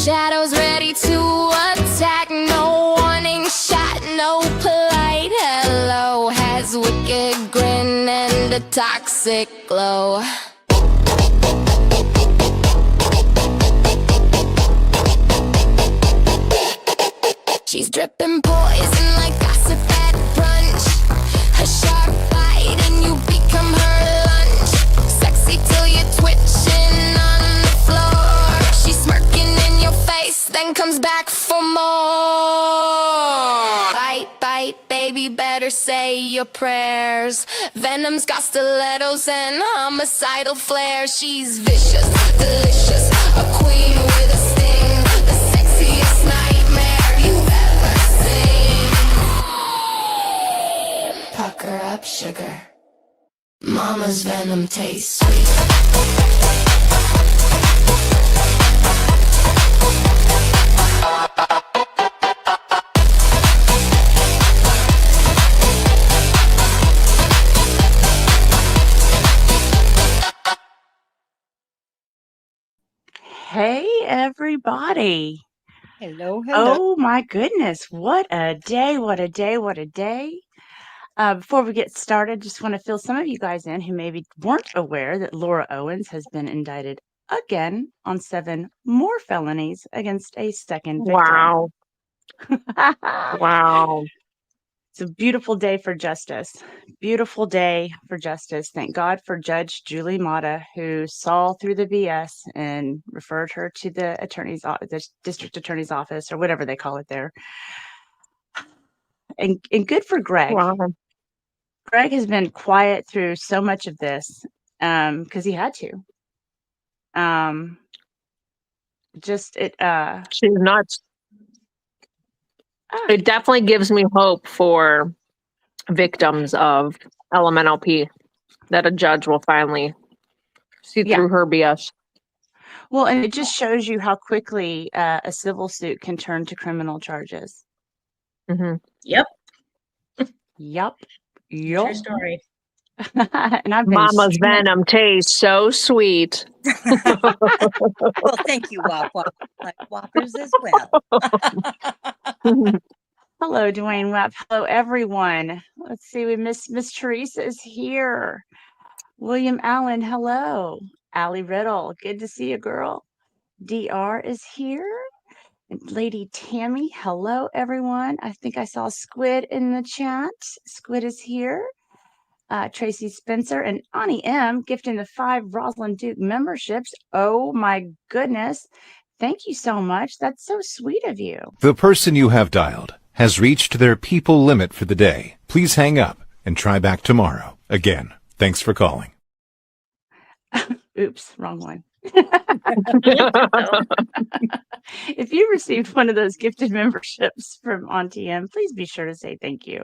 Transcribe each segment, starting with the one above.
Shadows ready to attack. No warning shot, no polite hello. Has wicked grin and a toxic glow. She's dripping poison like gossip at brunch. A sharp bite and you become her lunch. Sexy till you're twitching on the floor. She's smirking in your face, then comes back for more. Bite, bite, baby, better say your prayers. Venom's got stilettos and homicidal flair. She's vicious, delicious, a queen with a sting. The sexiest nightmare you've ever seen. Pucker up, sugar. Mama's venom tastes sweet. Hey, everybody. Hello, hello. Oh, my goodness. What a day. What a day. What a day. Before we get started, just want to fill some of you guys in who maybe weren't aware that Laura Owens has been indicted again on 7 more felonies against a second victim. Wow. Wow. It's a beautiful day for justice. Beautiful day for justice. Thank God for Judge Julie Mata, who saw through the BS and referred her to the district attorney's office, or whatever they call it there. And good for Greg. Wow. Greg has been quiet through so much of this because he had to. She's nuts. It definitely gives me hope for victims of elemental P that a judge will finally see through her BS. Well, and it just shows you how quickly a civil suit can turn to criminal charges. Mm-hmm. Yep. Yep. True story. And I've been Mama's venom tastes so sweet. Well, thank you, Whop Whop. Like Whoppers as well. Hello, Dwayne Webb. Hello, everyone. Let's see. We Miss Teresa is here. William Allen. Hello. Allie Riddle. Good to see you, girl. DR is here. And Lady Tammy. Hello, everyone. I think I saw Squid in the chat. Squid is here. Tracy Spencer and Ani M gifting the 5 Rosalind Duke memberships. Oh my goodness. Thank you so much. That's so sweet of you. The person you have dialed has reached their people limit for the day. Please hang up and try back tomorrow. Again, thanks for calling. Oops, wrong one. If you received one of those gifted memberships from Auntie M, please be sure to say thank you.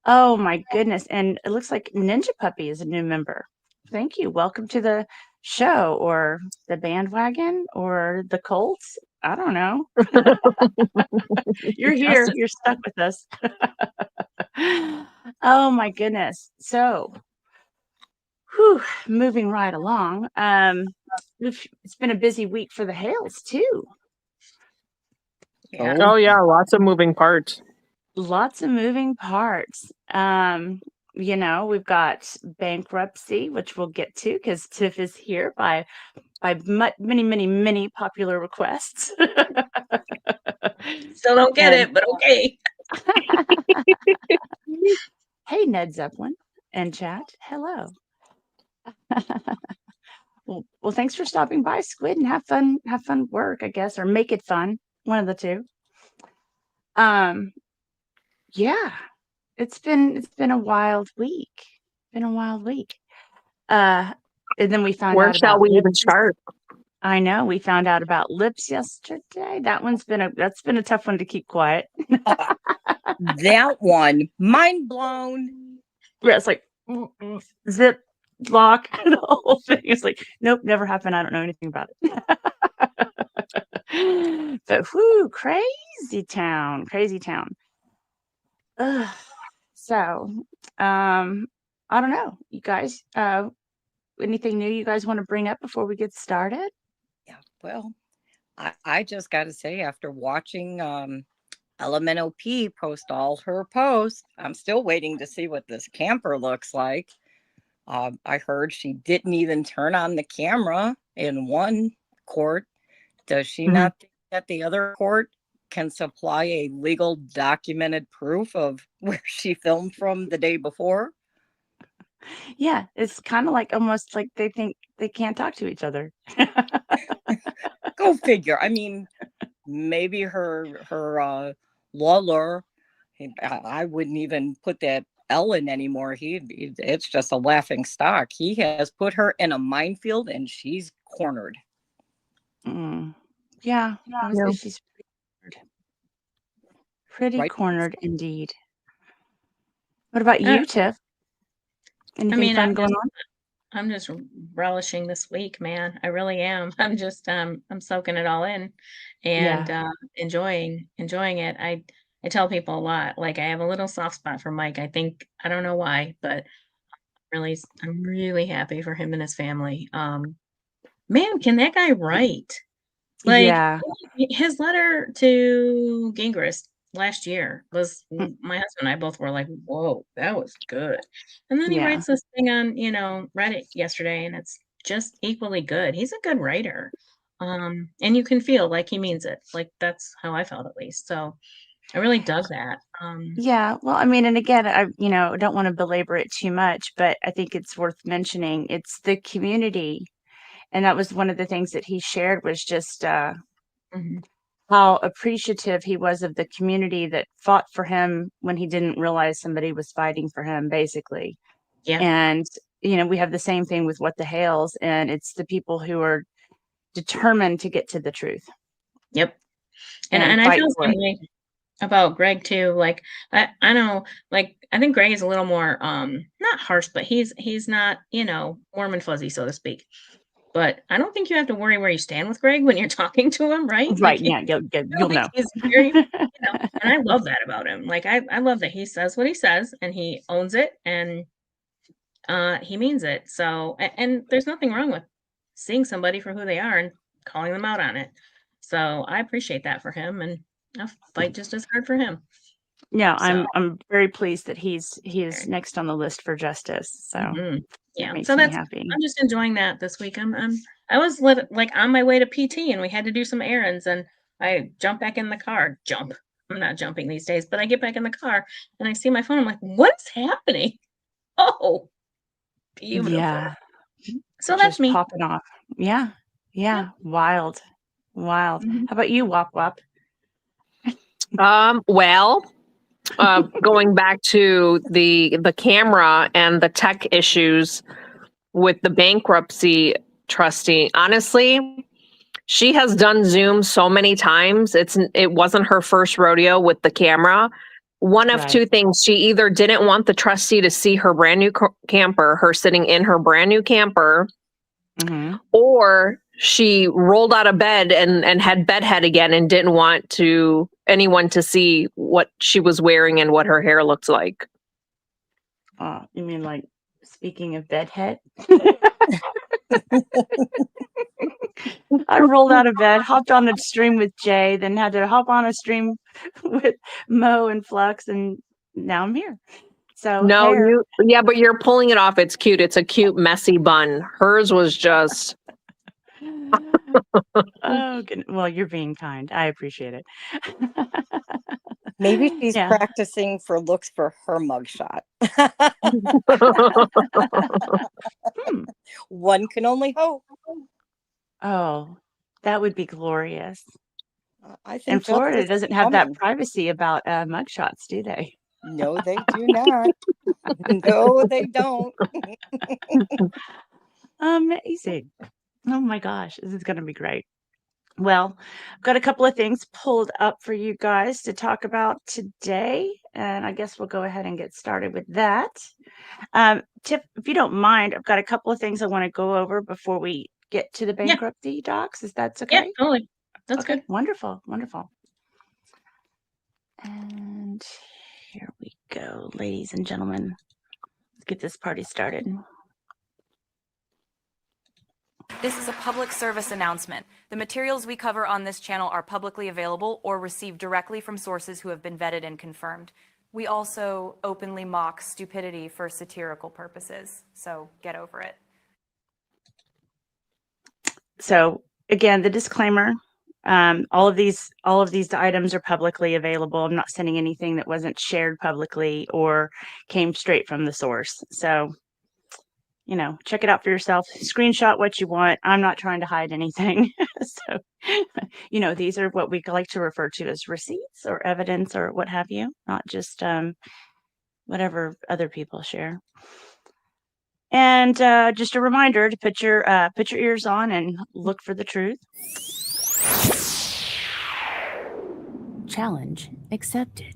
Oh my goodness. And it looks like Ninja Puppy is a new member. Thank you. Welcome to the show, or the bandwagon, or the Colts. I don't know. You're here. You're stuck with us. Oh my goodness. So moving right along. It's been a busy week for the Hales too. Yeah. Oh yeah, lots of moving parts. Lots of moving parts. We've got bankruptcy, which we'll get to because Tiff is here by many popular requests. Still don't get it, but okay. Hey, Ned Zeppelin and chat. Hello. Well, thanks for stopping by, Squid, and have fun work, I guess, or make it fun. One of the two. Yeah, it's been a wild week. And then we found out Where shall we even start? I know we found out about lips yesterday. That's been a tough one to keep quiet. That one, mind blown. Yeah, it's like zip lock. The whole thing is like, nope, never happened. I don't know anything about it. But crazy town. So, I don't know, you guys. Anything new you guys want to bring up before we get started? Yeah, well, I just got to say, after watching Elemental P post all her posts, I'm still waiting to see what this camper looks like. I heard she didn't even turn on the camera in one court. Does she not think that the other court can supply a legal documented proof of where she filmed from the day before? Yeah, it's kind of like almost like they think they can't talk to each other. Go figure. I mean, maybe her Lawler, I wouldn't even put that Ellen anymore. It's just a laughing stock. He has put her in a minefield and she's cornered. Yeah, I would say Yeah. she's pretty Right. cornered indeed. What about Uh, you, Tiff? I Anything mean, fun going on? I'm just relishing this week, man. I really am. I'm just I'm soaking it all in and Yeah. enjoying it. I tell people a lot, like I have a little soft spot for Mike. I don't know why, but I'm really happy for him and his family. Man, can that guy write? Like Yeah. his letter to Gingrich last year was Mm, my husband and I both were like, "Whoa, that was good." And then he Yeah. writes this thing on, Reddit yesterday, and it's just equally good. He's a good writer. And you can feel like he means it. Like that's how I felt at least. So I really dug that. Yeah. Well, I mean, and again, I don't want to belabor it too much, but I think it's worth mentioning. It's the community. And that was one of the things that he shared was just Mhm. how appreciative he was of the community that fought for him when he didn't realize somebody was fighting for him, basically. Yeah. And, we have the same thing with What the Hales, and it's the people who are determined to get to the truth Yep. And and I fight feel the for same it. way about Greg too. Like I know, like I think Greg is a little more not harsh, but he's not, warm and fuzzy, so to speak. But I don't think you have to worry where you stand with Greg when you're talking to him, right? Right. Like Yeah. You'll like know. he's very, and I love that about him. Like I love that he says what he says and he owns it and he means it. So and there's nothing wrong with seeing somebody for who they are and calling them out on it. So I appreciate that for him and I'll fight just as hard for him. Yeah, So I'm very pleased that he is very next on the list for justice. So Mhm. that Yeah, makes so me that's happy. I'm just enjoying that this week. I was like on my way to PT and we had to do some errands and I jump back in the car. Jump. I'm not jumping these days, but I get back in the car and I see my phone. I'm like, what's happening? Oh, beautiful. Yeah, So that's just me. popping off. Yeah, Yep. yeah, wild, wild. Mhm. How about you, Whop Whop? Well, going back to the camera and the tech issues with the bankruptcy trustee, honestly, she has done Zoom so many times. It wasn't her first rodeo with the camera. One of Right. two things: she either didn't want the trustee to see her brand new camper, her sitting in her brand new camper, Mm-hmm. or she rolled out of bed and had bedhead again and didn't want anyone to see what she was wearing and what her hair looked like. You mean like speaking of bedhead? I rolled out of bed, hopped on a stream with Jay, then had to hop on a stream with Mo and Flux, and now I'm here. So No, hair. but you're pulling it off. It's cute. It's a cute, messy bun. Hers was just, Oh, goodness. Well, you're being kind. I appreciate it. Maybe she's Yeah. practicing for looks for her mugshot. Hmm. One can only hope. Oh, that would be glorious. I And think Florida justice is doesn't have that coming. privacy about mugshots, do they? No, they do not. No, they don't. Amazing. Oh my gosh, this is going to be great. Well, I've got a couple of things pulled up for you guys to talk about today, and I guess we'll go ahead and get started with that. Tiff, if you don't mind, I've got a couple of things I want to go over before we get to the Yeah. bankruptcy docs. Is that Yeah, okay? totally. That's Okay, good. wonderful, wonderful. And here we go, ladies and gentlemen. Let's get this party started. This is a public service announcement. The materials we cover on this channel are publicly available or received directly from sources who have been vetted and confirmed. We also openly mock stupidity for satirical purposes, so get over it. So again, the disclaimer, all of these items are publicly available. I'm not sending anything that wasn't shared publicly or came straight from the source. So, you know, check it out for yourself. Screenshot what you want. I'm not trying to hide anything. So, you know, these are what we like to refer to as receipts or evidence or what have you, not just whatever other people share. And just a reminder to put your ears on and look for the truth. Challenge accepted.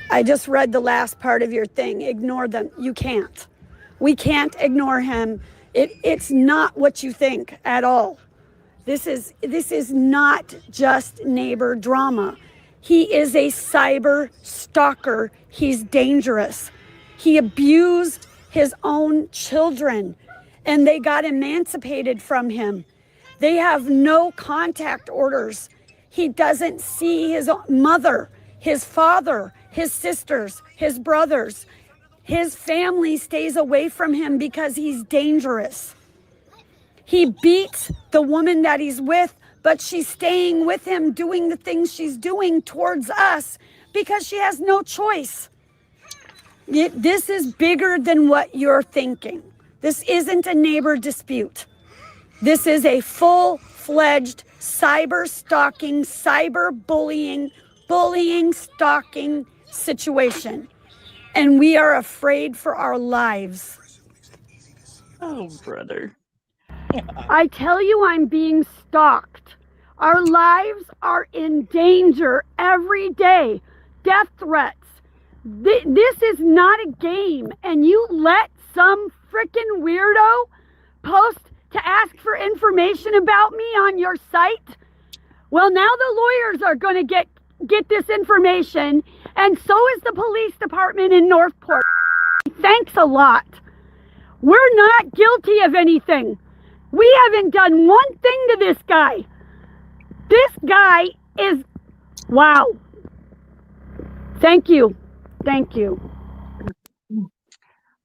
I just read the last part of your thing. Ignore them. You can't. We can't ignore him. It's not what you think at all. This is not just neighbor drama. He is a cyber stalker. He's dangerous. He abused his own children and they got emancipated from him. They have no contact orders. He doesn't see his mother, his father, his sisters, his brothers. His family stays away from him because he's dangerous. He beats the woman that he's with, but she's staying with him, doing the things she's doing towards us because she has no choice. This is bigger than what you're thinking. This isn't a neighbor dispute. This is a full-fledged cyber stalking, cyber bullying, stalking situation. And we are afraid for our lives. Oh, brother. I tell you, I'm being stalked. Our lives are in danger every day. Death threats. This is not a game. And you let some freaking weirdo post to ask for information about me on your site? Well, now the lawyers are going to get this information, and so is the police department in Northport. Thanks a lot. We're not guilty of anything. We haven't done one thing to this guy. This guy is, wow. Thank you. Thank you.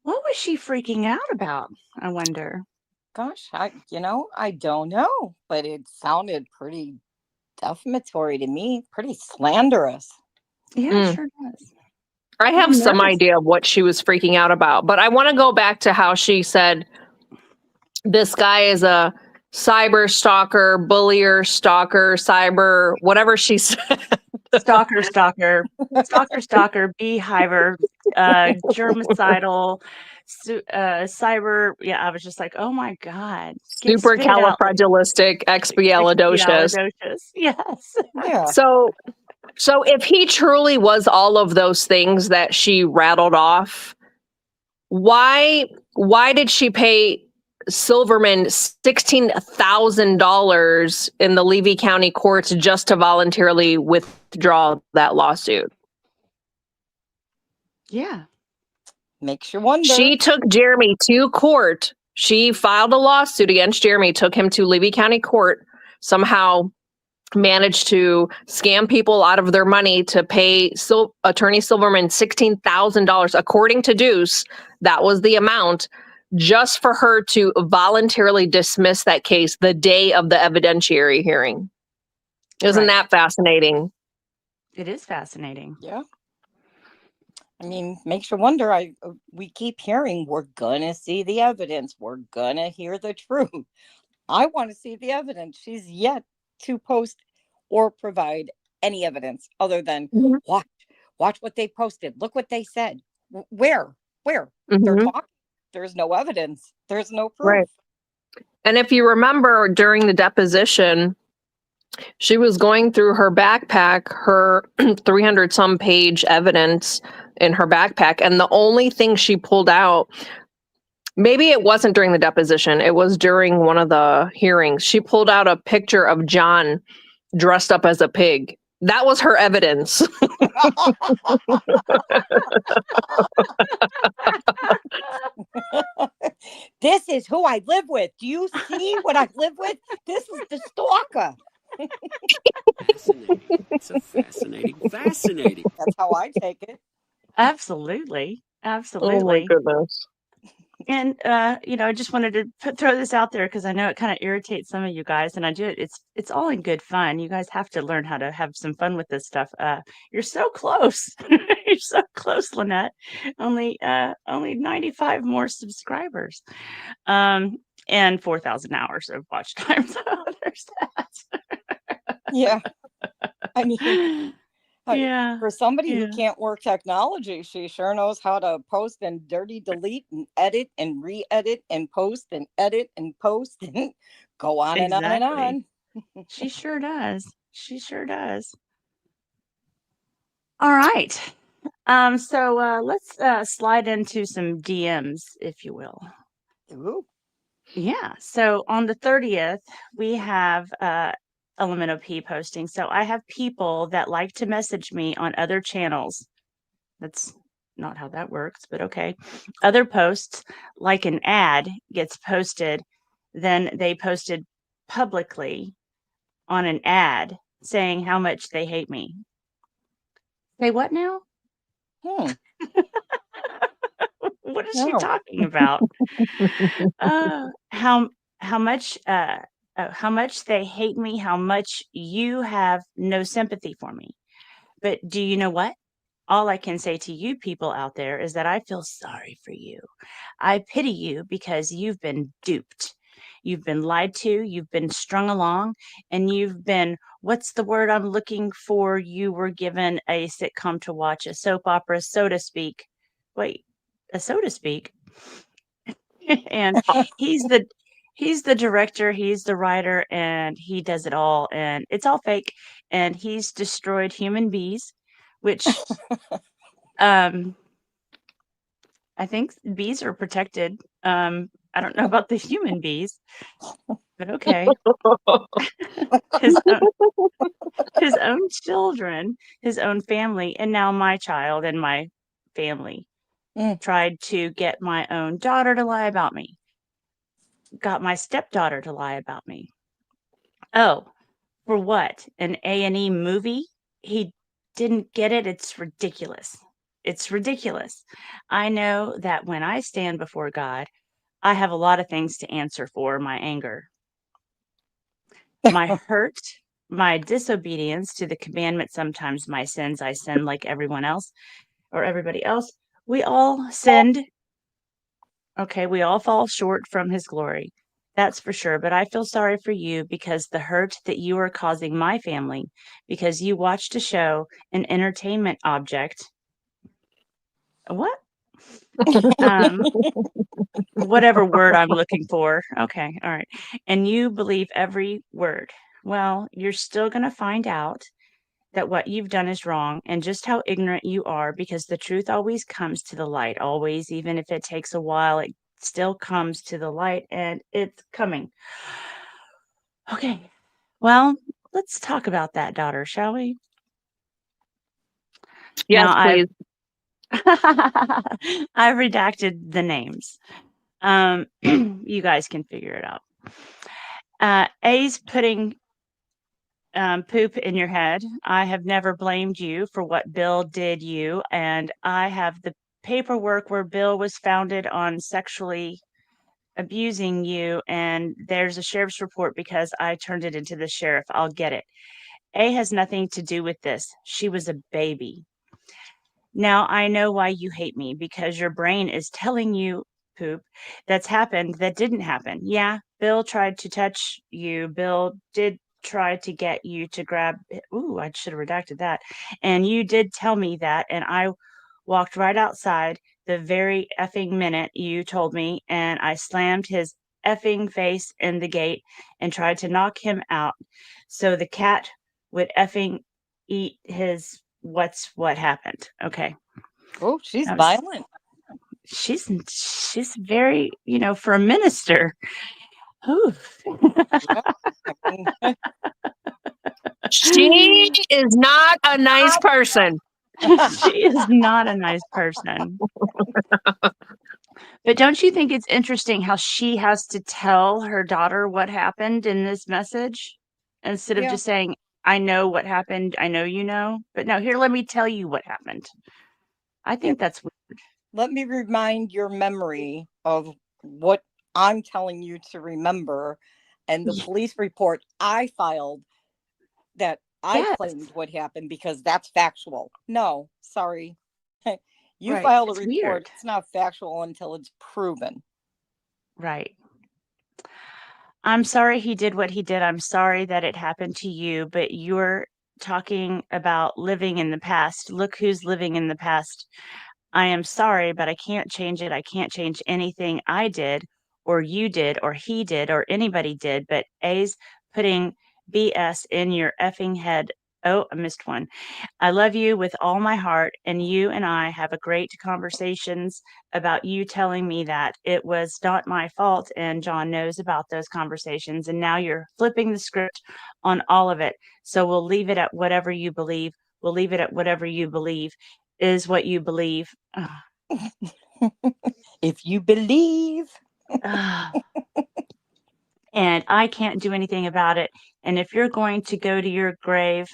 What was she freaking out about? I wonder. Gosh, I don't know, but it sounded pretty defamatory to me, pretty slanderous. Yeah, it sure does. I have some idea of what she was freaking out about, but I want to go back to how she said this guy is a cyber stalker, bullier, stalker, cyber, whatever she said. Stalker, beehiver, germicidal, cyber. Yeah, I was just like, oh my God. Supercalifragilisticexpialidocious. Yes. Yeah. So if he truly was all of those things that she rattled off, why did she pay Silverman $16,000 in the Levy County courts just to voluntarily withdraw that lawsuit? Yeah. Makes you wonder. She took Jeremy to court. She filed a lawsuit against Jeremy, took him to Levy County court, somehow managed to scam people out of their money to pay Attorney Silverman $16,000. According to Deuce, that was the amount, just for her to voluntarily dismiss that case the day of the evidentiary hearing. Isn't that fascinating? It is fascinating. Yeah. I mean, makes you wonder. We keep hearing we're gonna see the evidence. We're gonna hear the truth. I want to see the evidence. She's yet to post or provide any evidence other than watch what they posted. Look what they said. Where? They're talking. There's no evidence. There's no proof. Right. And if you remember during the deposition, she was going through her backpack, her 300 some page evidence in her backpack. And the only thing she pulled out, maybe it wasn't during the deposition, it was during one of the hearings. She pulled out a picture of John dressed up as a pig That was her evidence. This is who I live with. Do you see what I live with? This is the stalker. Fascinating. So fascinating. That's how I take it. Absolutely. Oh my Absolutely. goodness. And I just wanted to throw this out there because I know it kind of irritates some of you guys, and I do it. It's all in good fun. You guys have to learn how to have some fun with this stuff. You're so close. You're so close, Lynette. Only 95 more subscribers, and 4,000 hours of watch time. So there's that. Yeah. I mean, Yeah. for somebody who Yeah. can't work technology, she sure knows how to post and dirty delete and edit and re-edit and post and edit and post and go on and on and Exactly. on. She sure does. She sure does. All right. So let's slide into some DMs, if you will. Ooh. Yeah. So on the 30th, we have Elemental P posting. So I have people that like to message me on other channels. That's not how that works, but okay. Other posts, like an ad gets posted, then they posted publicly on an ad saying how much they hate me. Say what now? What is she No. talking about? How much how much they hate me, how much you have no sympathy for me. But do you know what? All I can say to you people out there is that I feel sorry for you. I pity you because you've been duped. You've been lied to, you've been strung along, and you've been, what's the word I'm looking for? You were given a sitcom to watch, a soap opera, so to speak. Wait, a so to speak. And he's the director, he's the writer, and he does it all, and it's all fake. And he's destroyed human bees, which I think bees are protected. I don't know about the human bees, but okay. His own children, his own family, and now my child and my family tried to get my own daughter to lie about me. Got my stepdaughter to lie about me. Oh, for what? An A&E movie? He didn't get it. It's ridiculous. It's ridiculous. I know that when I stand before God, I have a lot of things to answer for: my anger, my hurt, my disobedience to the commandment, sometimes my sins. I sin like everyone else or everybody else. We all sinned. Okay, we all fall short from his glory. That's for sure. But I feel sorry for you because the hurt that you are causing my family, because you watched a show, an entertainment object. What? Whatever word I'm looking for. Okay, all right. And you believe every word. Well, you're still going to find out that what you've done is wrong and just how ignorant you are, because the truth always comes to the light, always, even if it takes a while, it still comes to the light, and it's coming. Okay, well, let's talk about that, daughter, shall we? Yes, Now, please. I've redacted the names. You guys can figure it out. A's putting poop in your head. I have never blamed you for what Bill did you, and I have the paperwork where Bill was founded on sexually abusing you, and there's a sheriff's report because I turned it into the sheriff. I'll get it. A has nothing to do with this. She was a baby. Now I know why you hate me, because your brain is telling you, poop, that's happened that didn't happen. Yeah, Bill tried to touch you. Bill did try to get you to grab. Ooh, I should have redacted that. And you did tell me that, and I walked right outside the very effing minute you told me, and I slammed his effing face in the gate and tried to knock him out so the cat would effing eat his what happened. Okay. Oh, she's That was- violent. She's very, for a minister. Ooh. She's She is not a nice person. She is not a nice person. But don't you think it's interesting how she has to tell her daughter what happened in this message instead of Yeah. just saying, I know what happened. I know you know. But no, here, let me tell you what happened. I think that's weird. Let me remind your memory of what I'm telling you to remember, and the police report I filed that I Yes. claimed what happened because that's factual. No, sorry. You Right. file a It's report, weird. it's not factual until it's proven. Right. I'm sorry he did what he did. I'm sorry that it happened to you, but you're talking about living in the past. Look who's living in the past. I am sorry, but I can't change it. I can't change anything I did, or you did, or he did, or anybody did, but A's putting BS in your effing head. Oh, I missed one. I love you with all my heart, and you and I have a great conversations about you telling me that it was not my fault, and John knows about those conversations, and now you're flipping the script on all of it. So we'll leave it at whatever you believe. We'll leave it at whatever you believe is what you believe. Ugh. If you believe. Ugh. And I can't do anything about it. And if you're going to go to your grave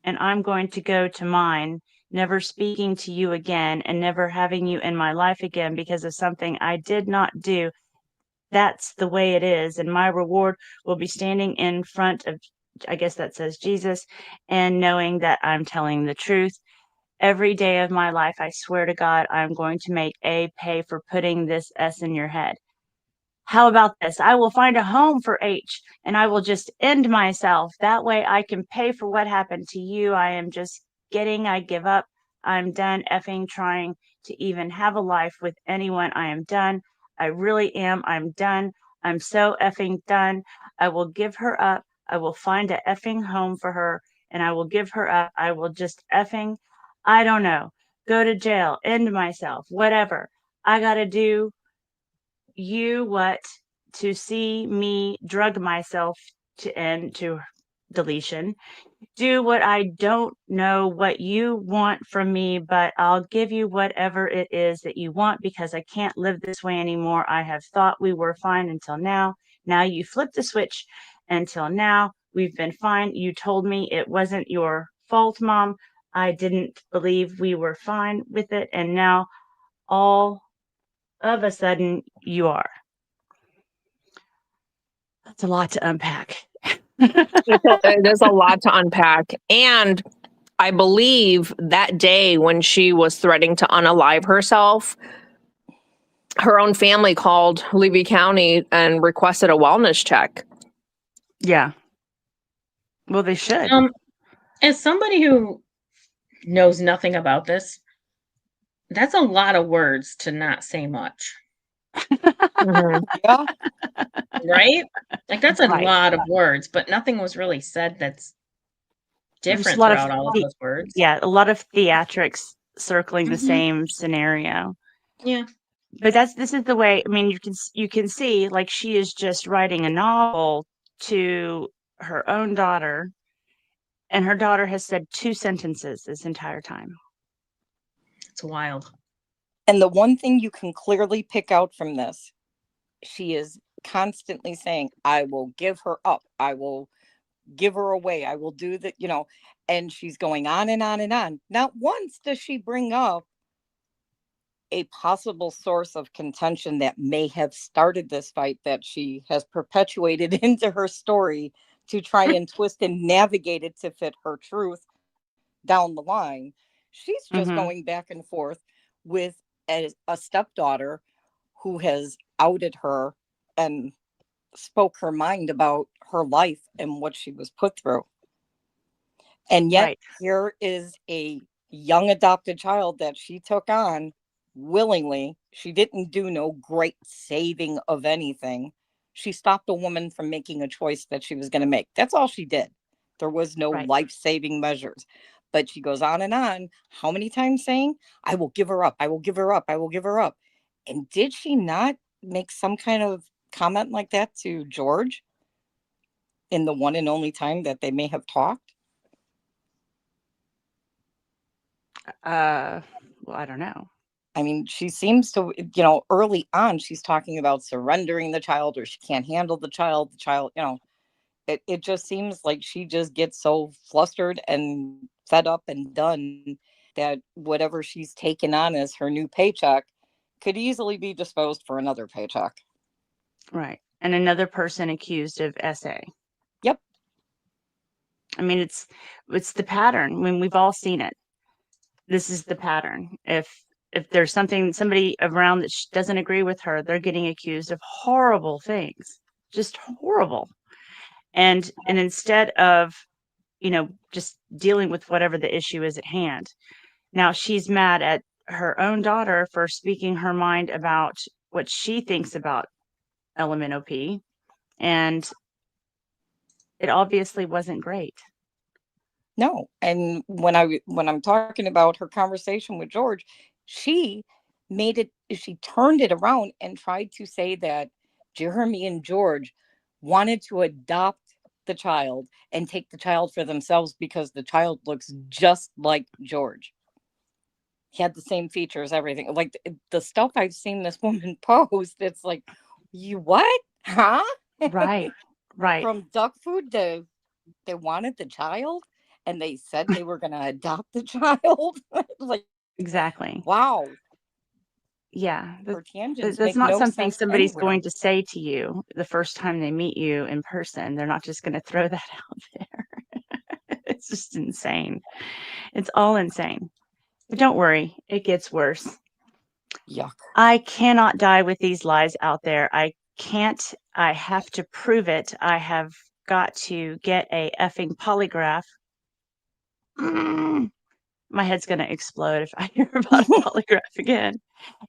and I'm going to go to mine, never speaking to you again and never having you in my life again because of something I did not do. That's the way it is. And my reward will be standing in front of, I guess that says Jesus, and knowing that I'm telling the truth. Every day of my life, I swear to God, I'm going to make A pay for putting this S in your head. How about this? I will find a home for H and I will just end myself. That way I can pay for what happened to you. I am just I give up. I'm done effing trying to even have a life with anyone. I am done. I really am. I'm done. I'm so effing done. I will give her up. I will find a effing home for her and I will give her up. I will just effing, I don't know, go to jail, end myself, whatever. I got to do you what to see me drug myself to end to deletion. Do what I don't know what you want from me, but I'll give you whatever it is that you want because I can't live this way anymore. I have thought we were fine until now. Now you flip the switch until now. We've been fine. You told me it wasn't your fault, Mom. I didn't believe we were fine with it. And now all of a sudden you are. That's a lot to unpack. There's a lot to unpack. And I believe that day when she was threatening to unalive herself, her own family called Levy County and requested a wellness check. Yeah. Well, they should. As somebody who knows nothing about this, that's a lot of words to not say much. Mhm. Yeah. Right? Like that's a Right. lot of words, but nothing was really said that's There's a different lot of throughout all of those words. yeah, a lot of theatrics circling the Mhm. same scenario. Yeah. But this is the way. I mean, you can see like she is just writing a novel to her own daughter, and her daughter has said 2 sentences this entire time. It's wild. And the one thing you can clearly pick out from this, she is constantly saying, I will give her up. I will give her away. I will do that, and she's going on and on and on. Not once does she bring up a possible source of contention that may have started this fight that she has perpetuated into her story to try and twist and navigate it to fit her truth down the line. She's just Mhm. going back and forth with a stepdaughter who has outed her and spoke her mind about her life and what she was put through. And yet Right. here is a young adopted child that she took on willingly. She didn't do no great saving of anything. She stopped a woman from making a choice that she was going to make. That's all she did. There was no Right. life-saving measures. But she goes on and on. How many times saying, I will give her up. I will give her up. I will give her up. And did she not make some kind of comment like that to George? in the one and only time that they may have talked? Well, I don't know. I mean, she seems to, early on, she's talking about surrendering the child, or she can't handle the child. It just seems like she just gets so flustered and fed up and done that whatever she's taken on as her new paycheck could easily be disposed for another paycheck. Right. And another person accused of SA. Yep. I mean, it's the pattern. I mean, we've all seen it. This is the pattern. If there's somebody around that doesn't agree with her, they're getting accused of horrible things, just horrible. And instead of, just dealing with whatever the issue is at hand, now she's mad at her own daughter for speaking her mind about what she thinks about LMNOP, and it obviously wasn't great. No. And when I'm talking about her conversation with George, she turned it around and tried to say that Jeremy and George wanted to adopt the child and take the child for themselves because the child looks just like George. He had the same features, everything. Like the stuff I've seen this woman post, it's like, you what? Huh? Right. From duck food to they wanted the child and they said they were going to adopt the child. Like, Exactly. wow. Yeah. Her tangents That's make not no something sense somebody's anywhere. going to say to you the first time they meet you in person. They're not just going to throw that out there. It's just insane. It's all insane. But don't worry, it gets worse. Yuck. I cannot die with these lies out there. I can't. I have to prove it. I have got to get a effing polygraph. My head's going to explode if I hear about a polygraph again.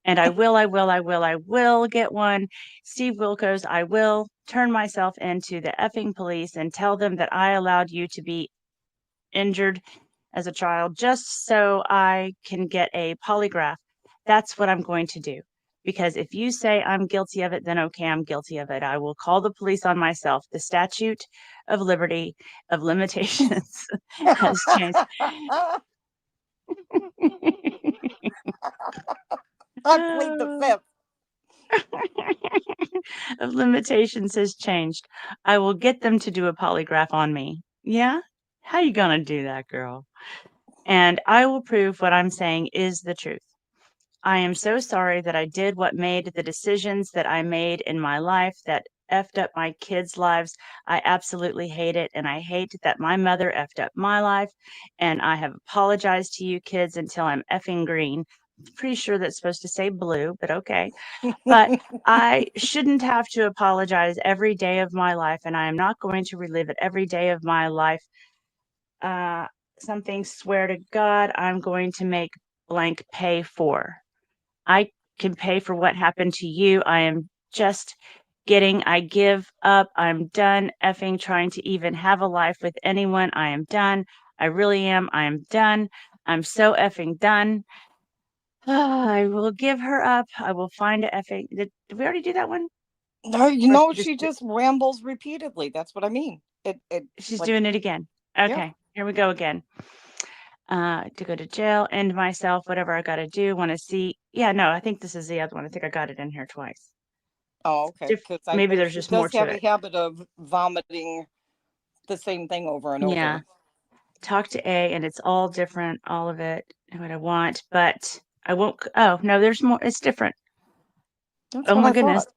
And I will get one. Steve Wilkos, I will turn myself into the effing police and tell them that I allowed you to be injured as a child just so I can get a polygraph. That's what I'm going to do. Because if you say I'm guilty of it, then okay, I'm guilty of it. I will call the police on myself. The statute of liberty of limitations has changed. I plead the fifth. Of limitations has changed. I will get them to do a polygraph on me. Yeah? How you gonna do that, girl? And I will prove what I'm saying is the truth. I am so sorry that I did what made the decisions that I made in my life that effed up my kids' lives. I absolutely hate it. And I hate that my mother effed up my life. And I have apologized to you kids until I'm effing green. Pretty sure that's supposed to say blue, but okay. But I shouldn't have to apologize every day of my life. And I am not going to relive it every day of my life. Something, swear to God, I'm going to make blank pay for. I can pay for what happened to you. I am just I give up. I'm done effing trying to even have a life with anyone. I am done. I really am. I am done. I'm so effing done. I will give her up. I will find a effing. Did we already do that one? No, she just rambles repeatedly. That's what I mean. She's like, doing it again. Okay, yeah. Here we go again. To go to jail, end myself, whatever I got to do. Want to see? Yeah, no, I think this is the other one. I think I got it in here twice. Oh, okay. Maybe there's she just more does have to a it. habit of vomiting the same thing over and Yeah. over. Talk to A, and it's all different, all of it, what I want, but I won't. Oh no, there's more. It's different. That's Oh what my I goodness. thought.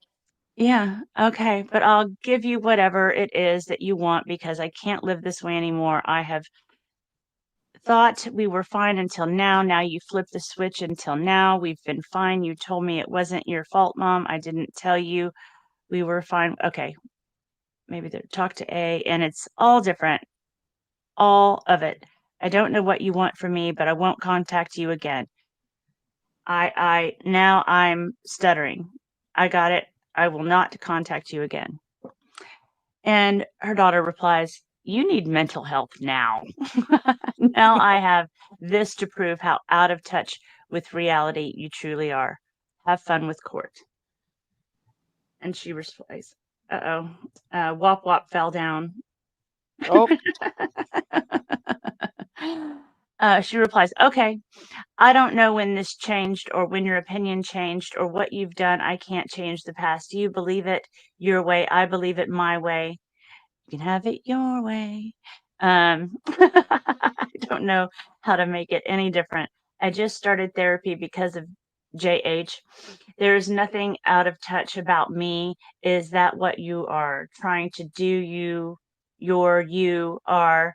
Yeah. Okay, but I'll give you whatever it is that you want because I can't live this way anymore. I have thought we were fine until now. Now you flip the switch until now. We've been fine. You told me it wasn't your fault, Mom. I didn't tell you we were fine. Okay. Maybe talk to A, and it's all different. All of it. I don't know what you want from me, but I won't contact you again. Now I'm stuttering. I got it. I will not contact you again. And her daughter replies, you need mental health now. Now I have this to prove how out of touch with reality you truly are. Have fun with court. And she replies, Whop Whop fell down. Oh, She replies, okay, I don't know when this changed or when your opinion changed or what you've done. I can't change the past. You believe it your way. I believe it my way. You can have it your way. I don't know how to make it any different. I just started therapy because of JH. There's nothing out of touch about me. Is that what you are trying to do? You are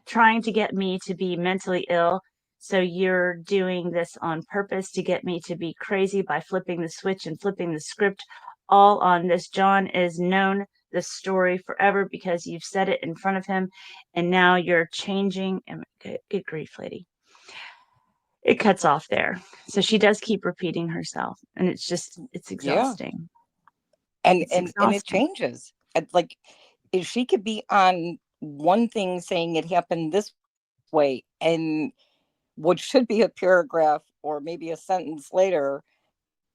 trying to get me to be mentally ill. So you're doing this on purpose to get me to be crazy by flipping the switch and flipping the script all on this. John is known the story forever because you've said it in front of him, and now you're changing. Good grief, lady. It cuts off there. So she does keep repeating herself, and it's yeah. exhausting. And It's and it exhausting. changes. Like if she could be on one thing saying it happened this way, and what should be a paragraph or maybe a sentence later,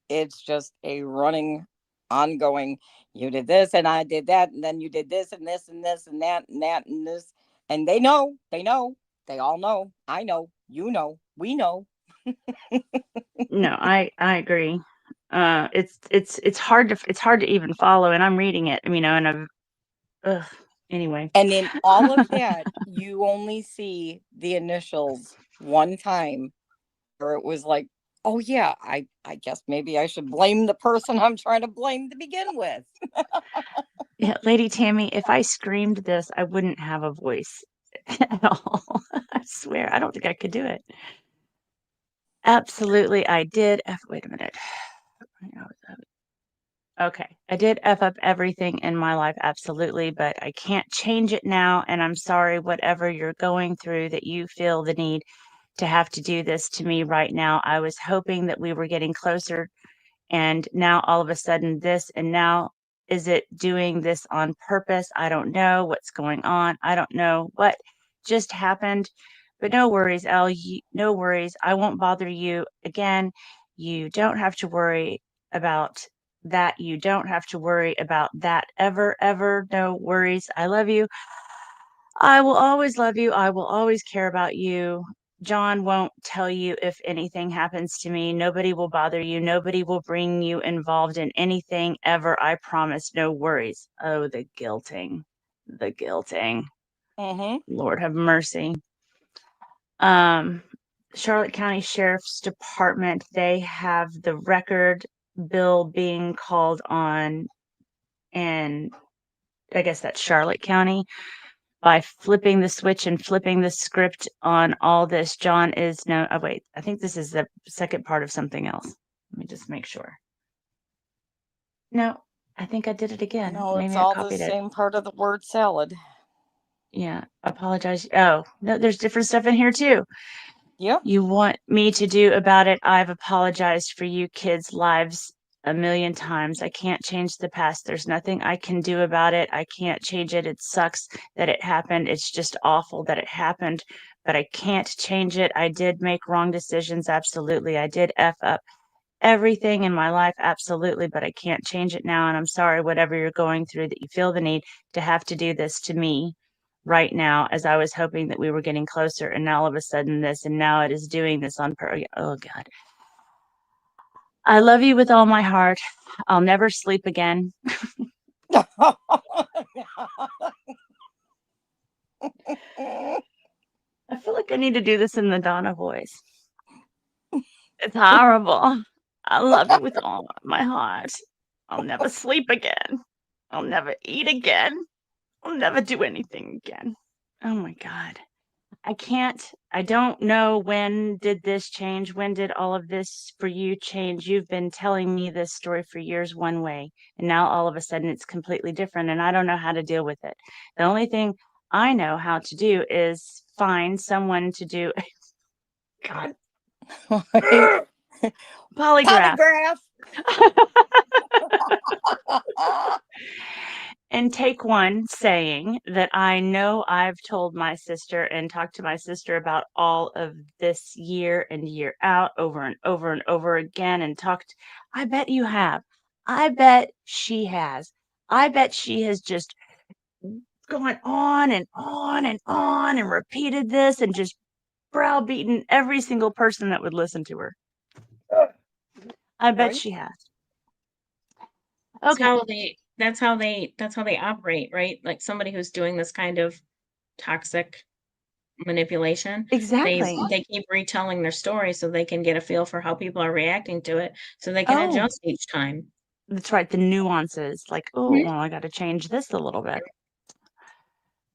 it's just a running, ongoing, you did this and I did that, and then you did this and this and this and that and that and this. And they know, they all know, I know, you know, we know. No, I agree. It's hard to even follow, and I'm reading it, and anyway. And in all of that, you only see the initials one time, where it was like, oh yeah, I guess maybe I should blame the person I'm trying to blame to begin with. Yeah, Lady Tammy, if I screamed this, I wouldn't have a voice at all. I swear, I don't think I could do it. Absolutely, I did. Wait a minute. Okay, I did F up everything in my life, absolutely, but I can't change it now. And I'm sorry, whatever you're going through, that you feel the need to have to do this to me right now. I was hoping that we were getting closer, and now all of a sudden this, and now is it doing this on purpose? I don't know what's going on. I don't know what just happened, but no worries, Elle. No worries. I won't bother you again. You don't have to worry about that. You don't have to worry about that ever, ever. No worries. I love you. I will always love you. I will always care about you. John won't tell you if anything happens to me. Nobody will bother you. Nobody will bring you involved in anything ever. I promise. No worries. Oh, the guilting. The guilting. Mm-hmm. Lord have mercy. Um, Charlotte County Sheriff's Department, they have the record bill being called on, and I guess that's Charlotte County. By flipping the switch and flipping the script on all this, John is no. Oh, wait. I think this is the second part of something else. Let me just make sure. No, I think I did it again. No, it's Maybe I all the copied it. same part of the word salad. Yeah, apologize. Oh, no, there's different stuff in here too. Yep. You want me to do about it? I've apologized for you kids' lives a million times. I can't change the past. There's nothing I can do about it. I can't change it. It sucks that it happened. It's just awful that it happened, but I can't change it. I did make wrong decisions. Absolutely. I did F up everything in my life. Absolutely. But I can't change it now. And I'm sorry, whatever you're going through, that you feel the need to have to do this to me right now, as I was hoping that we were getting closer, and now all of a sudden this, and now it is doing this on purpose. Oh God. I love you with all my heart. I'll never sleep again. I feel like I need to do this in the Donna voice. It's horrible. I love you with all my heart. I'll never sleep again. I'll never eat again. I'll never do anything again. Oh my God. I don't know, when did this change? When did all of this for you change? You've been telling me this story for years one way, and now all of a sudden it's completely different, and I don't know how to deal with it. The only thing I know how to do is find someone to do God polygraph. And take one saying that I know I've told my sister and talked to my sister about all of this year and year out, over and over and over again, and talked. I bet you have. I bet she has. I bet she has just going on and on and on and repeated this and just browbeaten every single person that would listen to her. I bet Right? she has. That's Okay. how they operate, right? Like somebody who's doing this kind of toxic manipulation, Exactly. they keep retelling their story so they can get a feel for how people are reacting to it, so they can Oh, adjust each time. that's right. The nuances, like, oh, Mhm. well, I got to change this a little bit.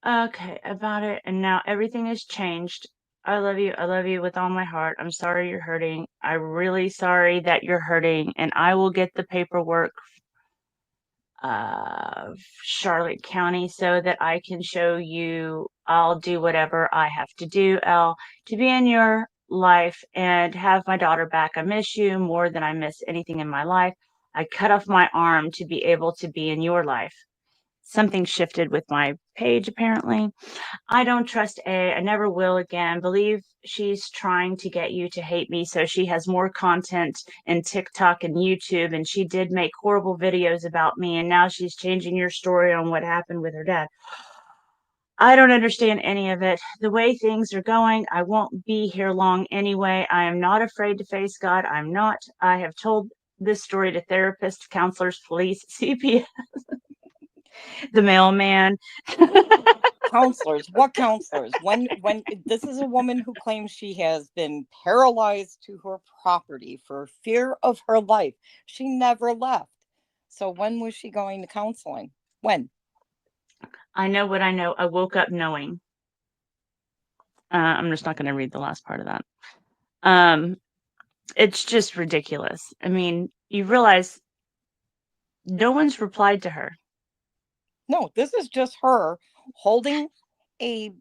Okay, about it. And now everything has changed. I love you. I love you with all my heart. I'm sorry you're hurting. I'm really sorry that you're hurting. And I will get the paperwork of Charlotte County so that I can show you. I'll do whatever I have to do, Elle, to be in your life and have my daughter back. I miss you more than I miss anything in my life. I cut off my arm to be able to be in your life. Something shifted with my page, apparently. I don't trust A. I never will again. Believe she's trying to get you to hate me so she has more content in TikTok and YouTube. And she did make horrible videos about me. And now she's changing your story on what happened with her dad. I don't understand any of it. The way things are going, I won't be here long anyway. I am not afraid to face God. I'm not. I have told this story to therapists, counselors, police, CPS, the mailman. Counselors, what counselors? When this is a woman who claims she has been paralyzed to her property for fear of her life. She never left. So when was she going to counseling? When? I know what I know. I woke up knowing. I'm just not going to read the last part of that. It's just ridiculous. I mean, you realize no one's replied to her. No, this is just her holding a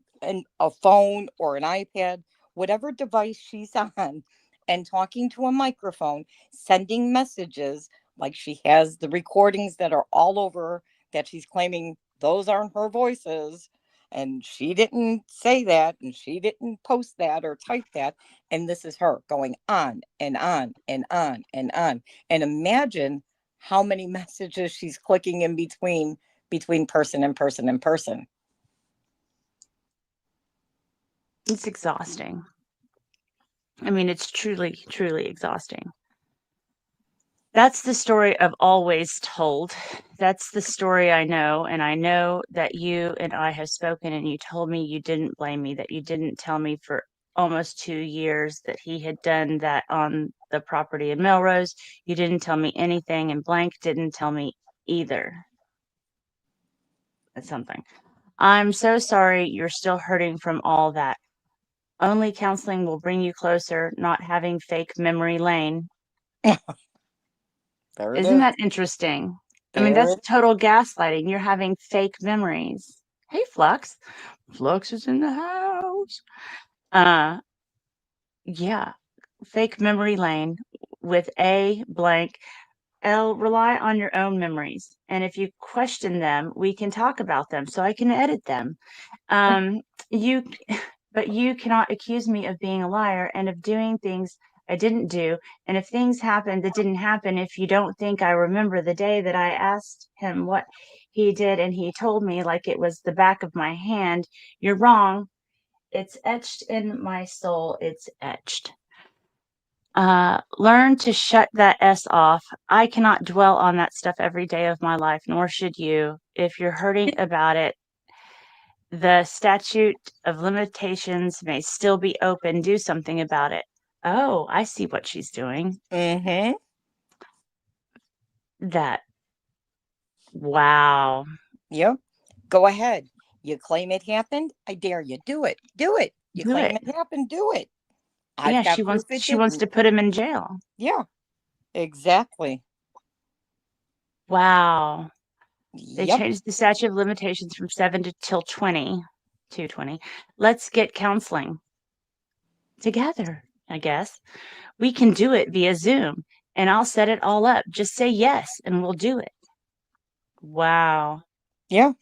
a phone or an iPad, whatever device she's on, and talking to a microphone, sending messages like she has the recordings that are all over that she's claiming those aren't her voices. And she didn't say that, and she didn't post that or type that. And this is her going on and on and on and on. And imagine how many messages she's clicking in between person and person and person. It's exhausting. I mean, it's truly, truly exhausting. That's the story I've always told. That's the story I know. And I know that you and I have spoken, and you told me you didn't blame me, that you didn't tell me for almost 2 years that he had done that on the property in Melrose. You didn't tell me anything, and Blank didn't tell me either. That's something. I'm so sorry you're still hurting from all that. Only counseling will bring you closer, not having fake memory lane. There it Isn't is. that interesting? I mean, There that's it total gaslighting. You're having fake memories. Hey, Flux. Flux is in the house. Uh, yeah. Fake memory lane with A blank. L, rely on your own memories. And if you question them, we can talk about them so I can edit them. Um, you, but you cannot accuse me of being a liar and of doing things I didn't do. And if things happened that didn't happen, if you don't think I remember the day that I asked him what he did and he told me like it was the back of my hand, you're wrong. It's etched in my soul. It's etched. Learn to shut that S off. I cannot dwell on that stuff every day of my life, nor should you. If you're hurting about it, the statute of limitations may still be open. Do something about it. Oh, I see what she's doing. Mm-hmm. That. Wow. Yep. Go ahead. You claim it happened. I dare you. Do it. Do it. You Do claim it. it happened. Do it. Yeah, I've got proof it she wants didn't. to put him in jail. Yeah, exactly. Wow. They Yep. changed the statute of limitations from 7 to till 20 to 20. Let's get counseling together, I guess. We can do it via Zoom and I'll set it all up. Just say yes and we'll do it. Wow. Yeah.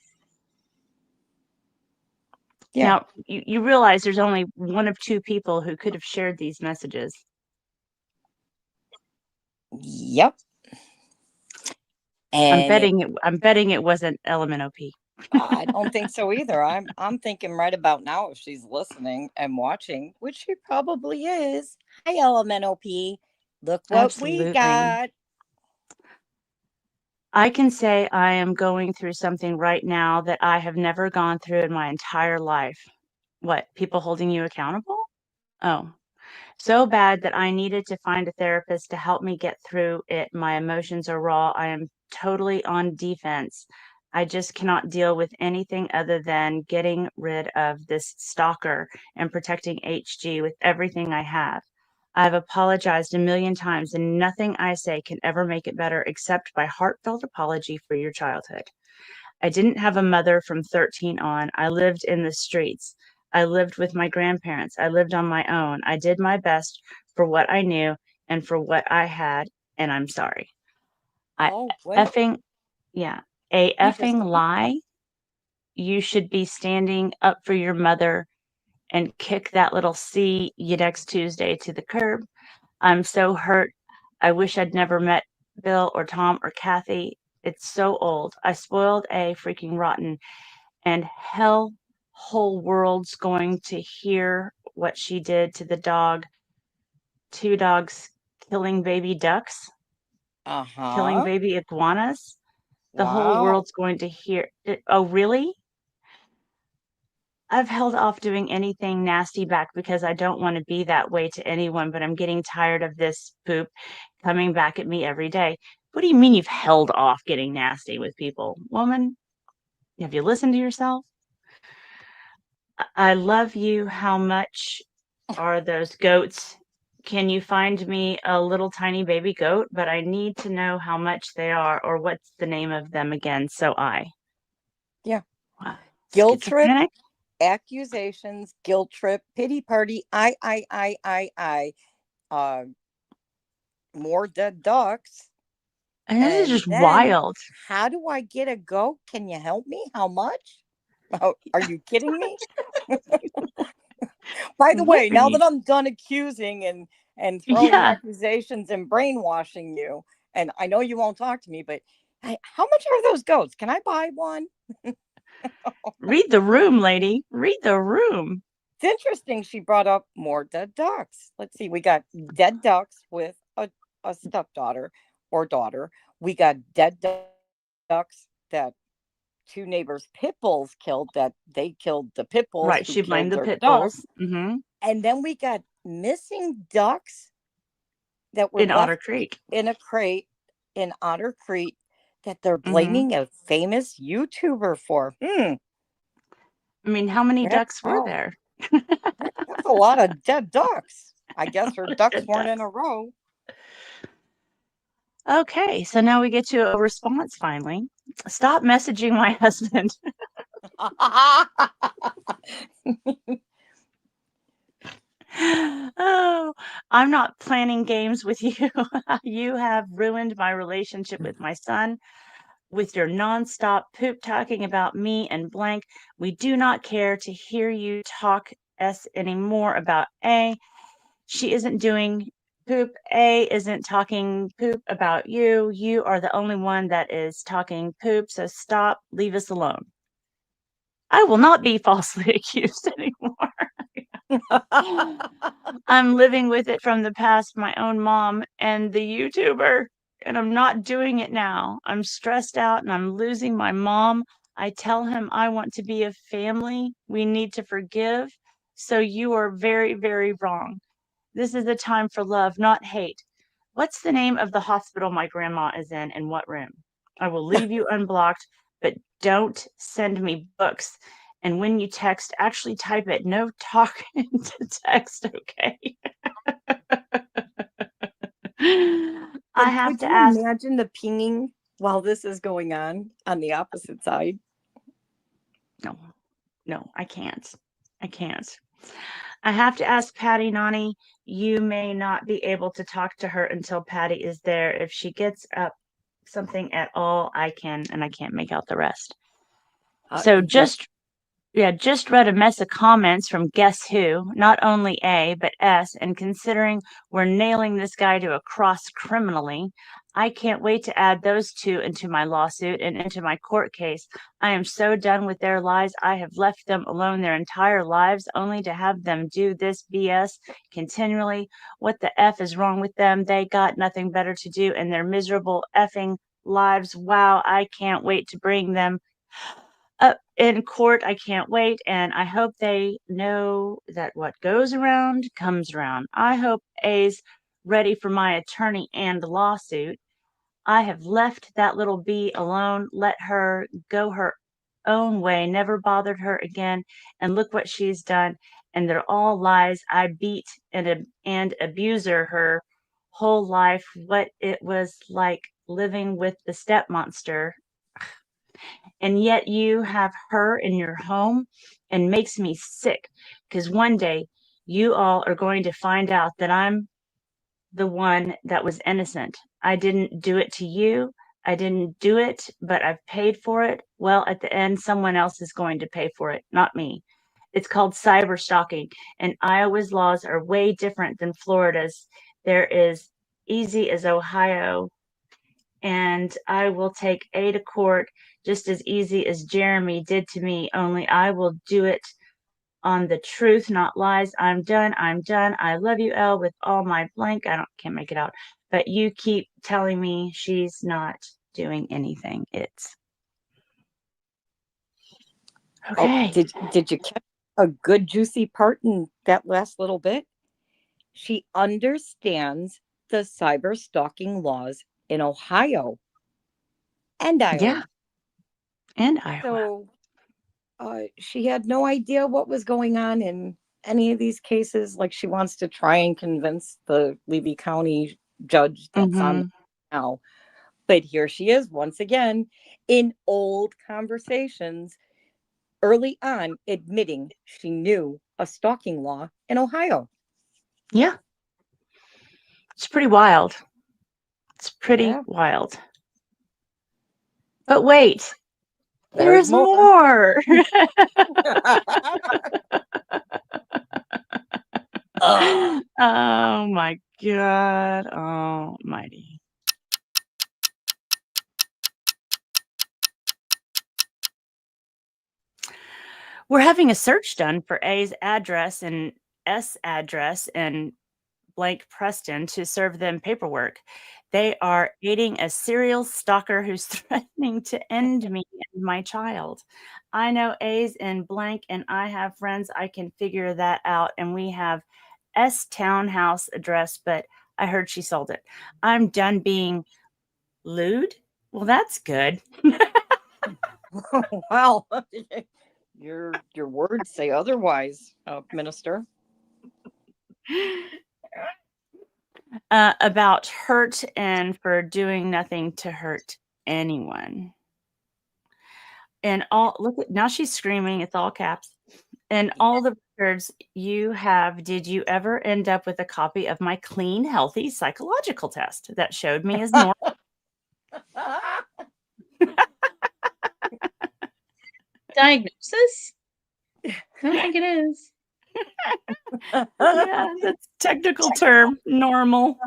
Yeah. Now, you realize there's only one of two people who could have shared these messages. Yep. I'm And betting it wasn't LMNOP. I don't think so either. I'm thinking right about now, if she's listening and watching, which she probably is. Hi, Elemental P. Look what we Absolutely. got. I can say I am going through something right now that I have never gone through in my entire life. What? People holding you accountable? Oh, so bad that I needed to find a therapist to help me get through it. My emotions are raw. I am totally on defense. I just cannot deal with anything other than getting rid of this stalker and protecting HG with everything I have. I've apologized a million times, and nothing I say can ever make it better except my heartfelt apology for your childhood. I didn't have a mother from 13 on. I lived in the streets. I lived with my grandparents. I lived on my own. I did my best for what I knew and for what I had, and I'm sorry. I Oh, wait. effing, yeah, a effing Interesting. lie. You should be standing up for your mother and kick that little see you next Tuesday to the curb. I'm so hurt. I wish I'd never met Bill or Tom or Kathy. It's so old. I spoiled a freaking rotten, and hell, whole world's going to hear what she did to the dog. Two dogs killing baby ducks, killing Uh-huh. baby iguanas. The whole Wow. world's going to hear it. Oh, really? I've held off doing anything nasty back because I don't want to be that way to anyone, but I'm getting tired of this poop coming back at me every day. What do you mean you've held off getting nasty with people? Woman, have you listened to yourself? I love you. How much are those goats? Can you find me a little tiny baby goat? But I need to know how much they are or what's the name of them again. So Yeah. Wow. Guilt trip, Schizophrenic? accusations, guilt trip, pity party, I. Uh, more dead ducks. And this is And just then, wild. how do I get a goat? Can you help me? How much? Oh, are you kidding me? By the What way, are now you? that I'm done accusing and throwing Yeah. accusations and brainwashing you, and I know you won't talk to me, but how much are those goats? Can I buy one? Read the room, lady. Read the room. It's interesting she brought up more dead ducks. Let's see, we got dead ducks with a stepdaughter or daughter. We got dead ducks that two neighbors' pit bulls killed, that they killed the pit bulls Right. who She blamed killed the their pit ducks. bulls. Hmm. And then we got missing ducks that were In Otter left Creek. in a crate in Otter Creek that they're Hmm. blaming a famous YouTuber for. I mean, how many That's, ducks were oh, there? that's a lot of dead ducks. I guess her ducks Dead weren't in ducks. a row. Okay, so now we get to a response finally. Stop messaging my husband. Oh, I'm not planning games with you. You have ruined my relationship with my son with your nonstop poop talking about me and blank. We do not care to hear you talk S anymore about A. She isn't doing poop. A isn't talking poop about you. You are the only one that is talking poop. So stop. Leave us alone. I will not be falsely accused anymore. I'm living with it from the past, my own mom and the YouTuber, and I'm not doing it now. I'm stressed out and I'm losing my mom. I tell him I want to be a family. We need to forgive. So you are very, very wrong. This is a time for love, not hate. What's the name of the hospital my grandma is in and what room? I will leave you unblocked, but don't send me books. And when you text, actually type it. No talking to text, okay? I have Could to you ask. imagine the pinging while this is going on the opposite side? No, no, I can't. I can't. I have to ask Patty Nani. You may not be able to talk to her until Patty is there. If she gets up something at all, I can, and I can't make out the rest. So Yeah. just read a mess of comments from guess who, not only A, but S, and considering we're nailing this guy to a cross criminally, I can't wait to add those two into my lawsuit and into my court case. I am so done with their lies. I have left them alone their entire lives only to have them do this BS continually. What the F is wrong with them? They got nothing better to do in their miserable effing lives. Wow, I can't wait to bring them up in court. I can't wait. And I hope they know that what goes around comes around. I hope A's ready for my attorney and lawsuit. I have left that little bee alone, let her go her own way, never bothered her again. And look what she's done. And they're all lies. I beat and abuse her whole life. What it was like living with the step monster. And yet you have her in your home and makes me sick because one day you all are going to find out that I'm the one that was innocent. I didn't do it to you. I didn't do it, but I've paid for it. Well, at the end, someone else is going to pay for it, not me. It's called cyber stalking, and Iowa's laws are way different than Florida's. There is easy as Ohio, and I will take A to court just as easy as Jeremy did to me, only I will do it on the truth, not lies. I'm done. I'm done. I love you, Elle, with all my blank. Can't make it out. But you keep telling me she's not doing anything. It's okay. Did you catch a good juicy part in that last little bit? She understands the cyber stalking laws in Ohio and Iowa. Yeah. And Iowa. So she had no idea what was going on in any of these cases. Like, she wants to try and convince the Levy County judge that's on now. But here she is once again in old conversations early on admitting she knew a stalking law in Ohio. Yeah. It's pretty wild. It's pretty wild. But wait, there's more. Oh my God almighty. We're having a search done for A's address and S address and blank Preston to serve them paperwork. They are aiding a serial stalker who's threatening to end me and my child. I know A's in blank and I have friends. I can figure that out. And we have S townhouse address, but I heard she sold it. I'm done being lewd. Well, that's good. Wow. Your words say otherwise, Minister. About hurt and for doing nothing to hurt anyone. And look at now she's screaming, it's all caps. And all the records you have, did you ever end up with a copy of my clean, healthy psychological test that showed me as normal? Diagnosis? I don't think it is. Yeah, that's a technical term, normal.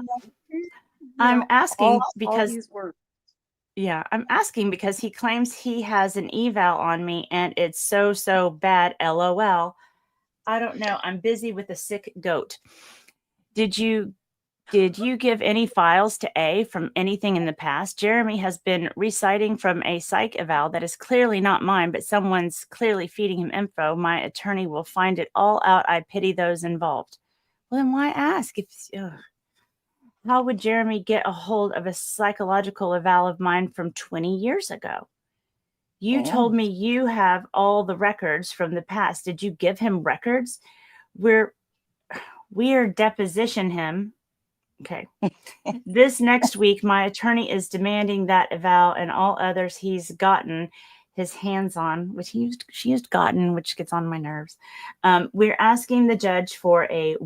I'm asking because I'm asking because he claims he has an eval on me and it's so bad, LOL. I don't know. I'm busy with a sick goat. Did you give any files to A from anything in the past? Jeremy has been reciting from a psych eval that is clearly not mine, but someone's clearly feeding him info. My attorney will find it all out. I pity those involved. Well, then why ask? How would Jeremy get a hold of a psychological eval of mine from 20 years ago? You told me you have all the records from the past. Did you give him records? We're deposition him. Okay. This next week, my attorney is demanding that eval and all others he's gotten his hands on, which she used gotten, which gets on my nerves. We're asking the judge for a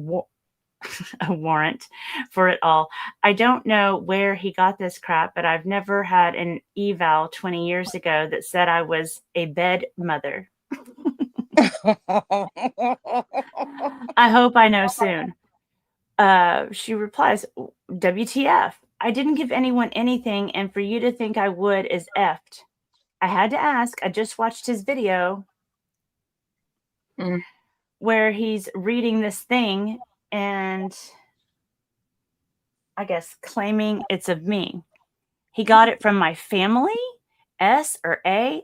warrant for it all. I don't know where he got this crap, but I've never had an eval 20 years ago that said I was a bed mother. I hope I know soon. She replies, WTF? I didn't give anyone anything, and for you to think I would is effed. I had to ask. I just watched his video where he's reading this thing and I guess claiming it's of me. He got it from my family, S or A.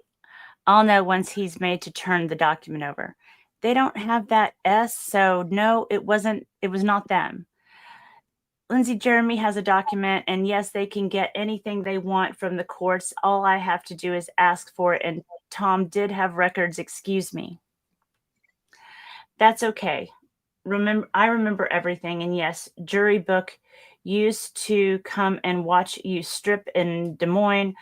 I'll know once he's made to turn the document over. They don't have that S, so no, it was not them. Lindsay Jeremy has a document, and yes, they can get anything they want from the courts. All I have to do is ask for it, and Tom did have records, excuse me. That's okay. I remember everything, and yes, jury book used to come and watch you strip in Des Moines.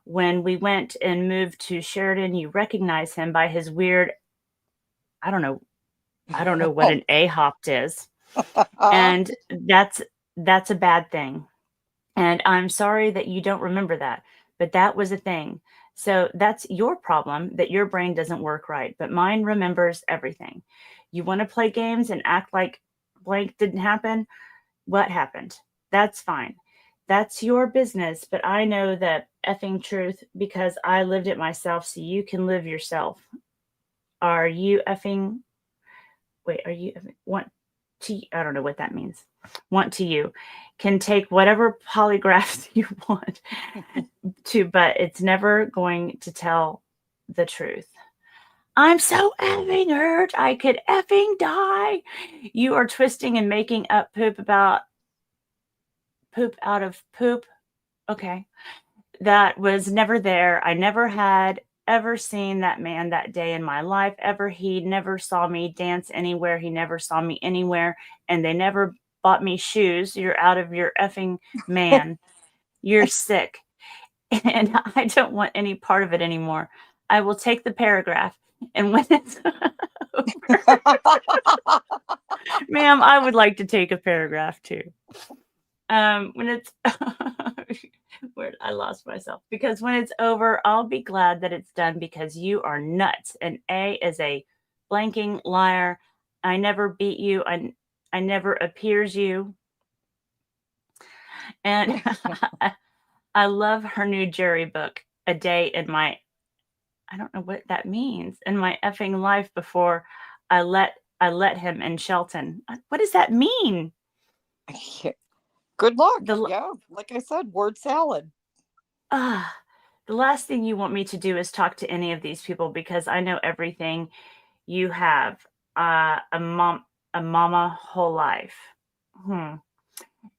When we went and moved to Sheridan, you recognize him by his weird, I don't know what an A-hopped is. And that's a bad thing. And I'm sorry that you don't remember that, but that was a thing. So that's your problem, that your brain doesn't work right, but mine remembers everything. You want to play games and act like blank didn't happen? What happened? That's fine. That's your business, but I know the effing truth because I lived it myself, so you can live yourself. Are you effing want to, I don't know what that means. Want to you can take whatever polygraphs you want to, but it's never going to tell the truth. I'm so effing hurt. I could effing die. You are twisting and making up poop out of poop. Okay. That was never there. I never had ever seen that man that day in my life ever. He never saw me dance anywhere. He never saw me anywhere. And they never bought me shoes. You're out of your effing man. You're sick. And I don't want any part of it anymore. I will take the paragraph. And when it's over, ma'am, I would like to take a paragraph too. When it's where I lost myself, because when it's over, I'll be glad that it's done because you are nuts. And A is a blanking liar. I never beat you. I never appears you. And I love her new jury book, A Day in My, I don't know what that means, in my effing life before I let him in Shelton. What does that mean? Good luck. Yeah, like I said, word salad. The last thing you want me to do is talk to any of these people because I know everything you have. A mama whole life. And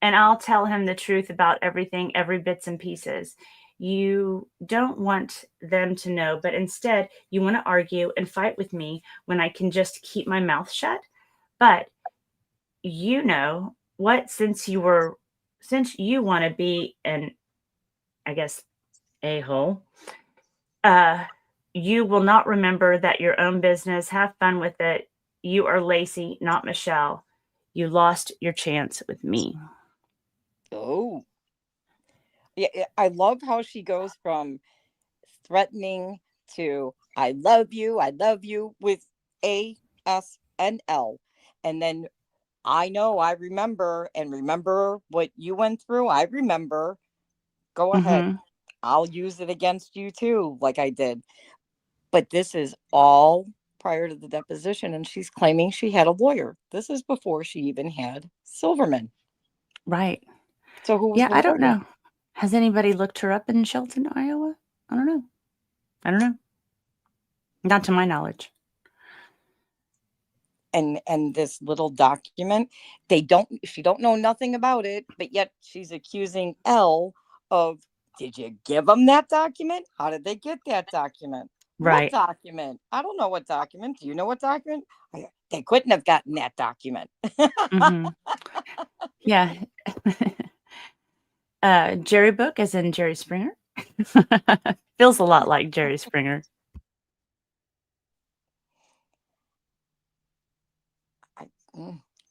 I'll tell him the truth about everything, every bits and pieces. You don't want them to know, but instead you want to argue and fight with me when I can just keep my mouth shut. But you know what, since you want to be an, I guess, a-hole, you will not remember that your own business. Have fun with it. You are Lacey, not Michelle. You lost your chance with me. Oh. Yeah, I love how she goes from threatening to I love you with A, S, and L. And then I know, I remember what you went through. I remember. Go ahead. I'll use it against you too, like I did. But this is all prior to the deposition, and she's claiming she had a lawyer. This is before she even had Silverman. Right. So who was I don't know. Has anybody looked her up in Shelton, Iowa? I don't know. Not to my knowledge. And this little document, she don't know nothing about it, but yet she's accusing L of, did you give them that document? How did they get that document? Right. What document? I don't know what document. Do you know what document? They couldn't have gotten that document. Yeah. Jerry Book, as in Jerry Springer. Feels a lot like Jerry Springer.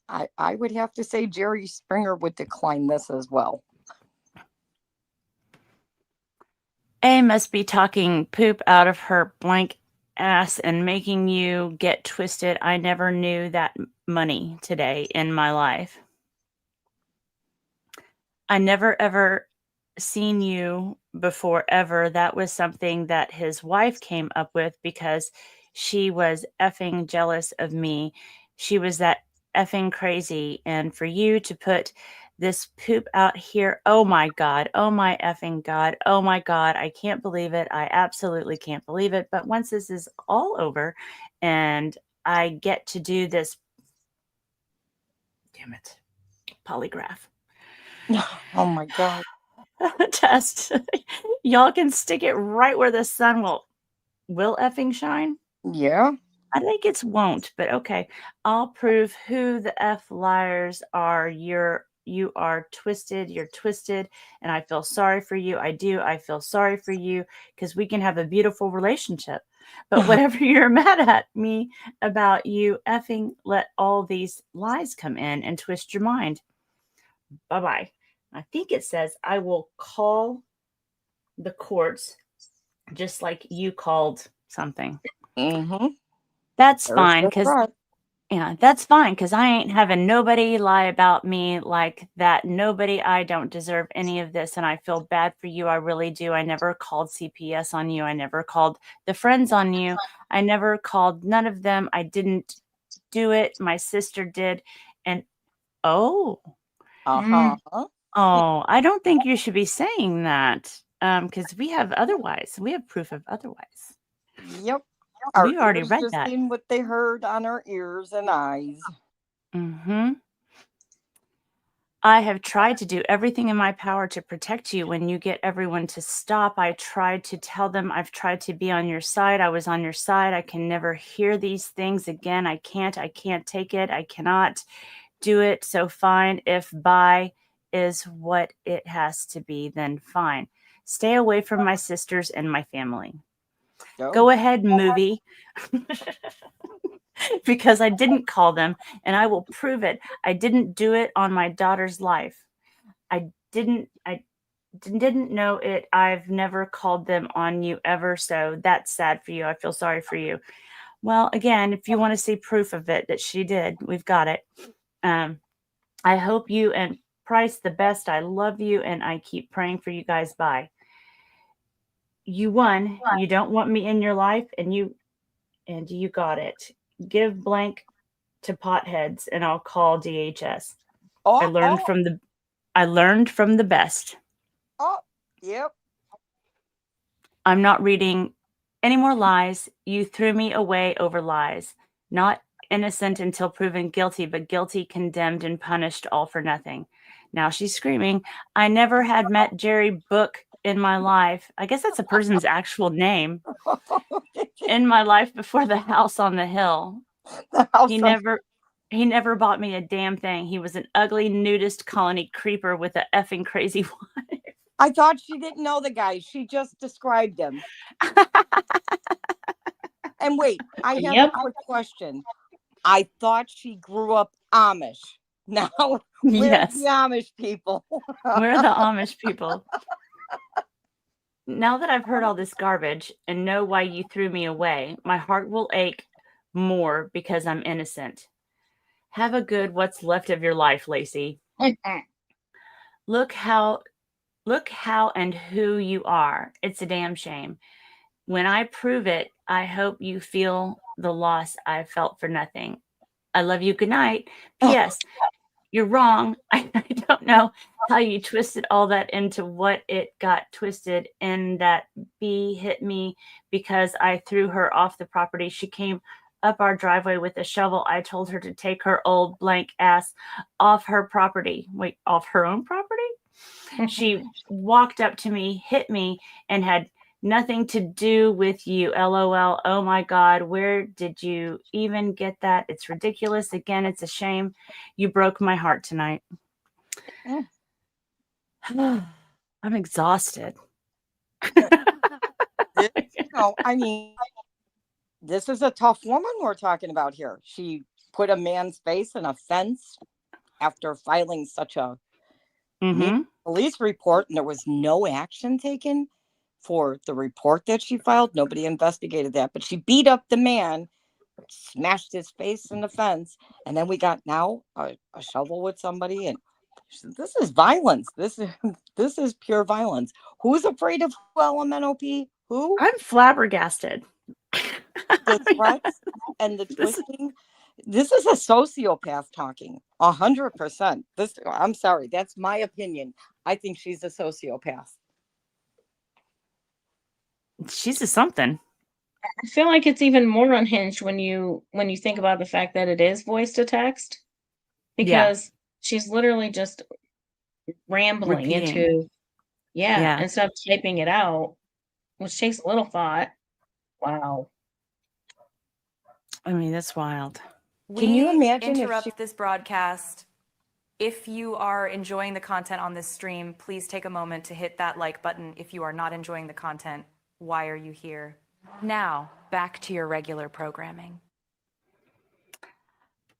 I would have to say Jerry Springer would decline this as well. A must be talking poop out of her blank ass and making you get twisted. I never knew that money today in my life. I never ever seen you before ever. That was something that his wife came up with because she was effing jealous of me. She was that effing crazy. And for you to put this poop out here, oh my God, oh my effing God, oh my God, I can't believe it. I absolutely can't believe it. But once this is all over and I get to do this, damn it, polygraph Oh my God. test, y'all can stick it right where the sun will effing shine. Yeah. I think it's won't, but okay. I'll prove who the F liars are. You are twisted. You're twisted, and I feel sorry for you. I do. I feel sorry for you because we can have a beautiful relationship. But whatever you're mad at me about, you effing let all these lies come in and twist your mind. Bye bye. I think it says I will call the courts just like you called something. Mm-hmm. That's There's fine the because threat. yeah, that's fine because I ain't having nobody lie about me like that. Nobody, I don't deserve any of this. And I feel bad for you. I really do. I never called CPS on you. I never called the friends on you. I never called none of them. I didn't do it. My sister did. And oh, Uh-huh. I don't think you should be saying that because we have otherwise. We have proof of otherwise. Yep. Our We've already ears read just that. seen what they heard on our ears and eyes. Mm-hmm. I have tried to do everything in my power to protect you when you get everyone to stop. I tried to tell them I've tried to be on your side. I was on your side. I can never hear these things again. I can't take it. I cannot do it. So fine. If bye is what it has to be, then fine. Stay away from my sisters and my family. Go ahead, movie. Because I didn't call them and I will prove it. I didn't do it on my daughter's life. I didn't know it. I've never called them on you ever. So that's sad for you. I feel sorry for you. Well, again, if you want to see proof of it that she did, we've got it. I hope you and Price the best. I love you and I keep praying for you guys. Bye. You won. You don't want me in your life and you got it. Give blank to potheads and I'll call DHS. I learned from the best. Oh, yep. I'm not reading any more lies. You threw me away over lies. Not innocent until proven guilty, but guilty, condemned, and punished all for nothing. Now she's screaming. I never had met Jerry Book in my life. I guess that's a person's actual name. In my life before the house on the hill. He never bought me a damn thing. He was an ugly nudist colony creeper with a effing crazy wife. I thought she didn't know the guy. She just described him. And wait, I have a quick question. I thought she grew up Amish. Now, where's the Amish people? Where are the Amish people? Now that I've heard all this garbage and know why you threw me away, my heart will ache more because I'm innocent. Have a good what's left of your life, Lacey. Look how and who you are. It's a damn shame. When I prove it, I hope you feel the loss I felt for nothing. I love you. Good night. P.S. You're wrong. I don't know how you twisted all that into what it got twisted in that bee hit me because I threw her off the property. She came up our driveway with a shovel. I told her to take her old blank ass off her property. Wait, off her own property? She walked up to me, hit me, and had nothing to do with you. LOL. Oh my God. Where did you even get that? It's ridiculous. Again, it's a shame. You broke my heart tonight. I'm exhausted. I mean, this is a tough woman we're talking about here. She put a man's face in a fence after filing such a police report, and there was no action taken for the report that she filed. Nobody investigated that, but she beat up the man, smashed his face in the fence, and then we got now a shovel with somebody, and This is violence. This is pure violence. Who's afraid of LMNOP? Who? I'm flabbergasted. The threats and the twisting. This is a sociopath talking. 100%. I'm sorry. That's my opinion. I think she's a sociopath. She's a something. I feel like it's even more unhinged when you think about the fact that it is voice to text, because she's literally just rambling Repeating. into Yeah. instead of typing it out, which takes a little thought. Wow. I mean, that's wild. Can you imagine if interrupt this broadcast? If you are enjoying the content on this stream, please take a moment to hit that like button. If you are not enjoying the content, why are you here? Now, back to your regular programming.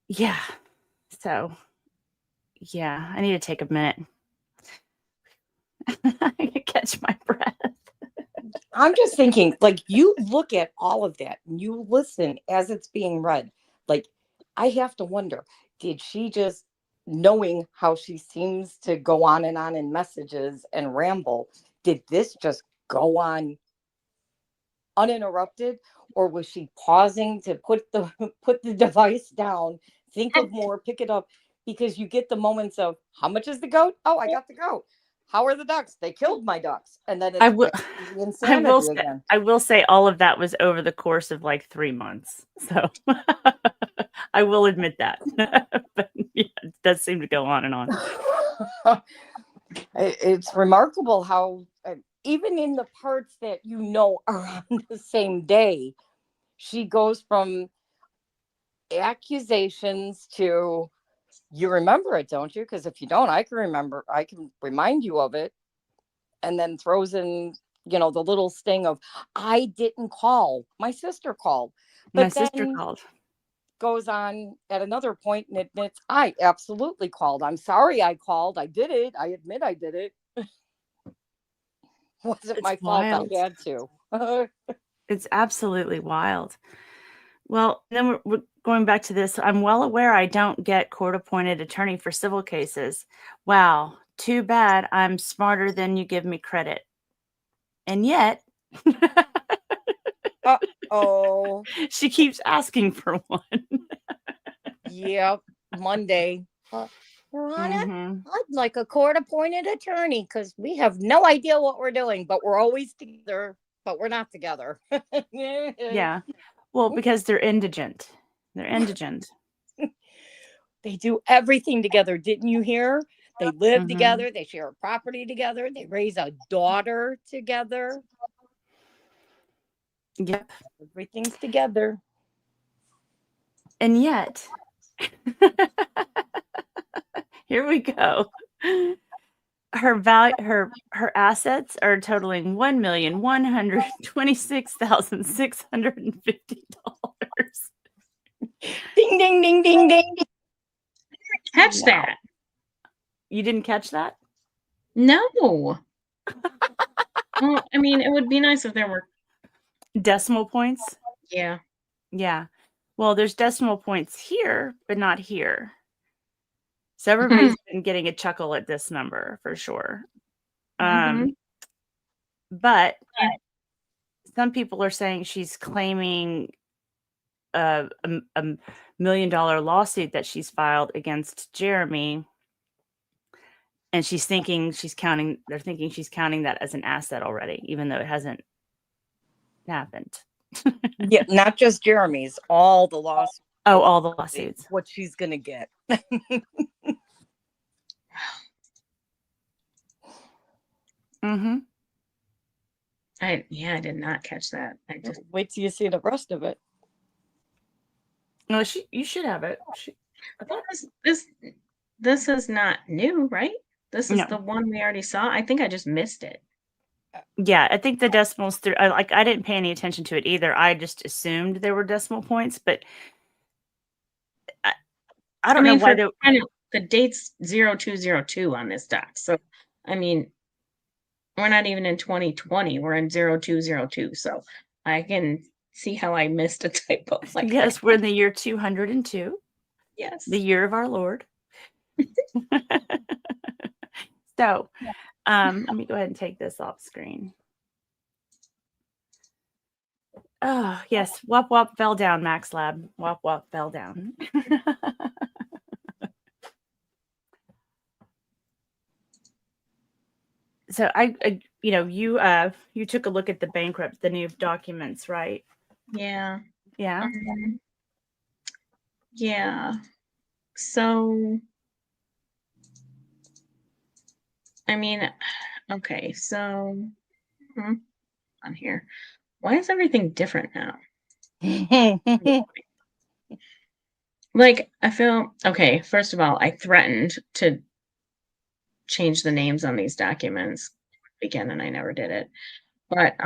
Yeah. So, yeah, I need to take a minute. I can catch my breath. I'm just thinking, like, you look at all of that and you listen as it's being read. Like, I have to wonder, did she just, knowing how she seems to go on in messages and ramble, did this just go on uninterrupted, or was she pausing to put the device down, think of more, pick it up? Because you get the moments of, how much is the goat? Oh, I got the goat. How are the ducks? They killed my ducks. And then it's I will again. I will say all of that was over the course of like 3 months. So I will admit that. But yeah, it does seem to go on and on. It's remarkable how even in the parts that are on the same day, she goes from accusations to, you remember it, don't you? Because if you don't, I can remind you of it. And then throws in, the little sting of, I didn't call. My sister called. But My sister then called. Goes on at another point and admits, I absolutely called. I'm sorry I called. I did it. I admit I did it. Wasn't my fault. I had to. It's absolutely wild. Well, then we're going back to this. I'm well aware I don't get court-appointed attorney for civil cases. Wow, too bad. I'm smarter than you give me credit. And yet, oh, she keeps asking for one. Yep, Monday. Your Honor, I'd like a court-appointed attorney because we have no idea what we're doing, but we're always together, but we're not together. Yeah. Well, because they're indigent. They're indigent. They do everything together. Didn't you hear? They live together. They share a property together. They raise a daughter together. Yep. Everything's together. And yet, here we go. Her value, her assets are totaling $1,126,650. Ding ding ding ding ding. Catch that. You didn't catch that? No. Well, I mean, it would be nice if there were decimal points. Yeah. Yeah. Well, there's decimal points here, but not here. So everybody's been getting a chuckle at this number for sure. But some people are saying she's claiming a $1 million lawsuit that she's filed against Jeremy. And they're thinking she's counting that as an asset already, even though it hasn't happened. Yeah, not just Jeremy's, all the lawsuits. Oh, all the lawsuits. What she's gonna get. I did not catch that. I just wait till you see the rest of it. No, you should have it. This is not new, right? This is the one we already saw. I think I just missed it. Yeah, I think the decimals through. I didn't pay any attention to it either. I just assumed there were decimal points, but I don't know why the date's 0202 on this doc. So, I mean, we're not even in 2020. We're in 0202. So I can see how I missed a typo. Yes, we're in the year 202. Yes. The year of our Lord. So, let me go ahead and take this off screen. Oh, yes. Whop Whop fell down, Max Lab. Whop Whop fell down. So you took a look at the new documents, right? Yeah. Yeah. Yeah. So, I mean, okay, so on here. Why is everything different now? Like, I feel okay, first of all, I threatened to change the names on these documents again, and I never did it. But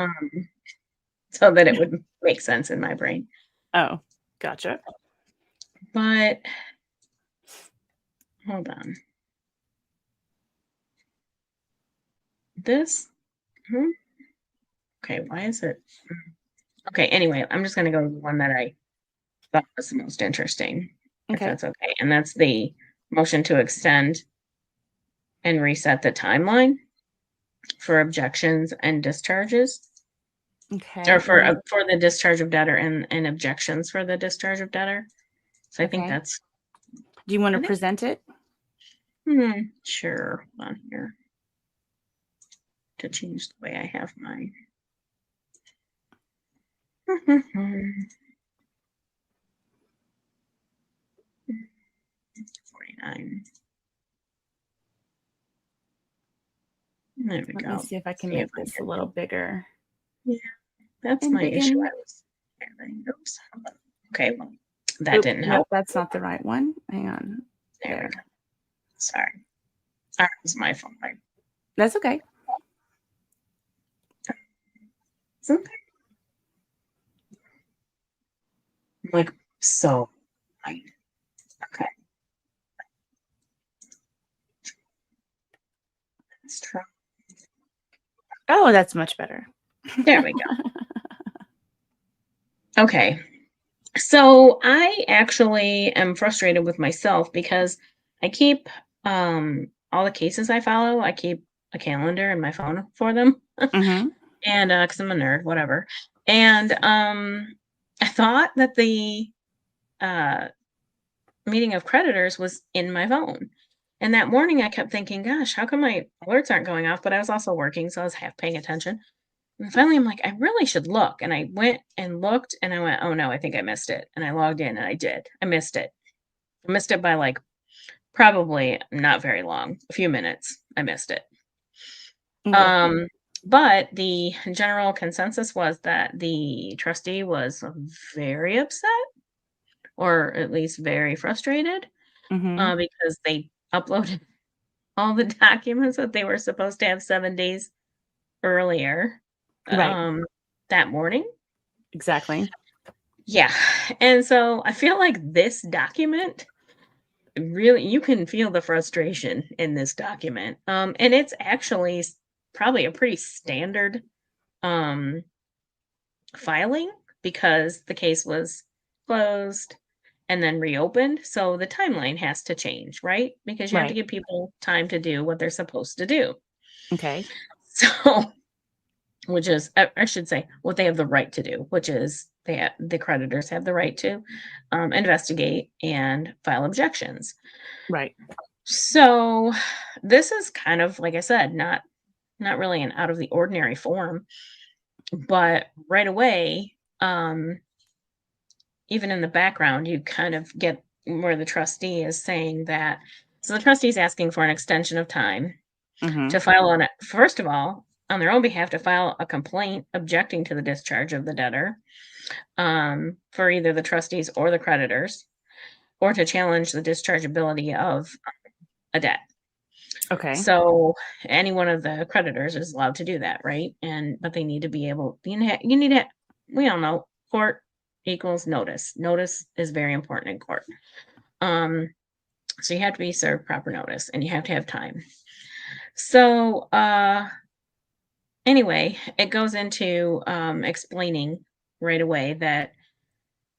so that it would make sense in my brain. Oh, gotcha. But hold on. This okay, why is it okay, anyway, I'm just gonna go with the one that I thought was the most interesting, if Okay. that's okay. And that's the motion to extend and reset the timeline for objections and discharges, Okay. or for the discharge of debtor and objections for the discharge of debtor. So I think Okay. that's Do you want to I think- present it? sure. Hold on here to change the way I have mine. 49. There we Let go. me see if I can See if make I this a can- little bigger. Yeah, that's And my issue. begin. I was oops. Okay, well, that didn't Nope, help. that's not the right one. Hang on. There we There. go. Sorry. That was my fault. That's okay. It's okay. Like so. Okay. Let's try. Oh, that's much better. There we go. Okay. So I actually am frustrated with myself because I keep all the cases I follow, I keep a calendar in my phone for them. Mm-hmm. And because I'm a nerd, whatever. And I thought that the meeting of creditors was in my phone. And that morning I kept thinking, gosh, how come my alerts aren't going off? But I was also working, so I was half paying attention. And finally I'm like, I really should look. And I went and looked and I went, oh no, I think I missed it. And I logged in and I did. I missed it. I missed it by like probably not very long, a few minutes. I missed it. Okay. But the general consensus was that the trustee was very upset, or at least very frustrated, Mm-hmm. because they uploaded all the documents that they were supposed to have 7 days earlier, Right. that morning. Exactly. Yeah, and so I feel like this document really, you can feel the frustration in this document, and it's actually probably a pretty standard filing because the case was closed and then reopened. So the timeline has to change, right? Because you have to Right. give people time to do what they're supposed to do. Okay. So, which is, I should say, what they have the right to do, which is the creditors have the right to investigate and file objections. Right. So this is kind of, like I said, not really an out of the ordinary form, but right away, even in the background, you kind of get where the trustee is saying that. So the trustee is asking for an extension of time Mm-hmm. to file on it. First of all, on their own behalf, to file a complaint objecting to the discharge of the debtor, for either the trustees or the creditors, or to challenge the dischargeability of a debt. Okay. So any one of the creditors is allowed to do that, right? But they need to be able. You need to. We all know court equals notice. Notice is very important in court. So you have to be served proper notice, and you have to have time. So anyway, it goes into explaining right away that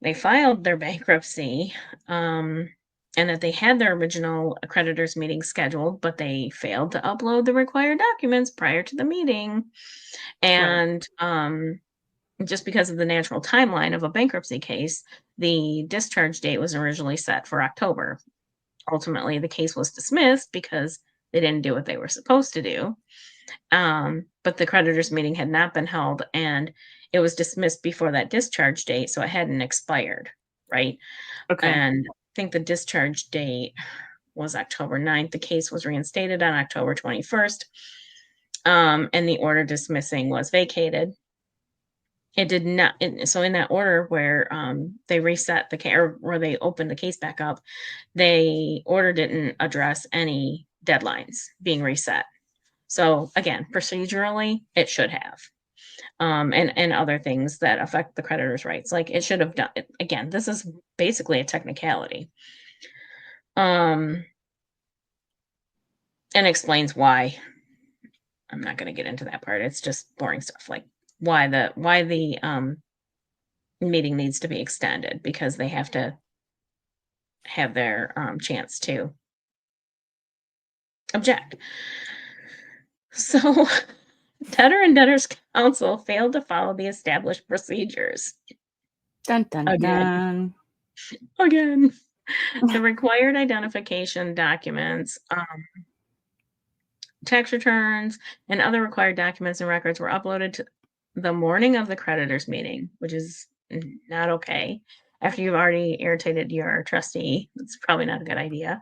they filed their bankruptcy and that they had their original creditors meeting scheduled, but they failed to upload the required documents prior to the meeting. And just because of the natural timeline of a bankruptcy case, the discharge date was originally set for October. Ultimately, the case was dismissed because they didn't do what they were supposed to do. But the creditors meeting had not been held, and it was dismissed before that discharge date, so it hadn't expired, right? Okay. And I think the discharge date was October 9th. The case was reinstated on October 21st, and the order dismissing was vacated. It did not. So in that order where they reset the case, or where they opened the case back up, the order didn't address any deadlines being reset. So again, procedurally, it should have, and other things that affect the creditor's rights. Like it should have done. Again, this is basically a technicality, and explains why. I'm not going to get into that part. It's just boring stuff. Like why the meeting needs to be extended, because they have to have their chance to object. So debtor and debtor's counsel failed to follow the established procedures. Dun, dun, dun. Again, the required identification documents, tax returns, and other required documents and records were uploaded to the morning of the creditors meeting, which is not okay. After you've already irritated your trustee, it's probably not a good idea.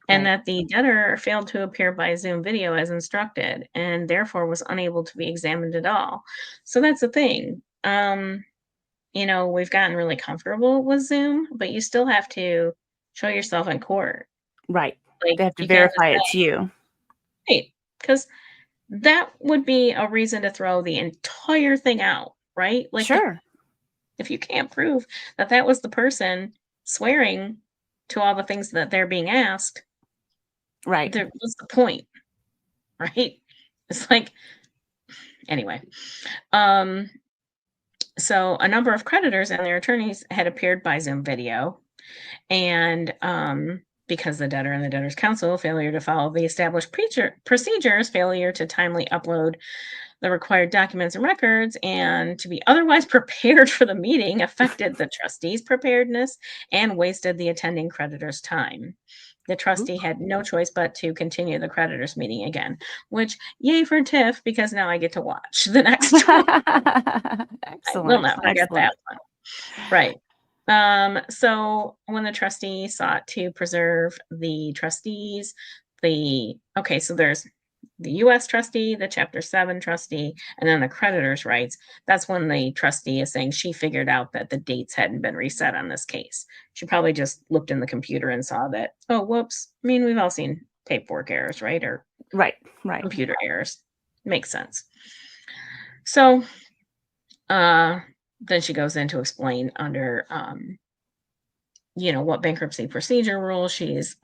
And that the debtor failed to appear by Zoom video as instructed, and therefore was unable to be examined at all. So that's the thing. We've gotten really comfortable with Zoom, but you still have to show yourself in court. Right. Like, They have to you can't verify just it's say, you. right, because that would be a reason to throw the entire thing out, right? Like, Sure. if you can't prove that that was the person swearing to all the things that they're being asked, Right. what's the point, right? It's like, anyway. So a number of creditors and their attorneys had appeared by Zoom video, and because the debtor and the debtor's counsel failure to follow the established procedures, failure to timely upload the required documents and records, and to be otherwise prepared for the meeting affected the trustee's preparedness and wasted the attending creditor's time. The trustee had no choice but to continue the creditors meeting again, which yay for Tiff, because now I get to watch the next one. Excellent. We'll not forget Excellent. that one. Right. So when the trustee sought to preserve the trustees, so there's the U.S. trustee, the Chapter 7 trustee, and then the creditor's rights. That's when the trustee is saying she figured out that the dates hadn't been reset on this case. She probably just looked in the computer and saw that, oh, whoops. I mean, we've all seen paperwork errors, right? Or Right. computer errors. Makes sense. So then she goes in to explain under, what bankruptcy procedure rule she's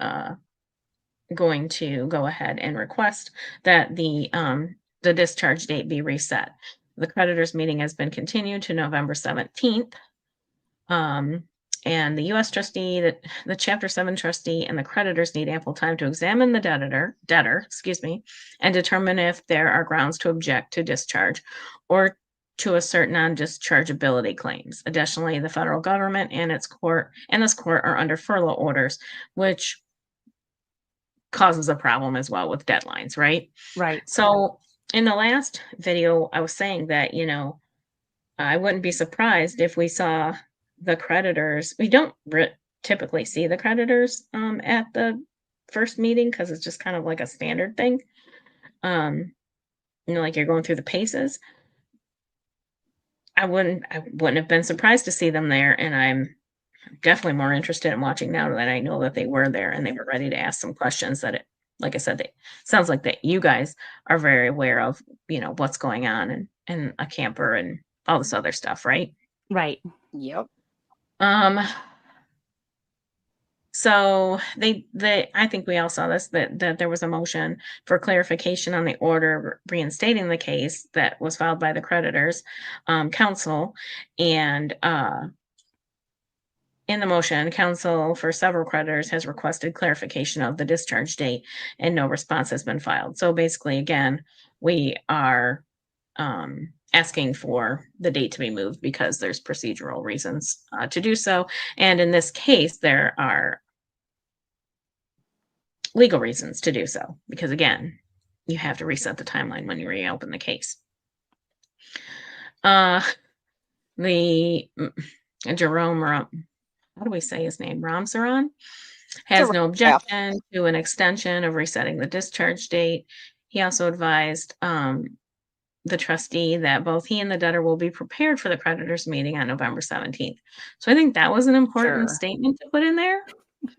going to go ahead and request that the discharge date be reset. The creditors meeting has been continued to November 17th. And the U.S. trustee, the Chapter 7 trustee, and the creditors need ample time to examine the debtor, and determine if there are grounds to object to discharge or to assert non-dischargeability claims. Additionally, the federal government and this court are under furlough orders, which causes a problem as well with deadlines, right? Right. So in the last video, I was saying that, I wouldn't be surprised if we saw the creditors. We don't typically see the creditors at the first meeting, because it's just kind of like a standard thing. Like you're going through the paces. I wouldn't have been surprised to see them there, and I'm definitely more interested in watching now that I know that they were there and they were ready to ask some questions that like I said, it sounds like that you guys are very aware of, what's going on and a camper and all this other stuff, right? Right. Yep. So I think we all saw this, that there was a motion for clarification on the order reinstating the case that was filed by the creditors counsel, and in the motion, counsel for several creditors has requested clarification of the discharge date and no response has been filed. So basically, again, we are asking for the date to be moved because there's procedural reasons to do so. And in this case, there are legal reasons to do so because, again, you have to reset the timeline when you reopen the case. Jerome, how do we say his name? Ramsaran has no objection to an extension of resetting the discharge date. He also advised the trustee that both he and the debtor will be prepared for the creditors meeting on November 17th. So I think that was an important Sure. statement to put in there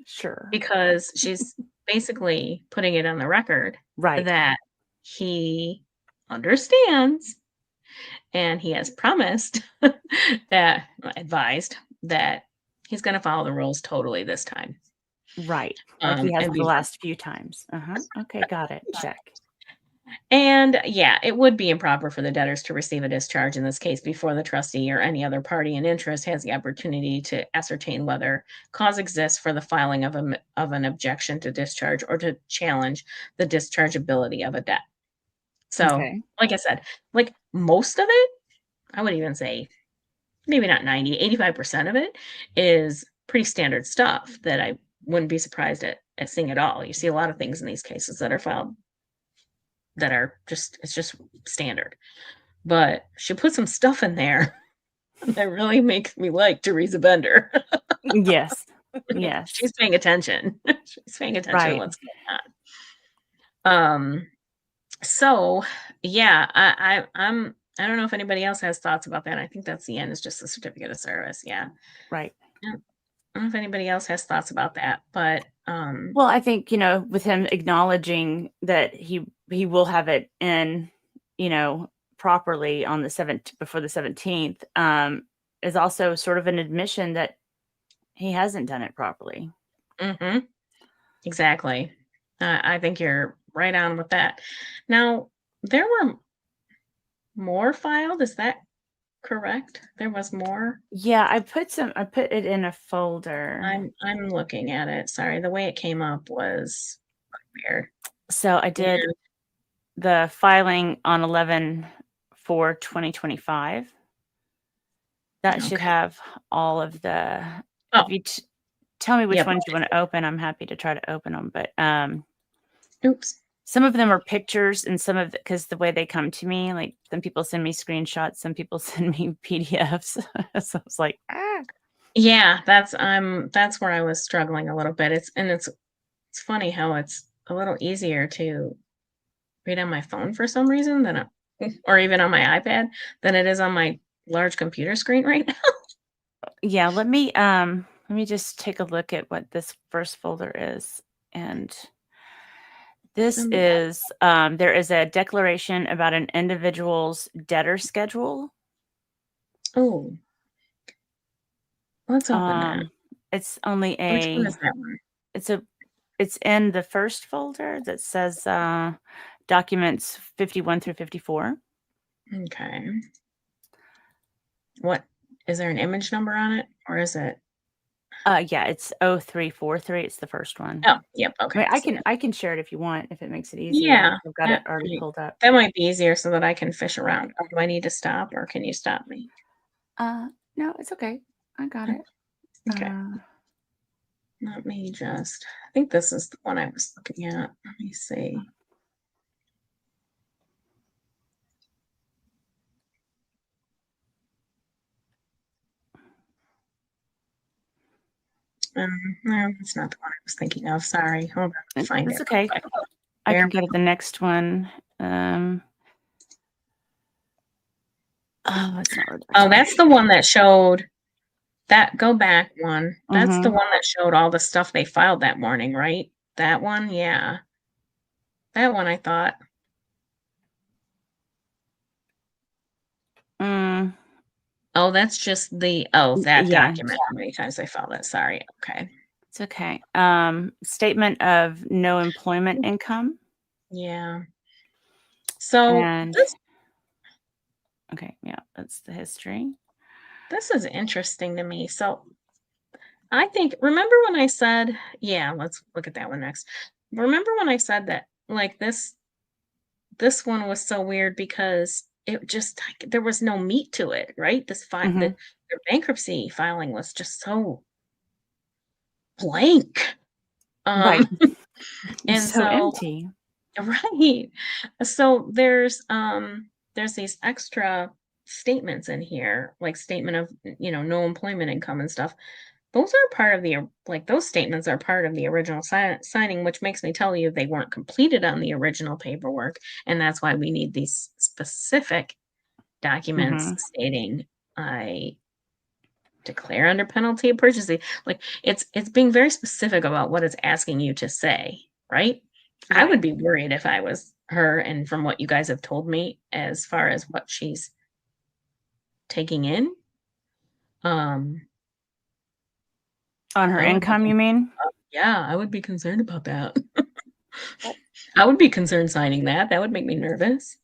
Sure. because she's basically putting it on the record Right. that he understands and he has promised advised that he's going to follow the rules totally this time. Right. Like he has and the last few times. Okay, got it. Check. And yeah, it would be improper for the debtors to receive a discharge in this case before the trustee or any other party in interest has the opportunity to ascertain whether cause exists for the filing of an objection to discharge or to challenge the dischargeability of a debt. So, Okay. like I said, like most of it, I would even say maybe not 90, 85% of it is pretty standard stuff that I wouldn't be surprised at seeing at all. You see a lot of things in these cases that are filed that are it's just standard. But she put some stuff in there that really makes me like Teresa Bender. Yes. Yes. She's paying attention. She's paying attention Right. to what's going on. So yeah, I don't know if anybody else has thoughts about that. I think that's the end, is just the certificate of service. Yeah. Right. I don't know if anybody else has thoughts about that, but well, I think, with him acknowledging that he will have it in, properly on the 7th before the 17th, is also sort of an admission that he hasn't done it properly. Mm-hmm. Exactly. I think you're right on with that. Now, there were more filed. Is that correct? There was more. Yeah, I put it in a folder. I'm looking at it. Sorry, the way it came up was weird. So I did the filing on 11/4/2025. That should have all of the. Oh. If you tell me which Yep. ones you want to open, I'm happy to try to open them. But Oops. some of them are pictures, and some of because the way they come to me, like some people send me screenshots, some people send me PDFs. So it's like, yeah, that's where I was struggling a little bit. It's funny how it's a little easier to read on my phone for some reason or even on my iPad than it is on my large computer screen right now. Yeah, let me just take a look at what this first folder is. And this is there is a declaration about an individual's debtor schedule. Oh, let's open that. It's only Which one is that one? it's in the first folder that says documents 51 through 54. Okay. What is there an image number on it, or is it? Yeah, it's 0343. It's the first one. Oh, yep. Okay. I can share it if you want, if it makes it easier. Yeah, I've got it already pulled up. That might be easier so that I can fish around. Or do I need to stop, or can you stop me? No, it's okay. I got it. Okay. Let me I think this is the one I was looking at. Let me see. No, that's not the one I was thinking of. Sorry. Hold on. Find That's it. okay. I can go to the next one. It's not. Oh, that's the one that showed that. Go back one. That's the one that showed all the stuff they filed that morning, right? That one, yeah. That one, I thought. Oh, that's just that document. How many times I filed that? Sorry. Okay. It's okay. Statement of no employment income. Yeah. So okay, yeah, that's the history. This is interesting to me. So I think, remember when I said, yeah, let's look at that one next. Remember when I said that, like, this one was so weird because it just, like, there was no meat to it, right? Mhm. Their bankruptcy filing was just so blank. Right. Um, It's and so so empty. right. So there's these extra statements in here, like statement of, no employment income and stuff. Those are part of those statements are part of the original signing, which makes me tell you they weren't completed on the original paperwork, and that's why we need these specific documents Mhm. stating I declare under penalty of perjury. Like, it's being very specific about what it's asking you to say, right? I Right. would be worried if I was her, and from what you guys have told me as far as what she's taking in, um, On her I would be income, you mean? yeah, I would be concerned about that. I would be concerned signing that. That would make me nervous.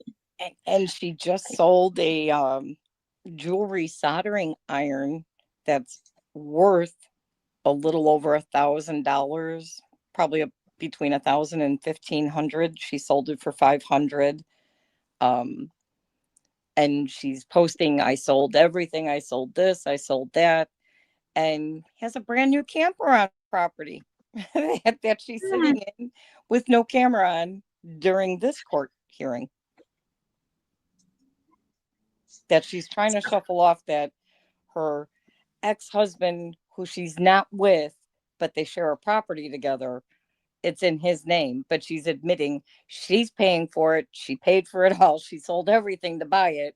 And she just sold a jewelry soldering iron that's worth a little over $1,000, probably between 1,000 and 1,500. She sold it for 500. Um, and she's posting, I sold everything, I sold this, I sold that, and has a brand new camper on property that she's Hmm. sitting in with no camera on during this court hearing. That she's trying to shuffle off that her ex-husband, who she's not with, but they share a property together, it's in his name, but she's admitting she's paying for it. She paid for it all. She sold everything to buy it,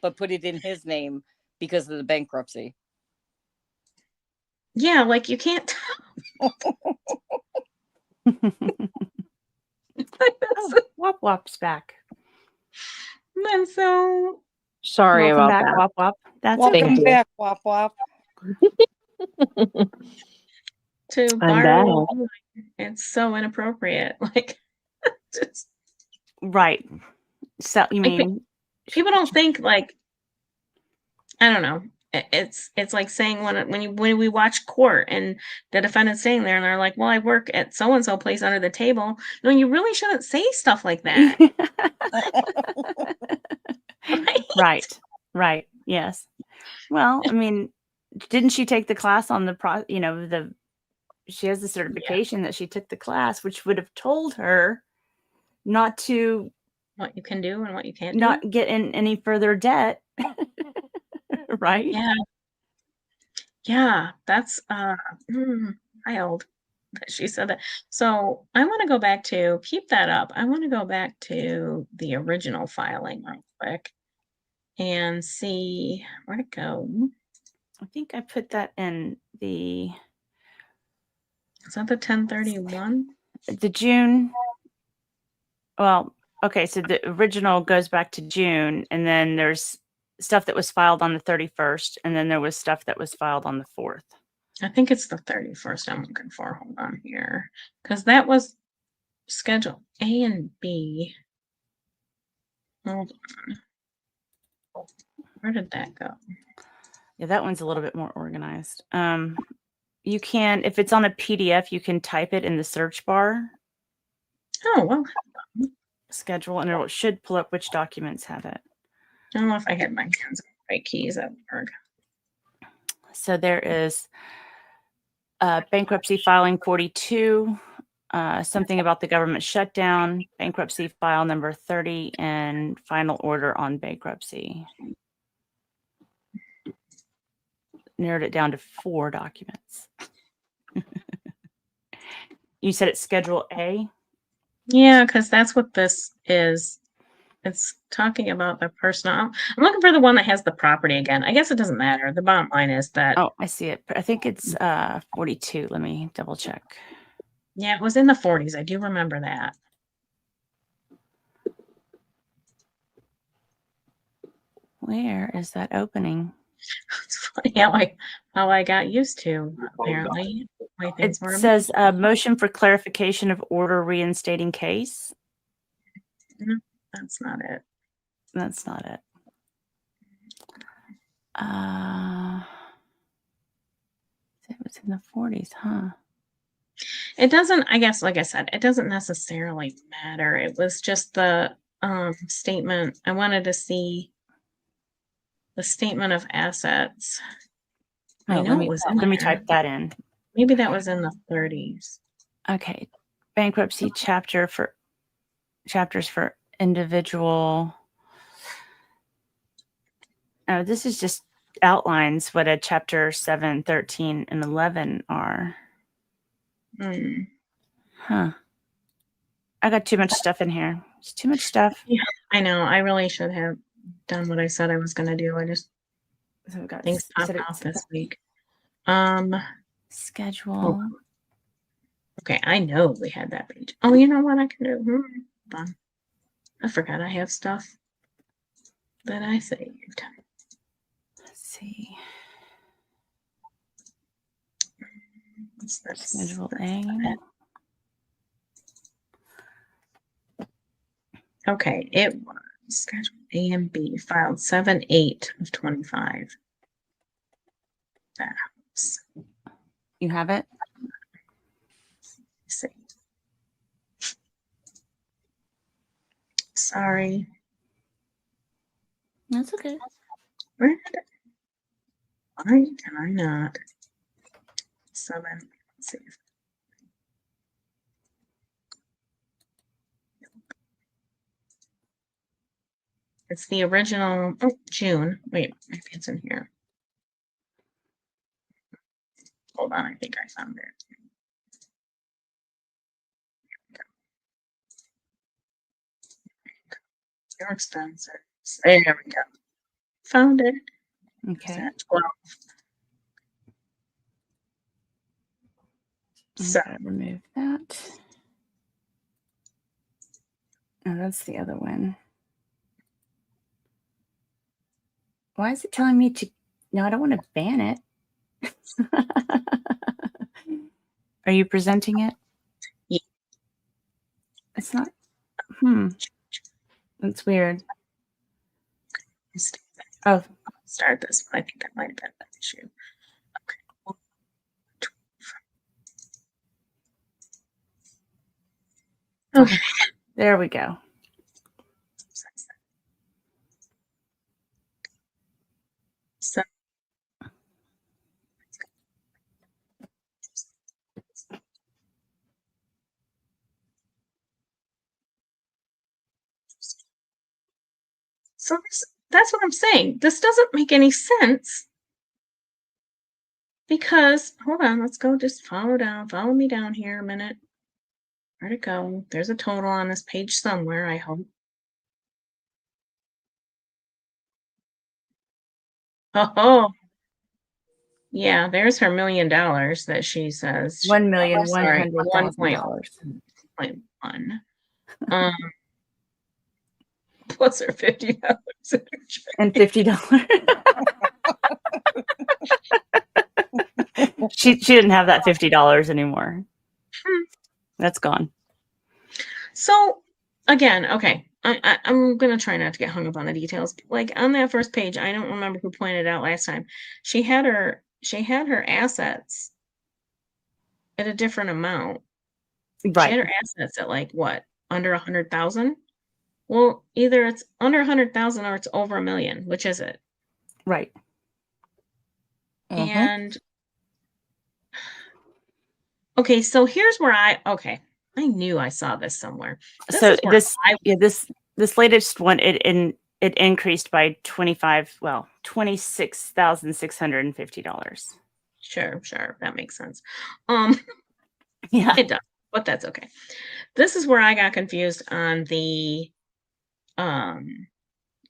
but put it in his name because of the bankruptcy. Yeah, like you can't. Oh, Whop Whop's back. And so, Sorry Welcome about back, that. Whop Whop. That's Welcome okay. Thank you. back, Whop Whop. to I'm borrow a back. line, it's so inappropriate. Like, just, Right. So you like mean people don't think, like, I don't know. It's like saying when we watch court and the defendant's sitting there and they're like, "Well, I work at so and so place under the table." No, you really shouldn't say stuff like that, right? Right. Right. Yes. Well, I mean, didn't she take the class on she has the Yeah, certification that she took the class, which would have told her not to what you can do and what you can't do. not get in any further debt. Right? Yeah, yeah, that's wild that she said that. So I want to go back to keep that up. I want to go back to the original filing real quick and see where'd it go. I think I put that in the Is that the 1031? June. Well, okay, so the original goes back to June, and then there's stuff that was filed on the 31st, and then there was stuff that was filed on the 4th. I think it's the 31st I'm looking for. Hold on here. Because that was schedule A and B. Hold on. Where did that go? Yeah, that one's a little bit more organized. You can, if it's on a PDF, you can type it in the search bar, Oh, well, schedule, and it should pull up which documents have it. I don't know if I had my hands on the right keys at work. So there is bankruptcy filing 42, something about the government shutdown, bankruptcy file number 30, and final order on bankruptcy. Narrowed it down to 4 documents. You said it's Schedule A? Yeah, because that's what this is. It's talking about the personal. I'm looking for the one that has the property again. I guess it doesn't matter. The bottom line is that, Oh, I see it. I think it's 42. Let me double check. yeah, it was in the 40s. I do remember that. Where is that opening? It's funny how I got used to, apparently, the way It things were. says motion for clarification of order reinstating case. No, that's not it. That's not it. It was in the 40s, huh? It doesn't, I guess, like I said, it doesn't necessarily matter. It was just the statement. I wanted to see the statement of assets. I know it was in let me there. type that in. Maybe that was in the 30s. Okay. Bankruptcy chapters for individual. Oh, this is just outlines what a chapter 7, 13, and 11 are. Huh. I got too much stuff in here. It's too much stuff. Yeah, I know. I really should have done what I said I was going to do. I just So we've got things popped off this week. Schedule. Okay, I know we had that page. Oh, you know what I can do? Hold on. I forgot I have stuff that I saved. Let's see. What's that? Schedule A. Okay, it was schedule A and B, filed 7/8 of 25. That helps. You have it? See. Sorry. That's okay. Where did it? Why can I not? 7. Let's see. It's the original June. Wait, maybe it's in here. Hold on, I think I found it. Your expenses. There we go. Found it. Okay. It's at 12. So Remove that. Oh, that's the other one. Why is it telling me to? No, I don't want to ban it. Are you presenting it? Yeah. It's not. That's weird. Oh, start this one. I think that might have been an issue. Okay. there we go. So that's what I'm saying. This doesn't make any sense because, hold on, let's go just follow me down here a minute. Where'd it go? There's a total on this page somewhere, I hope. Oh, yeah, there's her $1 million that she says. $1,100,000. Plus her $50 and $50. she didn't have that $50 anymore. That's gone. So again, okay, I'm gonna try not to get hung up on the details. Like on that first page, I don't remember who pointed out last time. She had her assets at a different amount. Right. She had her assets at like what, under 100,000? Well, either it's under 100,000 or it's over $1 million. Which is it? Right. And okay, so here's where I knew I saw this somewhere. This latest one it increased by $26,650. Sure, that makes sense. Yeah, it does, but that's okay. This is where I got confused on the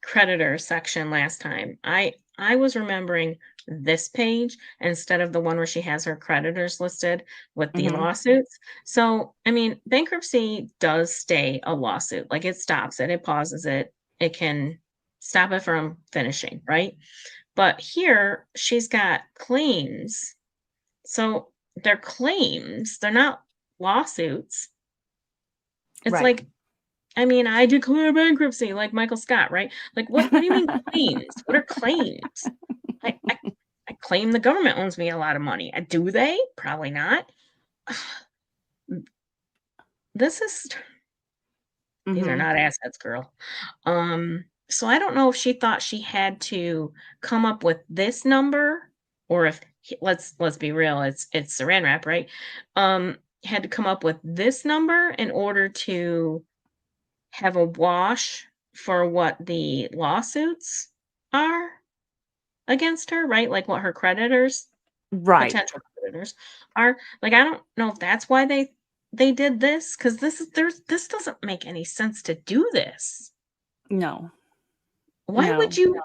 creditor section last time. I was remembering this page instead of the one where she has her creditors listed with the lawsuits. So, I mean, bankruptcy does stay a lawsuit. Like it stops it, it pauses it, it can stop it from finishing, right? But here she's got claims. So they're claims, they're not lawsuits. It's like, I mean, I declare bankruptcy like Michael Scott, right? Like, what do you mean claims? What are claims? I claim the government owes me a lot of money. Do they? Probably not. These are Mhm. not assets, girl. So I don't know if she thought she had to come up with this number, or if let's be real, it's Saran wrap, right? Had to come up with this number in order to have a wash for what the lawsuits are against her, right? Like what her creditors, Right. potential creditors are. Like, I don't know if that's why they did this, because this doesn't make any sense to do this. No. Why No. would you?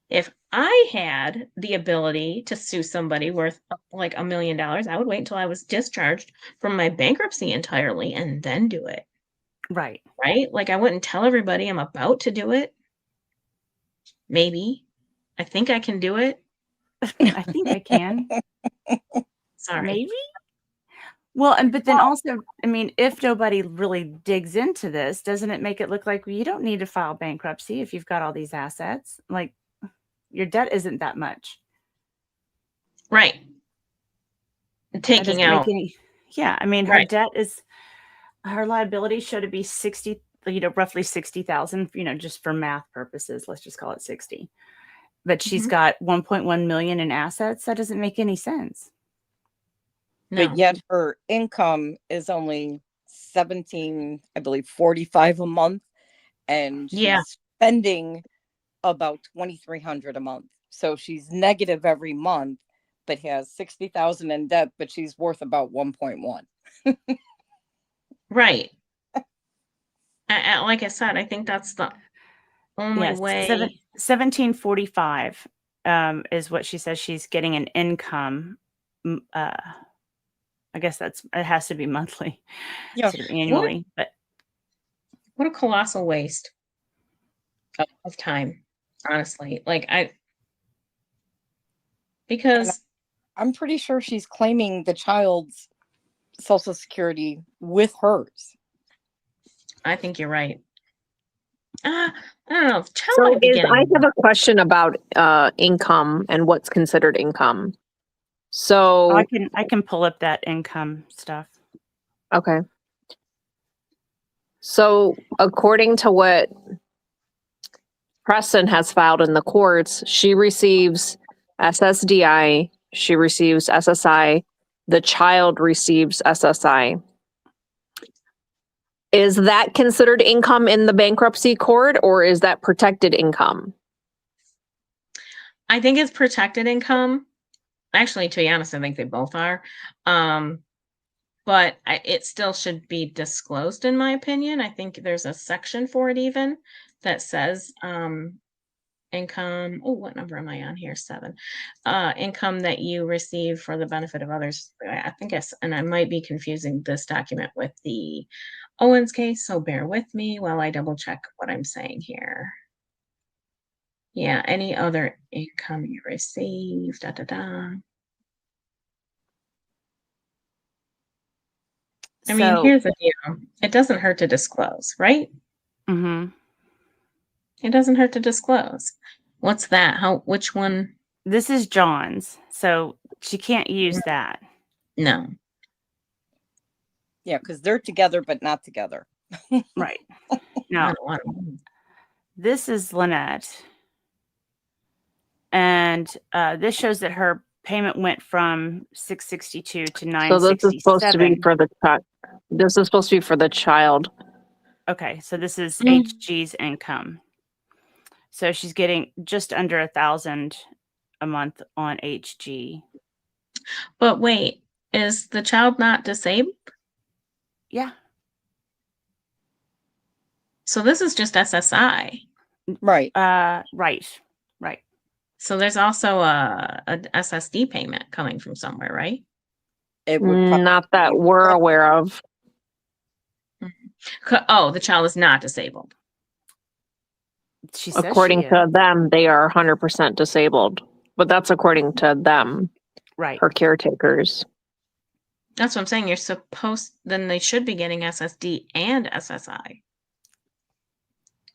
If I had the ability to sue somebody worth like $1 million, I would wait until I was discharged from my bankruptcy entirely and then do it. Right. Right? Like, I wouldn't tell everybody I'm about to do it. Maybe. I think I can do it. I think I can. Sorry. Maybe. Well, but then also, I mean, if nobody really digs into this, doesn't it make it look like you don't need to file bankruptcy if you've got all these assets? Like, your debt isn't that much. Right. That Taking doesn't out. make any. Yeah, I mean, her Right. debt is, her liability showed to be 60, roughly 60,000, just for math purposes. Let's just call it 60. But she's got 1.1 million in assets. That doesn't make any sense. No. But yet her income is only 17, I believe, 45 a month, and she's Yeah. spending about 2,300 a month. So she's negative every month, but has 60,000 in debt, but she's worth about 1.1. Right. Like I said, I think that's the only Yes, way. 1745 is what she says she's getting an income. I guess it has to be monthly, Yeah. instead of annually. But What a colossal waste of time, honestly. Like, because I'm pretty sure she's claiming the child's Social Security with hers. I think you're right. I don't know. Child So might be getting. I have a question about income and what's considered income. So I can pull up that income stuff. okay. So according to what Preston has filed in the courts, she receives SSDI, she receives SSI, the child receives SSI. Is that considered income in the bankruptcy court, or is that protected income? I think it's protected income. Actually, to be honest, I think they both are. But it still should be disclosed, in my opinion. I think there's a section for it even that says income. Oh, what number am I on here? 7. Income that you receive for the benefit of others. I think and I might be confusing this document with the Owens case, so bear with me while I double check what I'm saying here. Yeah, any other income you receive, da da da. I mean, here's the deal. It doesn't hurt to disclose, right? Mm-hmm. It doesn't hurt to disclose. What's that? Which one? This is John's, so she can't use that. No. Yeah, because they're together, but not together. Right. No. This is Lynette. And this shows that her payment went from $662 to $967. So this is supposed to be for the child. This is supposed to be for the child. Okay, so this is HG's income. So she's getting just under 1,000 a month on HG. But wait, is the child not disabled? Yeah. So this is just SSI. Right. Right. So there's also a SSD payment coming from somewhere, right? It would not that we're aware of. Oh, the child is not disabled. She says according she to is. them, they are 100% disabled. But that's according to them. Right. Her caretakers. That's what I'm saying. Then they should be getting SSD and SSI.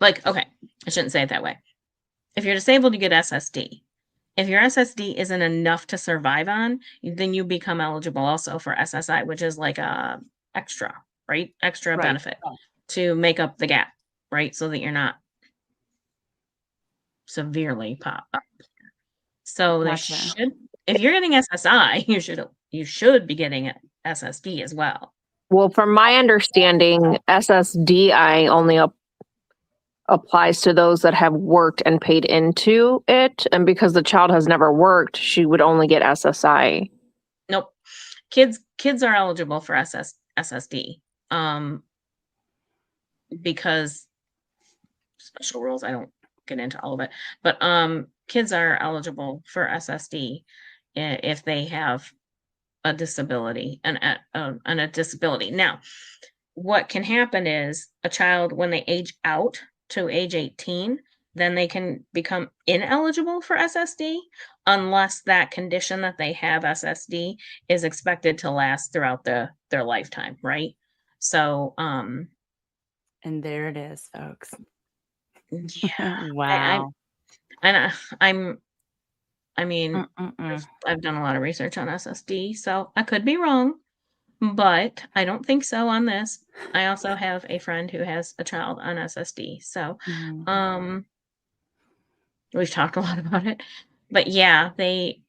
Like, okay, I shouldn't say it that way. If you're disabled, you get SSD. if your SSD isn't enough to survive on, then you become eligible also for SSI, which is like a extra, right? Extra Right. benefit to make up the gap, right? So that you're not severely pop up. So they Gotcha. should, if you're getting SSI, you should be getting SSD as well. Well, from my understanding, SSDI only applies to those that have worked and paid into it. And because the child has never worked, she would only get SSI. Nope. Kids are eligible for SSD. Because special rules, I don't get into all of it, but kids are eligible for SSD if they have a disability and a disability. Now, what can happen is a child, when they age out to age 18, then they can become ineligible for SSD unless that condition that they have SSD is expected to last throughout their lifetime, right? So, And there it is, folks. yeah, Wow. I mean, Mm-mm-mm. I've done a lot of research on SSD, so I could be wrong, but I don't think so on this. I also have a friend who has a child on SSD, so Mhm. we've talked a lot about it. But yeah, they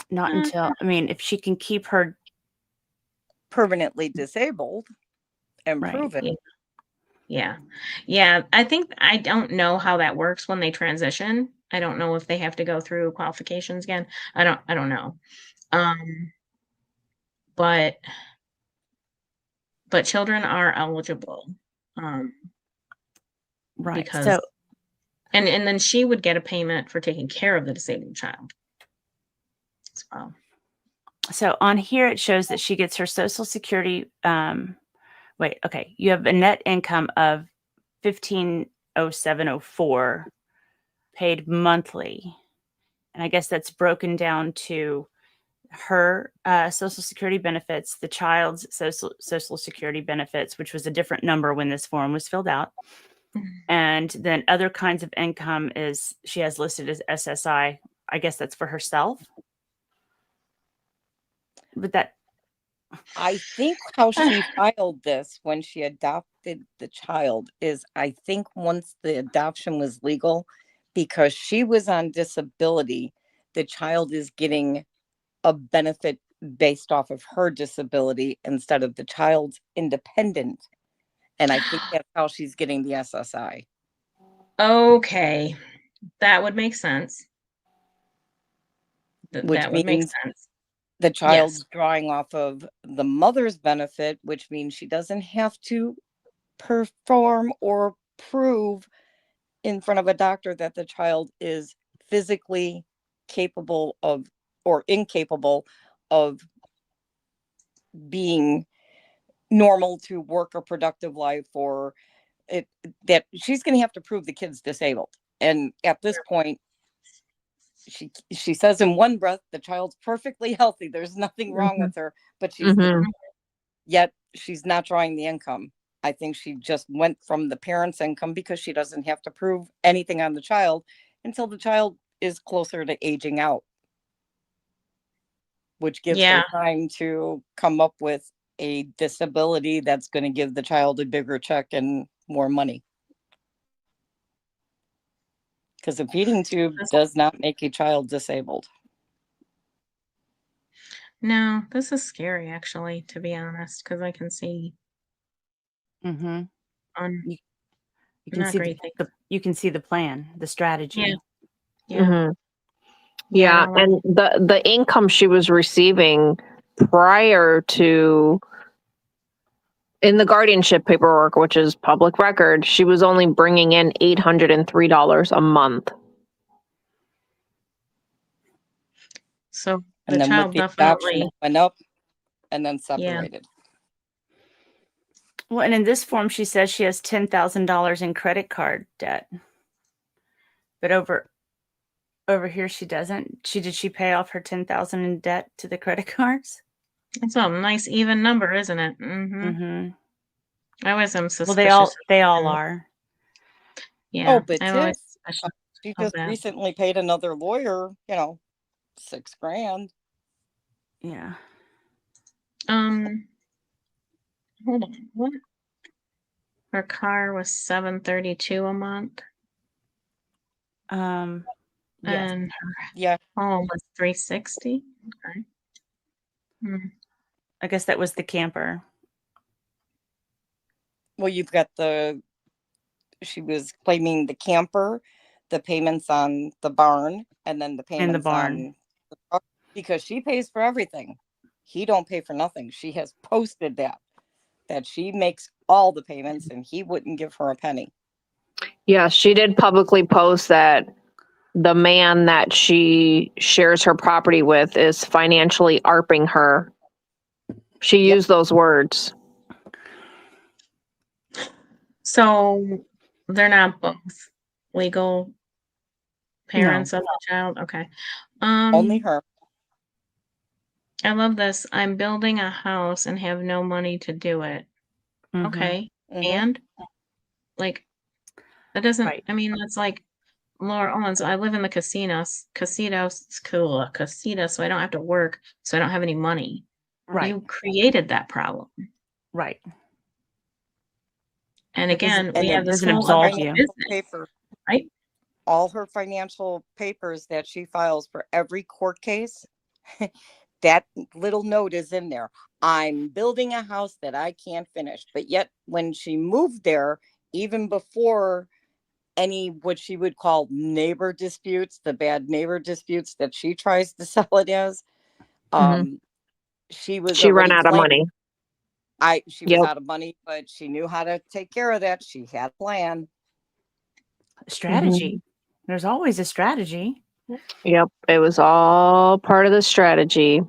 Not until, I mean, if she can keep her Permanently disabled and right. prove it. Yeah. I don't know how that works when they transition. I don't know if they have to go through qualifications again. I don't know. But children are eligible. Right. Because So and then she would get a payment for taking care of the disabled child as well. so on here it shows that she gets her Social Security. You have a net income of 150704 paid monthly, and I guess that's broken down to her Social Security benefits, the child's Social Security benefits, which was a different number when this form was filled out, and then other kinds of income is she has listed as SSI. I guess that's for herself. But that, I think how she filed this when she adopted the child is, I think once the adoption was legal, because she was on disability, the child is getting a benefit based off of her disability instead of the child's independent. And I think that's how she's getting the SSI. Okay, that would make sense. Which That would make means sense. the child's Yes. drawing off of the mother's benefit, which means she doesn't have to perform or prove in front of a doctor that the child is physically capable of or incapable of being normal to work a productive life, or that she's going to have to prove the kid's disabled. And at this point, she says in one breath the child's perfectly healthy, there's nothing wrong with her, but yet she's not drawing the income. I think she just went from the parents' income because she doesn't have to prove anything on the child until the child is closer to aging out, which gives her time to come up with a disability that's going to give the child a bigger check and more money. Because a feeding tube does not make a child disabled. No, this is scary, actually, to be honest, because I can see you can not see great things. you can see the plan, the strategy. Yeah. Yeah, and the income she was receiving prior to in the guardianship paperwork, which is public record, she was only bringing in $803 a month. So and then child with the adoption, definitely it went up and then separated. Well, and in this form, she says she has $10,000 in credit card debt, but over here she doesn't. Did she pay off her $10,000 in debt to the credit cards? It's a nice even number, isn't it? I always am suspicious. Well, they all are. Yeah. Oh, but I'm Tiff, always suspicious. She of just that. recently paid another lawyer, $6,000. Yeah. Hold on. What? Her car was $732 a month, Yes. and her Yeah. home was $360. Okay. Hmm. I guess that was the camper. Well, you've got she was claiming the camper, the payments on the barn, and then the payments barn. on the truck, because she pays for everything. He don't pay for nothing. She has posted that she makes all the payments and he wouldn't give her a penny. Yeah, she did publicly post that the man that she shares her property with is financially ARPing her. She Yep. used those words. So they're not both legal parents of the child. Okay. Only her. I love this. I'm building a house and have no money to do it. Mhm. Okay. Mhm. And like that doesn't, Right. I mean, that's like Laura Owens. I live in the casino, so I don't have to work, so I don't have any money. Right. You created that problem. Right. And That doesn't- again, we have this doesn't whole absolve other you. business, Paper, right? all her financial papers that she files for every court case, that little note is in there. I'm building a house that I can't finish. But yet when she moved there, even before any what she would call neighbor disputes, the bad neighbor disputes that she tries to sell it as, she was She ran already out of money. she was Yep. out of money, but she knew how to take care of that. She had a plan. Strategy. There's always a strategy. Yep. It was all part of the strategy.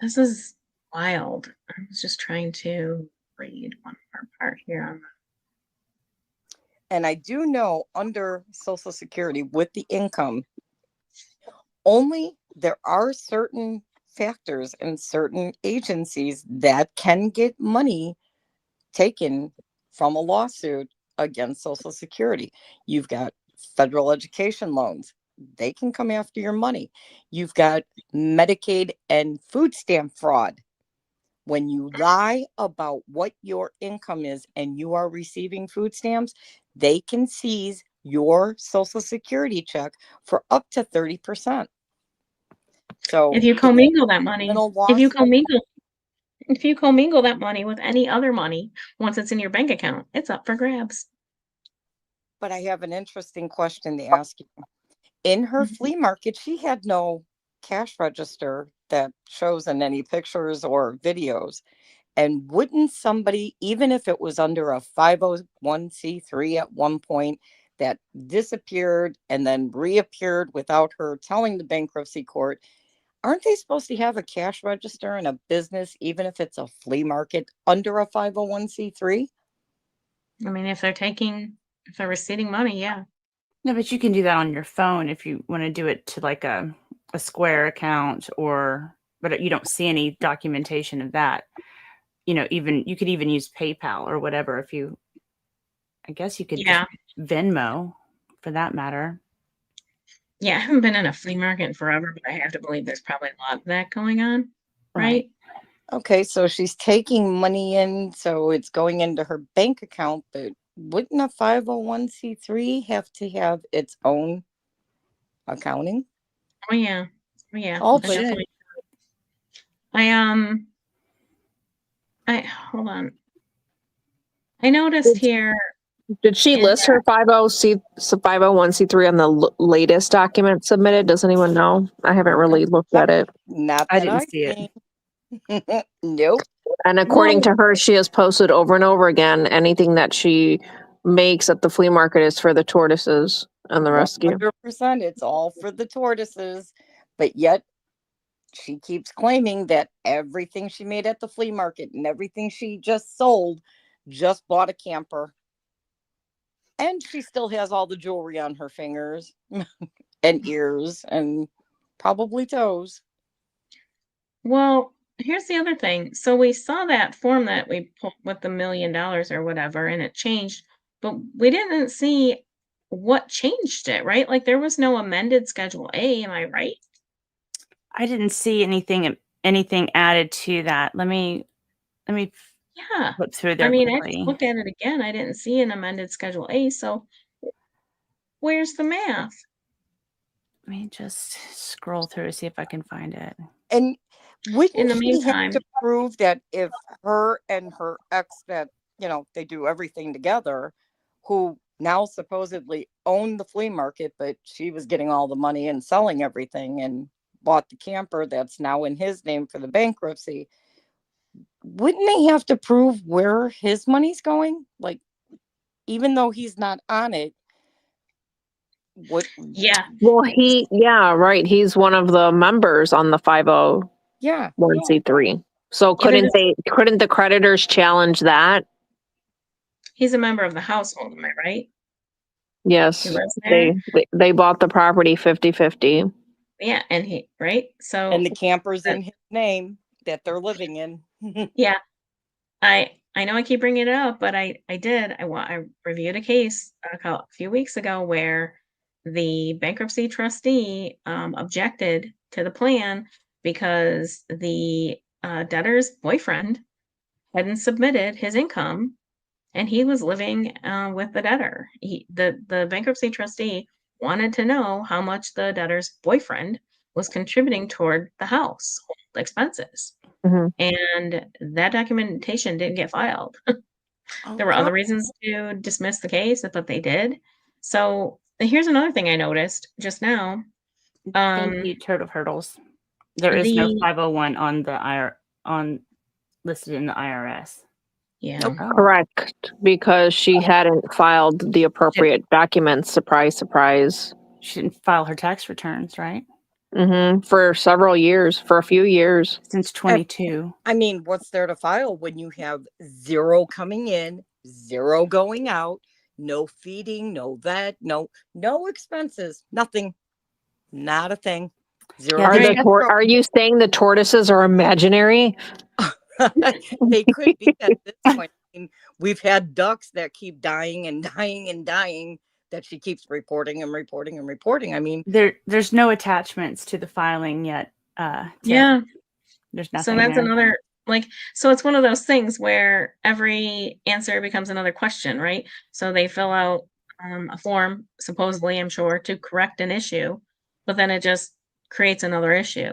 This is wild. I was just trying to read one more part here on And I do know under Social Security with the income, only there are certain factors and certain agencies that can get money taken from a lawsuit against Social Security. You've got federal education loans. They can come after your money. You've got Medicaid and food stamp fraud. When you lie about what your income is and you are receiving food stamps, they can seize your Social Security check for up to 30%. So if you commingle that money, if you commingle that money with any other money, once it's in your bank account, it's up for grabs. But I have an interesting question to ask you. In her flea market, she had no cash register that shows in any pictures or videos. And wouldn't somebody, even if it was under a 501c3 at one point that disappeared and then reappeared without her telling the bankruptcy court, aren't they supposed to have a cash register in a business, even if it's a flea market under a 501c3? I mean, if they're receiving money, yeah. No, but you can do that on your phone if you want to do it to like a Square account but you don't see any documentation of that. Even you could even use PayPal or whatever I guess you could just Venmo for that matter. Yeah, I haven't been in a flea market in forever, but I have to believe there's probably a lot of that going on, right? Okay, so she's taking money in, so it's going into her bank account, but wouldn't a 501c3 have to have its own accounting? Oh yeah. Oh yeah. Oh, It definitely. I hold on. I noticed here. Did she list her 501c3 on the latest document submitted? Does anyone know? I haven't really looked at it. Not I that didn't I see it. seen. Nope. And according to her, she has posted over and over again, anything that she makes at the flea market is for the tortoises and the rescue. 100%. It's all for the tortoises. But yet she keeps claiming that everything she made at the flea market and everything she just sold just bought a camper. And she still has all the jewelry on her fingers and ears and probably toes. Well, here's the other thing. So we saw that form that we put with the $1 million or whatever, and it changed, but we didn't see what changed it, right? Like there was no amended Schedule A, am I right? I didn't see anything added to that. Let me Yeah. flip through I there mean, I just quickly. looked at it again. I didn't see an amended Schedule A, so where's the math? Let me just scroll through to see if I can find it. And In wouldn't the she meantime, have to prove that if her and her ex, that, you know, they do everything together, who now supposedly owned the flea market, but she was getting all the money and selling everything and bought the camper that's now in his name for the bankruptcy, wouldn't they have to prove where his money's going? Like, even though he's not on it, what? yeah, Well, yeah, right. He's one of the members on the Yeah. 501c3. So yeah, but couldn't the creditors challenge that? he's a member of the household, am I right? He Yes. lives there. They bought the property 50-50. Yeah, and right? So And the camper's in his name that they're living in. yeah, I know I keep bringing it up, but I reviewed a case a few weeks ago where the bankruptcy trustee objected to the plan because the debtor's boyfriend hadn't submitted his income and he was living with the debtor. The bankruptcy trustee wanted to know how much the debtor's boyfriend was contributing toward the house expenses. Mhm. And that documentation didn't get filed. There were Okay. other reasons to dismiss the case, but they did. So here's another thing I noticed just now. Thank you, Turtle Hurdles. There is no The 501 on the listed in the IRS. yeah. Correct, because she hadn't filed the appropriate documents. Surprise, surprise. She didn't file her tax returns, right? For several years, for a few years. Since 22. I mean, what's there to file when you have zero coming in, zero going out, no feeding, no vet, no expenses, nothing, not a thing. Zero. Yeah, Are you saying the tortoises are imaginary? They could be at this point. I mean, we've had ducks that keep dying and dying and dying that she keeps reporting and reporting and reporting. I mean, there's no attachments to the filing yet. Tiff. Yeah. There's So nothing that's there. another so it's one of those things where every answer becomes another question, right? So they fill out a form, supposedly, I'm sure, to correct an issue, but then it just creates another issue.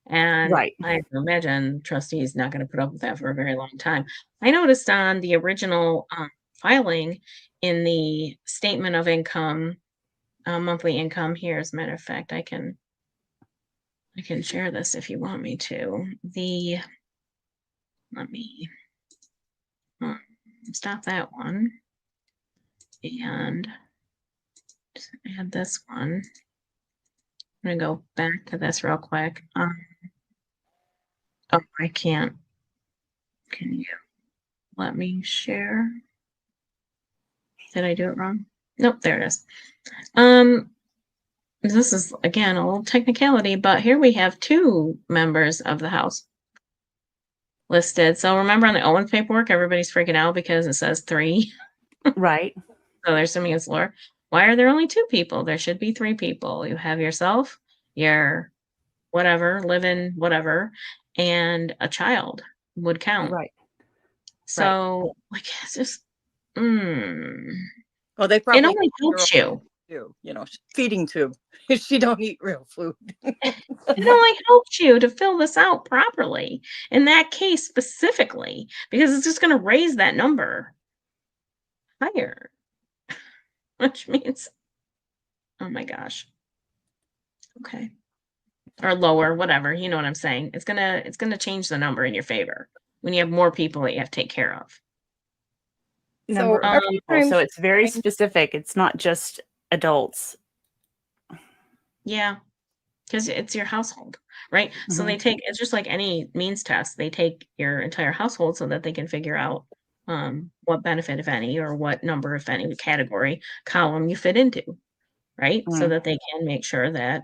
And Right. I imagine trustees not going to put up with that for a very long time. I noticed on the original filing in the statement of income, monthly income here, as a matter of fact, I can share this if you want me to. Let me stop that one and just add this one. I'm gonna go back to this real quick. Oh, I can't. Can you let me share? Did I do it wrong? Nope, there it is. This is again a little technicality, but here we have 2 members of the house listed. So remember on the Owen paperwork, everybody's freaking out because it says 3. Right. So they're assuming it's Laura. Why are there only 2 people? There should be 3 people. You have yourself, your whatever, living whatever, and a child would count. Right. So like it's just well, they probably it only helps you. too, you know, feeding tube. She don't eat real food. It only helps you to fill this out properly in that case specifically, because it's just going to raise that number higher, which means, oh my gosh. Okay. Or lower, whatever, you know what I'm saying? It's gonna change the number in your favor when you have more people that you have to take care of. Number So of people. So it's very specific. It's not just adults. Yeah. Because it's your household, right? So they take, it's just like any means test. They take your entire household so that they can figure out what benefit, if any, or what number, if any, category, column you fit into, right? So that they can make sure that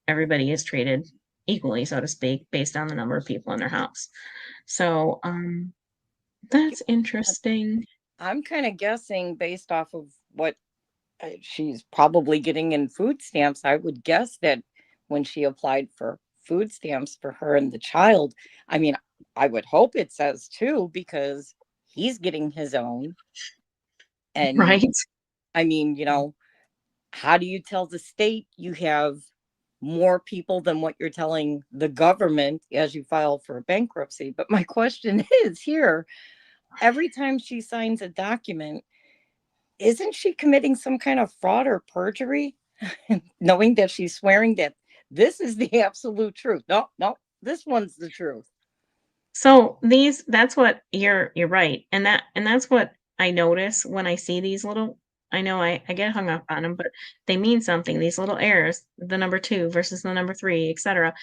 everybody is treated equally, so to speak, based on the number of people in their house. So that's interesting. I'm kind of guessing based off of what she's probably getting in food stamps. I would guess that when she applied for food stamps for her and the child, I mean, I would hope it says too, because he's getting his own. And Right. I mean, how do you tell the state you have more people than what you're telling the government as you file for bankruptcy? But my question is here, every time she signs a document, isn't she committing some kind of fraud or perjury? Knowing that she's swearing that this is the absolute truth. No, this one's the truth. So that's what you're right. And that's what I notice when I see these little, I know I get hung up on them, but they mean something. These little errors, the number 2 versus the number 3, etc.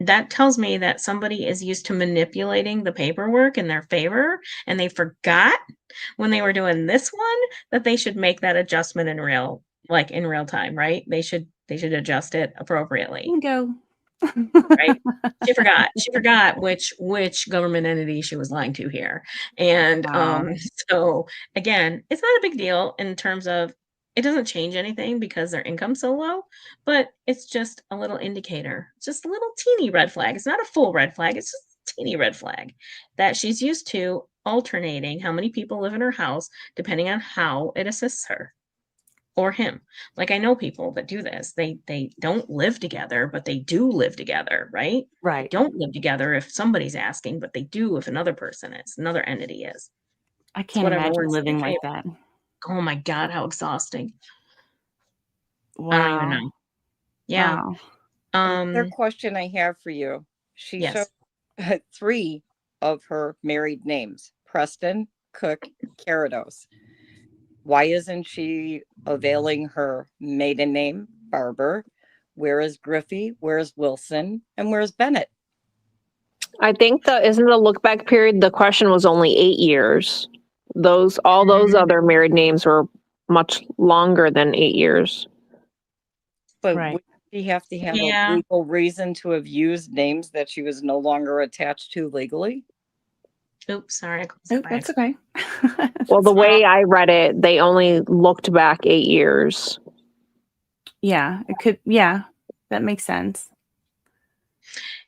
That tells me that somebody is used to manipulating the paperwork in their favor, and they forgot when they were doing this one that they should make that adjustment in real time, right? They should adjust it appropriately. Bingo. Right? She forgot which government entity she was lying to here. And Wow. so again, it's not a big deal in terms of, it doesn't change anything because their income's so low, but it's just a little indicator. It's just a little teeny red flag. It's not a full red flag, it's just a teeny red flag that she's used to alternating how many people live in her house depending on how it assists her or him. Like, I know people that do this. They don't live together, but they do live together, right? They Right. don't live together if somebody's asking, but they do if another person is, another entity is. I can't whatever imagine works in living your like favor. that. Oh my God, how exhausting. I don't even Wow. know. Yeah. Wow. Another question I have for you. She Yes. showed 3 of her married names: Preston, Cook, Carados. Why isn't she availing her maiden name, Barber? Where is Griffey? Where is Wilson? And where's Bennett? I think isn't the look back period, the question was only 8 years. All those Mhm. other married names were much longer than 8 years. But Right. would she have to have Yeah. a legal reason to have used names that she was no longer attached to legally? Oops, sorry. I closed that Oh, by that's accident. okay. Well, the way I read it, they only looked back 8 years. Yeah, it could. Yeah, that makes sense.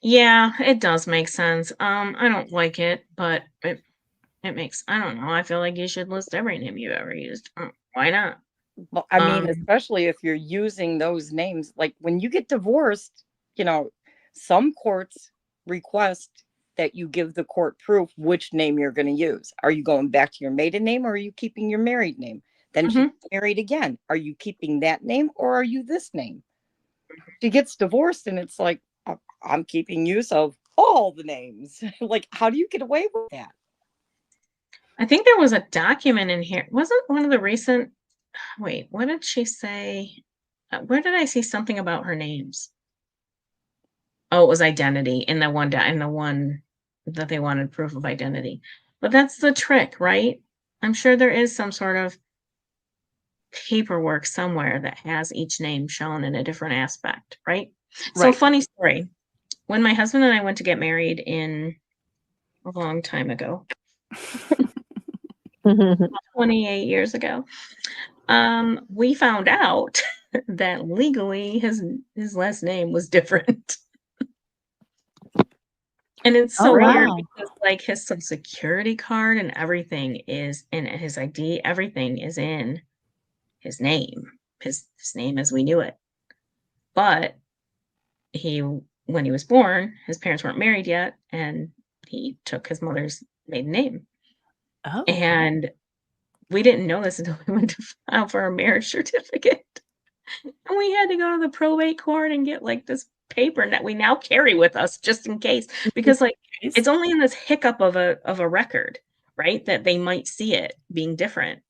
Yeah, it does make sense. I don't like it, but it makes, I don't know. I feel like you should list every name you've ever used. Why not? Well, I mean, Um, especially if you're using those names, like when you get divorced, some courts request that you give the court proof which name you're going to use. Are you going back to your maiden name, or are you keeping your married name? Then she gets married again. Are you keeping that name, or are you this name? She gets divorced and it's like, I'm keeping use of all the names. Like, how do you get away with that? I think there was a document in here. Wasn't one of the recent, wait, what did she say? Where did I see something about her names? Oh, it was identity in the one that they wanted proof of identity. But that's the trick, right? I'm sure there is some sort of paperwork somewhere that has each name shown in a different aspect, right? So, Right. funny story. When my husband and I went to get married in a long time ago, 28 years ago, we found out that legally his last name was different. And it's Oh, so weird wow. because, like, his Social Security card and everything is in his ID, everything is in his name, his name as we knew it. But when he was born, his parents weren't married yet, and he took his mother's maiden name. Oh. And we didn't know this until we went to file for our marriage certificate. And we had to go to the probate court and get, like, this paper that we now carry with us just in case, because, like, it's only in this hiccup of a record, right, that they might see it being different,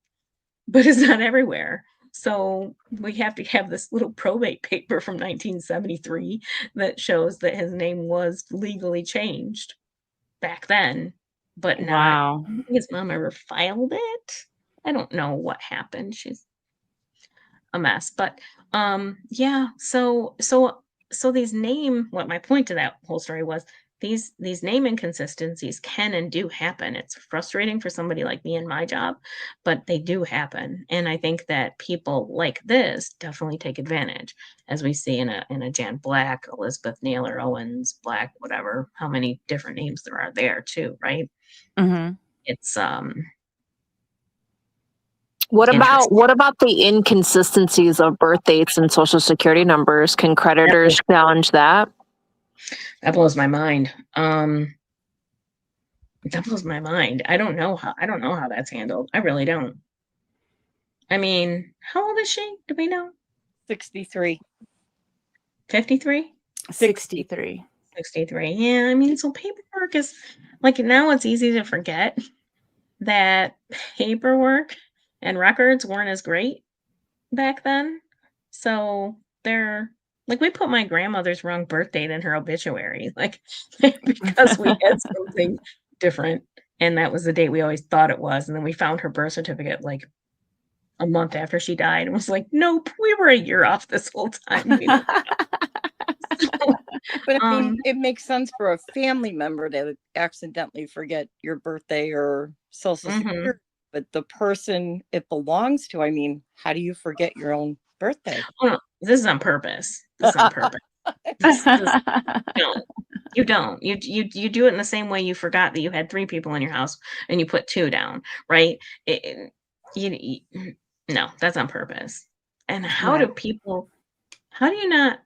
but it's not everywhere. So we have to have this little probate paper from 1973 that shows that his name was legally changed back then, but not, Wow. I don't think his mom ever filed it. I don't know what happened. She's a mess, but yeah. So these what my point to that whole story was, these name inconsistencies can and do happen. It's frustrating for somebody like me in my job, but they do happen. And I think that people like this definitely take advantage, as we see in a Jan Black, Elizabeth Naylor Owens, Black, whatever, how many different names there are there too, right? Mm-hmm. It's What interesting. about the inconsistencies of birth dates and social security numbers? Can creditors challenge that? That blows my mind. That blows my mind. I don't know how that's handled. I really don't. I mean, how old is she? Do we know? 63. 53? 63. 63. Yeah, I mean, so paperwork is like now it's easy to forget that paperwork and records weren't as great back then. So they're like we put my grandmother's wrong birth date in her obituary, like because we had something different, and that was the date we always thought it was. And then we found her birth certificate like a month after she died and was like, nope, we were a year off this whole time. We don't know. But I mean, it makes sense for a family member to accidentally forget your birthday or social security. But the person it belongs to, I mean, how do you forget your own birthday? Oh, no, this is on purpose. This is on purpose. You don't. You do it in the same way you forgot that you had 3 people in your house and you put 2 down, right? No, that's on purpose. And how do people? How do you not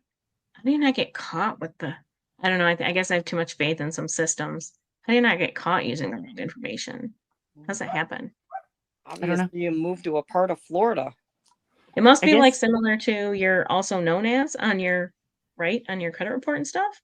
get caught with the? I don't know. I guess I have too much faith in some systems. How do you not get caught using the wrong information? How does that happen? Obviously, you moved to a part of Florida. It must be like similar to you're also known as on your credit report and stuff.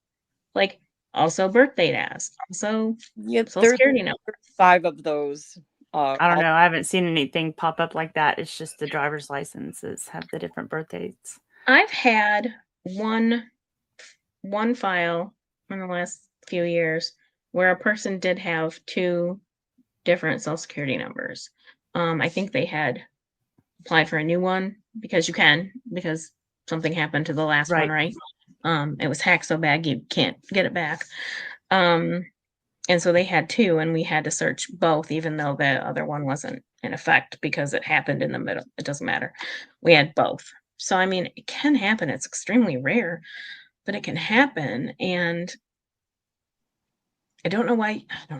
Like also birth date as, also social security number. 5 of those. I don't know. I haven't seen anything pop up like that. It's just the driver's licenses have the different birth dates. I've had one file in the last few years where a person did have 2 different social security numbers. I think they had applied for a new one because something happened to the last one, right? It was hacked so bad you can't get it back. And so they had 2, and we had to search both, even though the other one wasn't in effect because it happened in the middle. It doesn't matter. We had both. So, I mean, it can happen. It's extremely rare, but it can happen. And I don't know why. I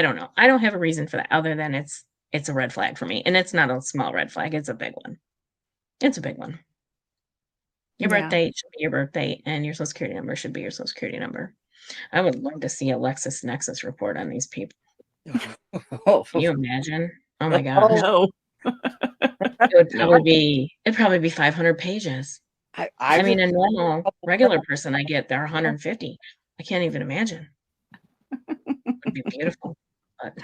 don't know. I don't have a reason for that other than it's a red flag for me. And it's not a small red flag. It's a big one. It's a big one. Your birthday should be your birthday, and your social security number should be your social security number. I would love to see a LexisNexis report on these people. Can you imagine? Oh my gosh. No. It'd probably be 500 pages. I mean, a normal, regular person, I get there 150. I can't even imagine. It'd be beautiful. But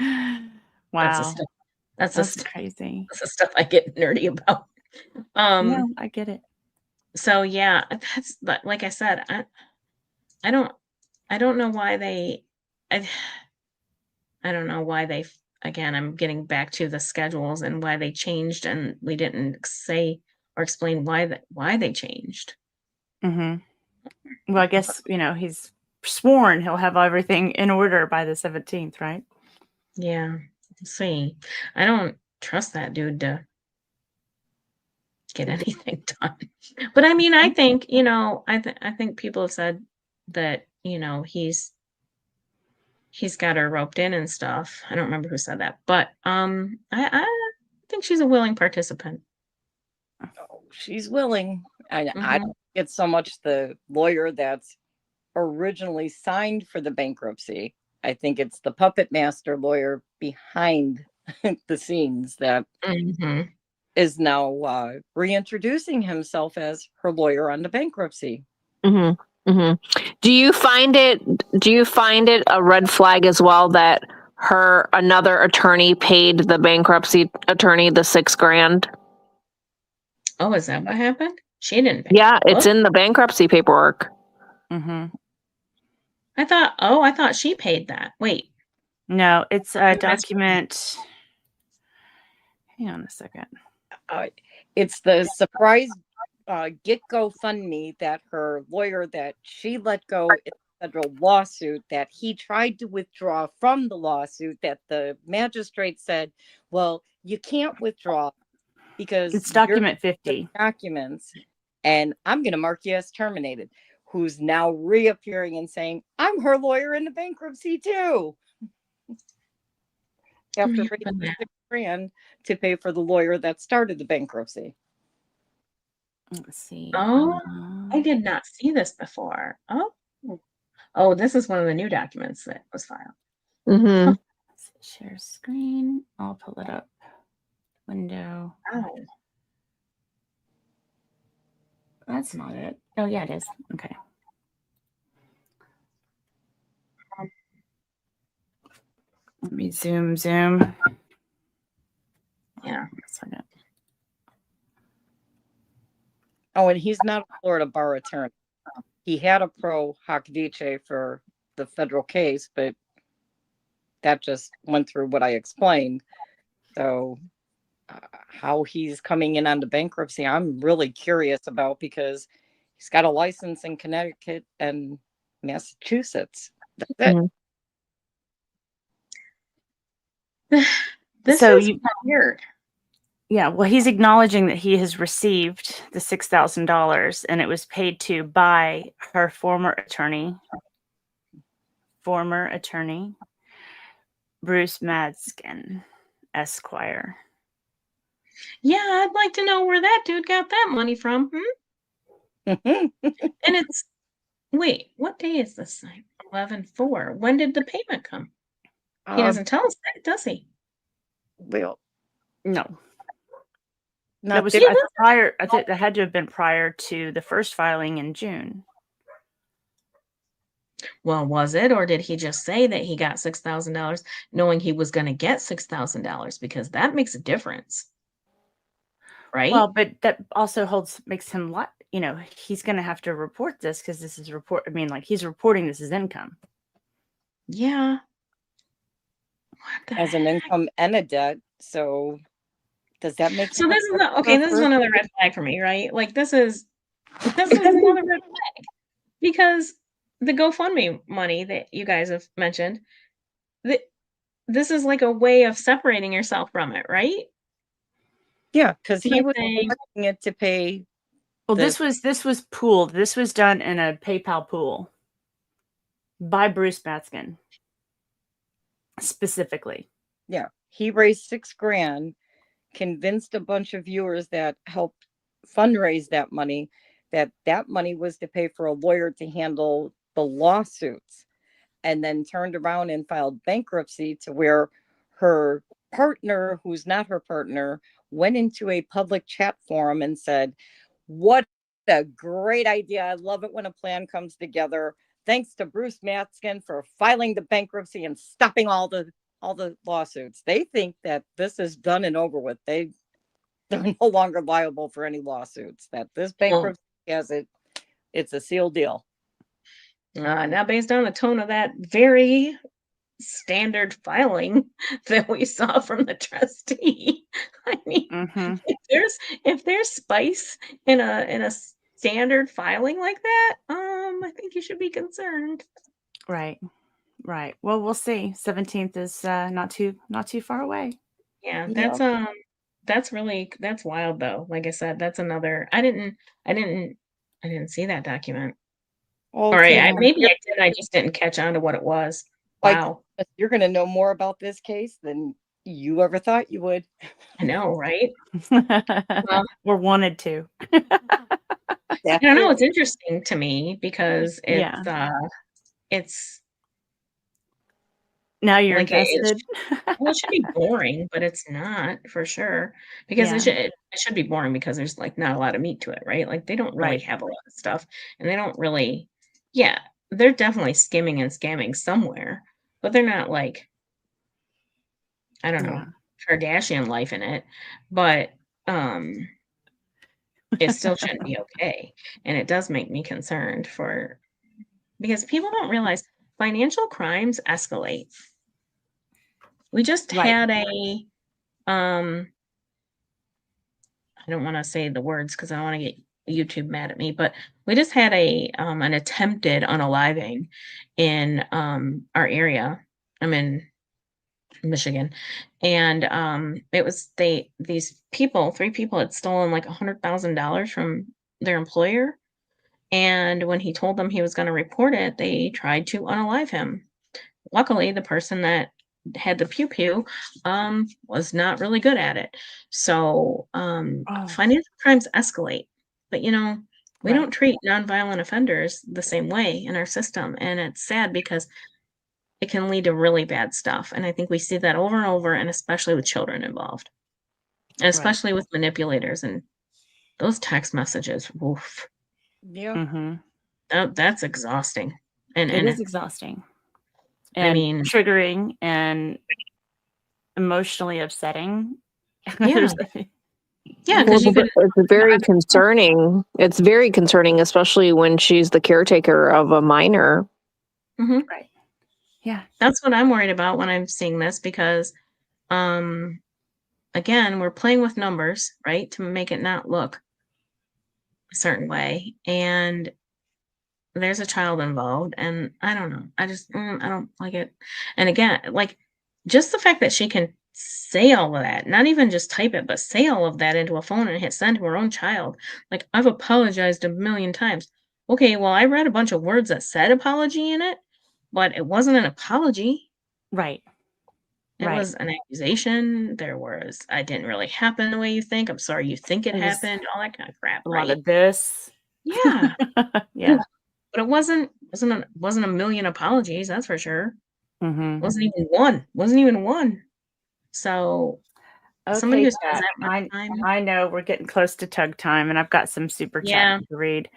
wow. That's crazy. That's the stuff I get nerdy about. No, I get it. So yeah, that's like I said, I don't know why I don't know why they, again, I'm getting back to the schedules and why they changed, and we didn't say or explain why they changed. Well, I guess, he's sworn he'll have everything in order by the 17th, right? Yeah. See, I don't trust that dude to get anything done. But I mean, I think, I think people have said that, he's got her roped in and stuff. I don't remember who said that, but I think she's a willing participant. Oh, she's willing. I don't think it's so much the lawyer that's originally signed for the bankruptcy. I think it's the puppet master lawyer behind the scenes that is now reintroducing himself as her lawyer on the bankruptcy. Do you find it a red flag as well that another attorney paid the bankruptcy attorney the $6,000? Oh, is that what happened? She didn't pay. Yeah, it's in the bankruptcy paperwork. I thought she paid that. Wait. No, it's a document. Hang on a second. It's the surprise Get GoFundMe that her lawyer that she let go is federal lawsuit that he tried to withdraw from the lawsuit that the magistrate said, well, you can't withdraw because It's you're document 50. documents and I'm going to mark you as terminated, who's now reappearing and saying, I'm her lawyer in the bankruptcy too. After raising $6,000 to pay for the lawyer that started the bankruptcy. Let's see. Oh, I did not see this before. Oh, this is one of the new documents that was filed. Mm-hmm. Share screen. I'll pull it up. Window. Oh, That's not it. Oh, yeah, it is. Okay. Let me zoom. yeah. Oh, and he's not a Florida bar attorney. He had a pro hoc vice for the federal case, but that just went through what I explained. So how he's coming in on the bankruptcy, I'm really curious about, because he's got a license in Connecticut and Massachusetts. That's it. Mhm. This So is weird. Yeah, well, he's acknowledging that he has received the $6,000 and it was paid to by her former attorney, Bruce Madskin, Esquire. Yeah, I'd like to know where that dude got that money from. And it's, wait, what day is this thing? 11/4. When did the payment come? He doesn't tell us that, does he? Well, No. not That was this- prior. I think that had to have been prior to the first filing in June. Well, was it, or did he just say that he got $6,000 knowing he was going to get $6,000? Because that makes a difference, right? Well, but that also makes him, he's going to have to report this because this is he's reporting this as income. Yeah. as an income and a debt. So does that make So this is this is another red flag for me, right? Like this is another red flag, because the GoFundMe money that you guys have mentioned, this is like a way of separating yourself from it, right? Yeah, because he was saying, collecting it to pay. Well, this was pooled. This was done in a PayPal pool by Bruce Matskin specifically. Yeah, he raised $6,000, convinced a bunch of viewers that helped fundraise that money that money was to pay for a lawyer to handle the lawsuits, and then turned around and filed bankruptcy, to where her partner, who's not her partner, went into a public chat forum and said, what a great idea. I love it when a plan comes together. Thanks to Bruce Matskin for filing the bankruptcy and stopping all the lawsuits. They think that this is done and over with. They're no longer liable for any lawsuits. That this bankruptcy it's a sealed deal. Now, based on the tone of that very standard filing that we saw from the trustee, I mean, if there's spice in a standard filing like that, I think you should be concerned. Right. Well, we'll see. 17th is not too far away. Yeah, that's wild though. Like I said, that's another. I didn't see that document. All right, maybe I did. I just didn't catch on to what it was. Wow. Like, you're going to know more about this case than you ever thought you would. I know, right? Well, we're wanted to. I don't know. It's interesting to me because it's now you're like invested. It should be boring, but it's not for sure, because it should be boring because there's like not a lot of meat to it, right? Like they don't really have a lot of stuff, and they don't really. Yeah, they're definitely skimming and scamming somewhere, but they're not like, I don't know, Kardashian life in it, but it still shouldn't be okay. And it does make me concerned because people don't realize financial crimes escalate. We just had I don't want to say the words because I don't want to get YouTube mad at me, but we just had an attempted unaliving in our area. I'm in Michigan, and it was these people, 3 people had stolen like $100,000 from their employer, and when he told them he was going to report it, they tried to unalive him. Luckily, the person that had the pew pew was not really good at it. So Oh, financial crimes escalate, but we right. don't treat nonviolent offenders the same way in our system, and it's sad because it can lead to really bad stuff. And I think we see that over and over, and especially with children involved, and Right. especially with manipulators and those text messages. Woof, Yeah. Mm-hmm. that's exhausting. And It is exhausting I and mean, triggering and emotionally upsetting. yeah, yeah, Well, because you could. it's very concerning. It's very concerning, especially when she's the caretaker of a minor. Mhm. Right. Yeah. That's what I'm worried about when I'm seeing this because, um, again, we're playing with numbers, right, to make it not look a certain way, and there's a child involved, and I don't know. I don't like it. And again, like, just the fact that she can say all of that, not even just type it, but say all of that into a phone and hit send to her own child. Like, I've apologized a million times. Okay, well, I read a bunch of words that said apology in it, but it wasn't an apology. Right. It Right. was an accusation. There was, "I didn't really happen the way you think. I'm sorry you think it It was happened," all that kind of crap, a lot right? of this. Yeah, Yeah. but it wasn't a million apologies, that's for sure. Mm-hmm. Wasn't even one. So, somebody Okay, who spends chat. that much time. I know we're getting close to tug time, and I've got some super chats Yeah, to read.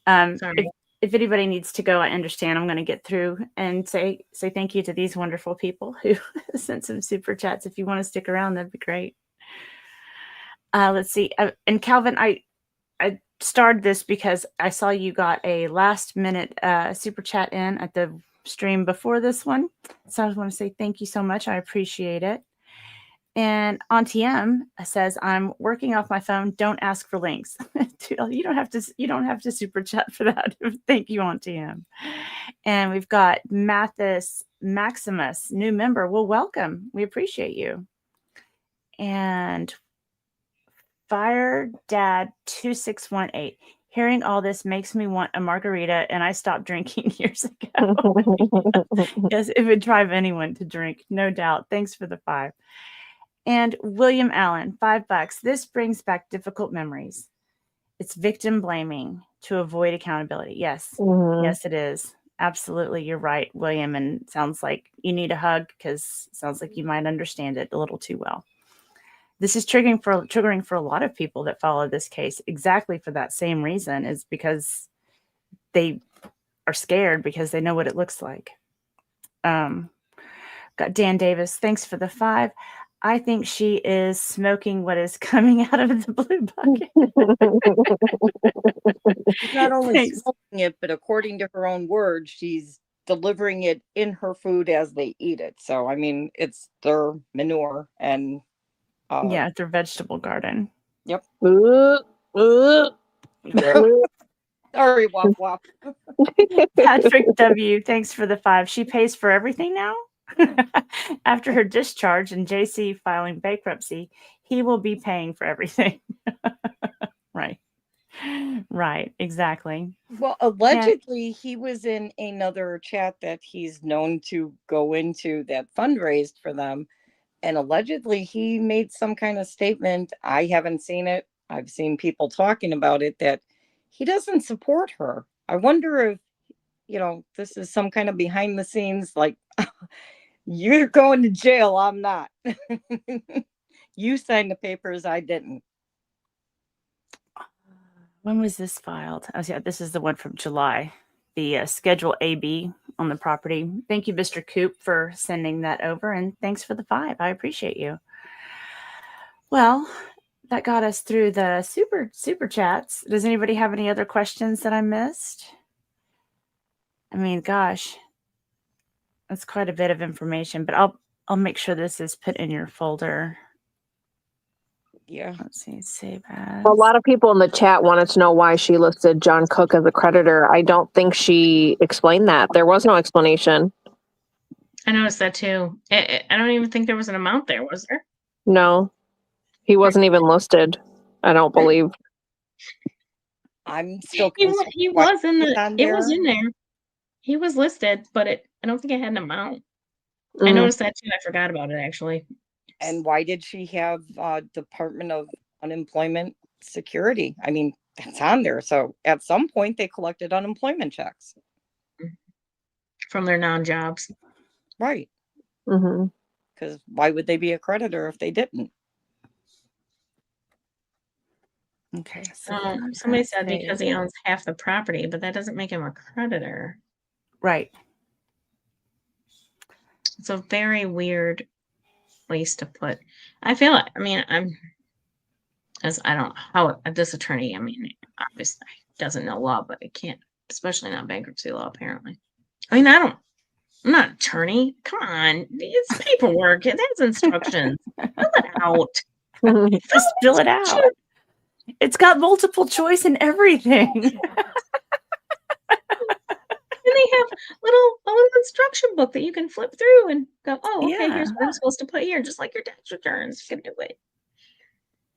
sorry. If anybody needs to go, I understand. I'm going to get through and say thank you to these wonderful people who sent some super chats. If you want to stick around, that'd be great. Let's see. And Calvin, I starred this because I saw you got a last minute super chat in at the stream before this one. So I just want to say thank you so much. I appreciate it. And Auntie M says, "I'm working off my phone. Don't ask for links." You don't have to super chat for that. Thank you, Auntie M. And we've got Mathis Maximus, new member. Well, welcome. We appreciate you. And Fire Dad 2618. Hearing all this makes me want a margarita, and I stopped drinking years ago. Yes, it would drive anyone to drink, no doubt. Thanks for the 5. And William Allen, $5. This brings back difficult memories. It's victim blaming to avoid accountability. Yes. Mhm. Yes, it is. Absolutely. You're right, William. And sounds like you need a hug because it sounds like you might understand it a little too well. This is triggering for a lot of people that follow this case exactly for that same reason, is because they are scared because they know what it looks like. Got Dan Davis. Thanks for the 5. I think she is smoking what is coming out of the blue bucket. She's not only Thanks. smoking it, but according to her own words, she's delivering it in her food as they eat it. So, I mean, it's their manure and Yeah, their vegetable garden. Yep. Yeah. Sorry, Whop Whop. Patrick W. Thanks for the 5. She pays for everything now. After her discharge and JC filing bankruptcy, he will be paying for everything. Right. Right. Exactly. Well, allegedly, he was in another chat that he's known to go into that fundraised for them. And allegedly, he made some kind of statement. I haven't seen it. I've seen people talking about it, that he doesn't support her. I wonder if, this is some kind of behind the scenes, like, you're going to jail, I'm not. You signed the papers, I didn't. When was this filed? Oh, yeah, this is the one from July. The Schedule AB on the property. Thank you, Mr. Coop, for sending that over, and thanks for the 5. I appreciate you. Well, that got us through the super chats. Does anybody have any other questions that I missed? I mean, gosh, that's quite a bit of information, but I'll make sure this is put in your folder. Yeah. Let's see, save as. A lot of people in the chat wanted to know why she listed John Cook as a creditor. I don't think she explained that. There was no explanation. I noticed that too. I don't even think there was an amount there, was there? No, he wasn't even listed. I don't believe. I'm still He confused was why in he's the. on It was there. in there. He was listed, but I don't think it had an amount. I Mhm. noticed that too. I forgot about it actually. And why did she have Department of Unemployment Security? I mean, that's on there. So at some point they collected unemployment checks. From their non-jobs. Right. Mhm. Because why would they be a creditor if they didn't? Okay. So Somebody said save. because he owns half the property, but that doesn't make him a creditor. Right. It's a very weird place to put. I feel it. I mean, I don't know how this attorney, I mean, obviously doesn't know law, but it can't, especially not bankruptcy law, apparently. I mean, I'm not an attorney. Come on. It's paperwork. It has instructions. Fill it out. Just fill it out. It's got multiple choice and everything. And they have a little instruction book that you can flip through and go, oh, okay, Yeah. here's what I'm supposed to put here, just like your tax returns. You can do it.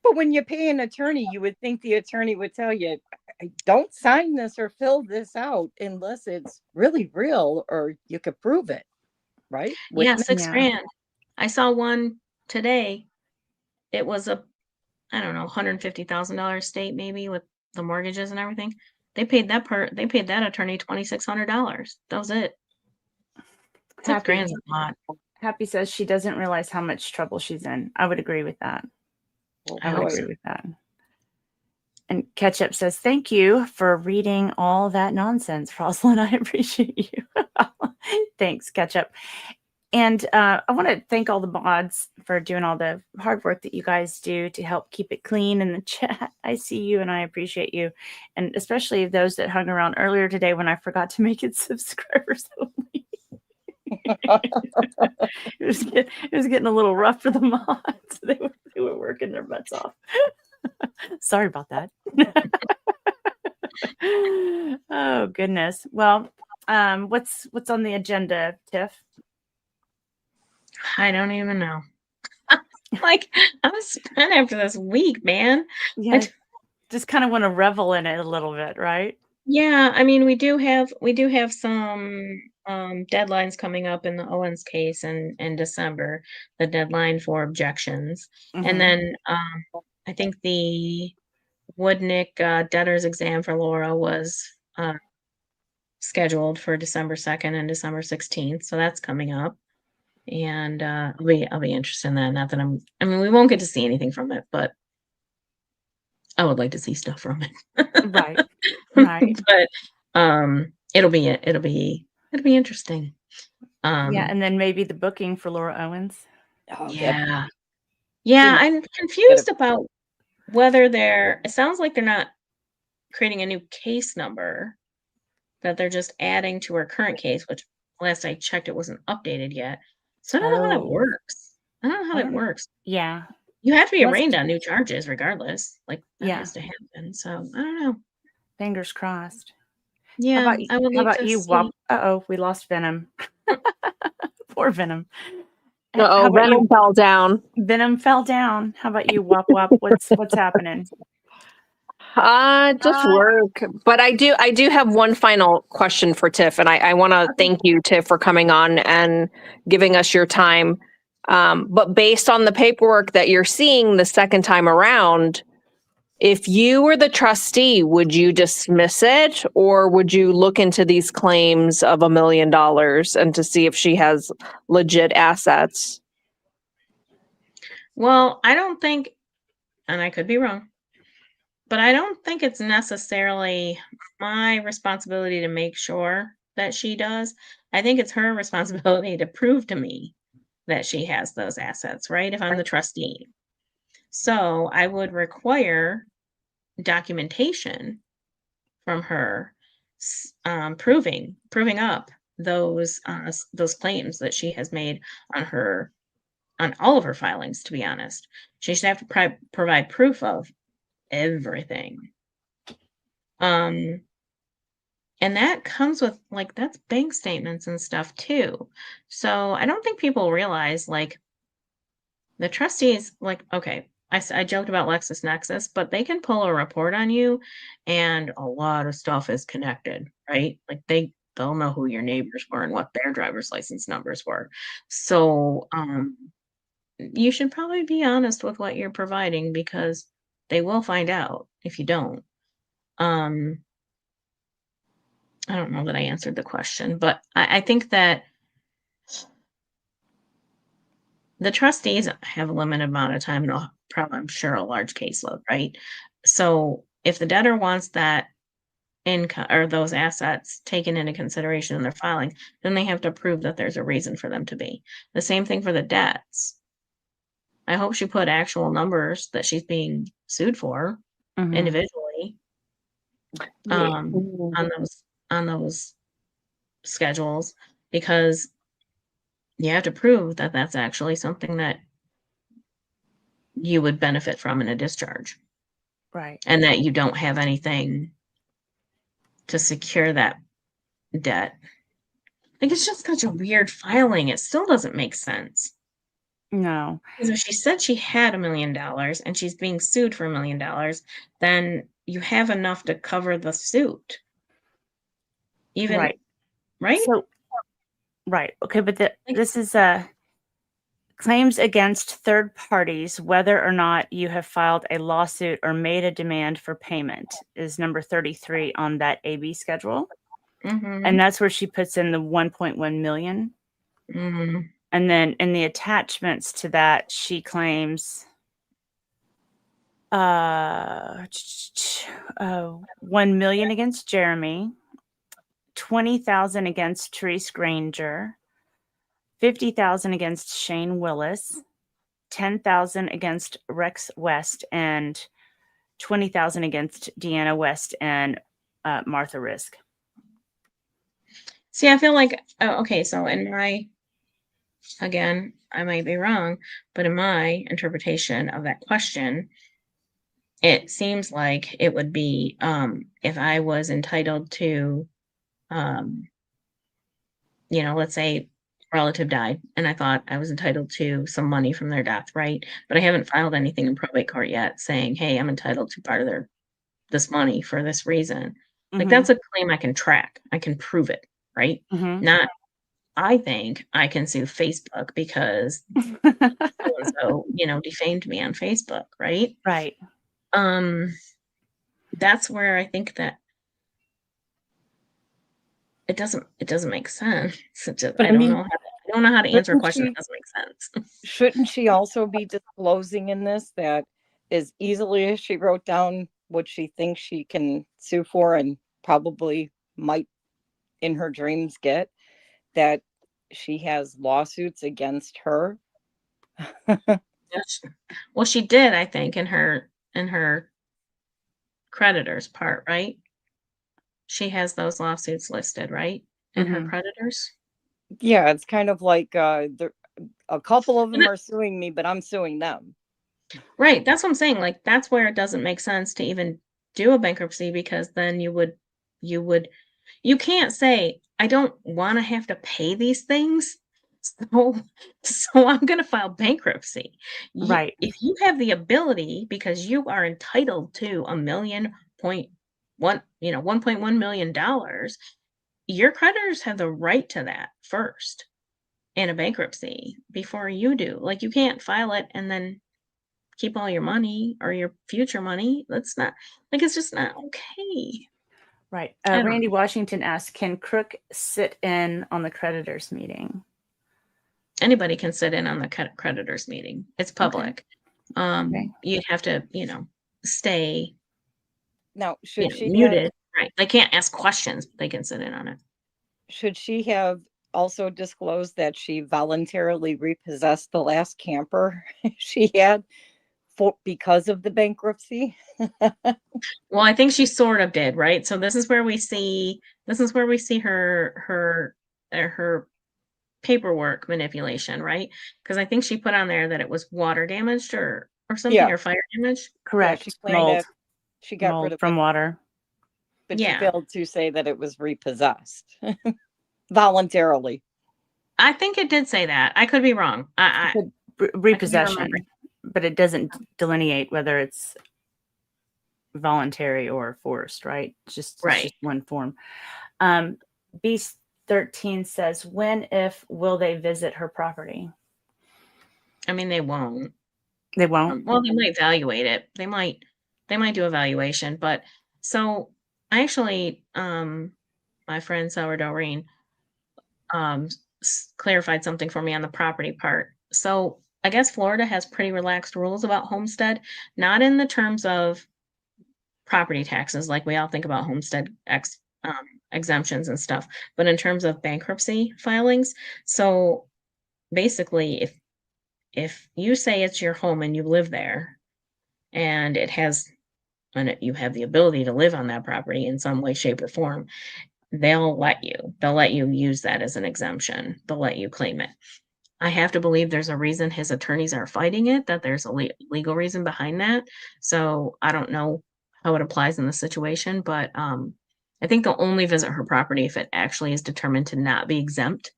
But when you pay an attorney, you would think the attorney would tell you, don't sign this or fill this out unless it's really real or you could prove it. Right? Yeah, Wouldn't it? $6,000. I saw one today. It was I don't know, $150,000 estate maybe with the mortgages and everything. They paid that attorney $2,600. That was it. $6,000 is a lot. Happy says she doesn't realize how much trouble she's in. I would agree with that. Oh, I would boy. agree with that. And Ketchup says, thank you for reading all that nonsense, Rosalind. I appreciate you. Thanks, Ketchup. And I want to thank all the mods for doing all the hard work that you guys do to help keep it clean in the chat. I see you and I appreciate you. And especially those that hung around earlier today when I forgot to make it subscribers only. it was getting a little rough for the mods. They were working their butts off. Sorry about that. Oh goodness. Well, what's on the agenda, Tiff? I don't even know. Like, I'm spent after this week, man. Yeah, just kind of want to revel in it a little bit, right? Yeah, I mean, we do have some deadlines coming up in the Owens case in December, the deadline for objections. And then I think the Woodnick debtor's exam for Laura was scheduled for December 2nd and December 16th. So that's coming up. And I'll be interested in that. Not that I mean, we won't get to see anything from it, but I would like to see stuff from it. Right. Right. But it'll be interesting. Yeah, and then maybe the booking for Laura Owens. Oh, Yeah. Yeah, I'm confused about whether it sounds like they're not creating a new case number, that they're just adding to her current case, which last I checked, it wasn't updated yet. So I don't know how that works. I don't know how that works. Yeah. You have to be arraigned on new charges regardless. Like, that Yeah. has to happen. So I don't know. Fingers crossed. Yeah, I would like to see. Whop? Uh-oh, we lost Venom. Poor Venom. Uh-oh, Venom fell down. Venom fell down. How about you, Whop Whop? What's happening? Just work. But I do have one final question for Tiff, and I want to thank you, Tiff, for coming on and giving us your time. But based on the paperwork that you're seeing the second time around, if you were the trustee, would you dismiss it, or would you look into these claims of $1 million and to see if she has legit assets? Well, I don't think, and I could be wrong, but I don't think it's necessarily my responsibility to make sure that she does. I think it's her responsibility to prove to me that she has those assets, right? If I'm the trustee. So I would require documentation from her proving up those claims that she has made on her on all of her filings, to be honest. She should have to provide proof of everything. And that comes with, like, that's bank statements and stuff too. So I don't think people realize, like, the trustees, like, okay, I joked about LexisNexis, but they can pull a report on you and a lot of stuff is connected, right? Like they'll know who your neighbors were and what their driver's license numbers were. So you should probably be honest with what you're providing, because they will find out if you don't. I don't know that I answered the question, but I think that the trustees have a limited amount of time and probably, I'm sure, a large caseload, right? So if the debtor wants that income or those assets taken into consideration in their filing, then they have to prove that there's a reason for them to be. The same thing for the debts. I hope she put actual numbers that she's being sued for individually on those schedules, because you have to prove that that's actually something that you would benefit from in a discharge. Right. And that you don't have anything to secure that debt. Like, it's just such a weird filing. It still doesn't make sense. No. Because if she said she had $1 million and she's being sued for $1 million, then you have enough to cover the suit. Even, right? So, right. Okay, but this is claims against third parties, whether or not you have filed a lawsuit or made a demand for payment, is number 33 on that AB schedule. And that's where she puts in the 1.1 million. And then in the attachments to that, she claims 1 million against Jeremy, 20,000 against Therese Granger, 50,000 against Shane Willis, 10,000 against Rex West, and 20,000 against Deanna West and Martha Risk. See, I feel like, okay, so in my, again, I might be wrong, but in my interpretation of that question, it seems like it would be if I was entitled to, let's say relative died and I thought I was entitled to some money from their death, right? But I haven't filed anything in probate court yet saying, hey, I'm entitled to part of this money for this reason. Like, that's a claim I can track. I can prove it, right? Not, I think I can sue Facebook because so defamed me on Facebook, right? Right. That's where I think that it doesn't make sense. I don't know how to answer a question that doesn't make sense. Shouldn't she also be disclosing in this that as easily as she wrote down what she thinks she can sue for and probably might in her dreams get, that she has lawsuits against her? Well, she did, I think, in her creditors part, right? She has those lawsuits listed, right? In her creditors. Yeah, it's kind of like a couple of them are suing me, but I'm suing them. Right. That's what I'm saying. Like, that's where it doesn't make sense to even do a bankruptcy, because then you can't say, I don't want to have to pay these things, so I'm going to file bankruptcy. Right. If you have the ability, because you are entitled to $1.1 million, your creditors have the right to that first in a bankruptcy before you do. Like, you can't file it and then keep all your money or your future money. That's not, like, it's just not okay. Right. Randy Washington asked, can Crook sit in on the creditors meeting? Anybody can sit in on the creditors meeting. It's public. You'd have to, stay now. Should she muted? Right. They can't ask questions, but they can sit in on it. Should she have also disclosed that she voluntarily repossessed the last camper she had because of the bankruptcy? Well, I think she sort of did, right? So this is where we see her paperwork manipulation, right? Because I think she put on there that it was water damaged or something, Yeah. or fire damage. Correct. she claimed Mold. that she got rid Mold of from it, water. but she Yeah. failed to say that it was repossessed voluntarily. I think it did say that. I could be wrong. I Repossession, remembering. but it doesn't delineate whether it's voluntary or forced, right? It's Right. just one form. Beast 13 says, when, if, will they visit her property? I mean, they won't. They won't. Well, they might evaluate it. They might do evaluation, but so I actually, my friend Sourdough Rain, clarified something for me on the property part. So I guess Florida has pretty relaxed rules about homestead, not in the terms of property taxes, like we all think about homestead exemptions and stuff, but in terms of bankruptcy filings. So basically, if you say it's your home and you live there, and you have the ability to live on that property in some way, shape, or form, they'll let you use that as an exemption. They'll let you claim it. I have to believe there's a reason his attorneys are fighting it, that there's a legal reason behind that. So I don't know how it applies in this situation, but I think they'll only visit her property if it actually is determined to not be exempt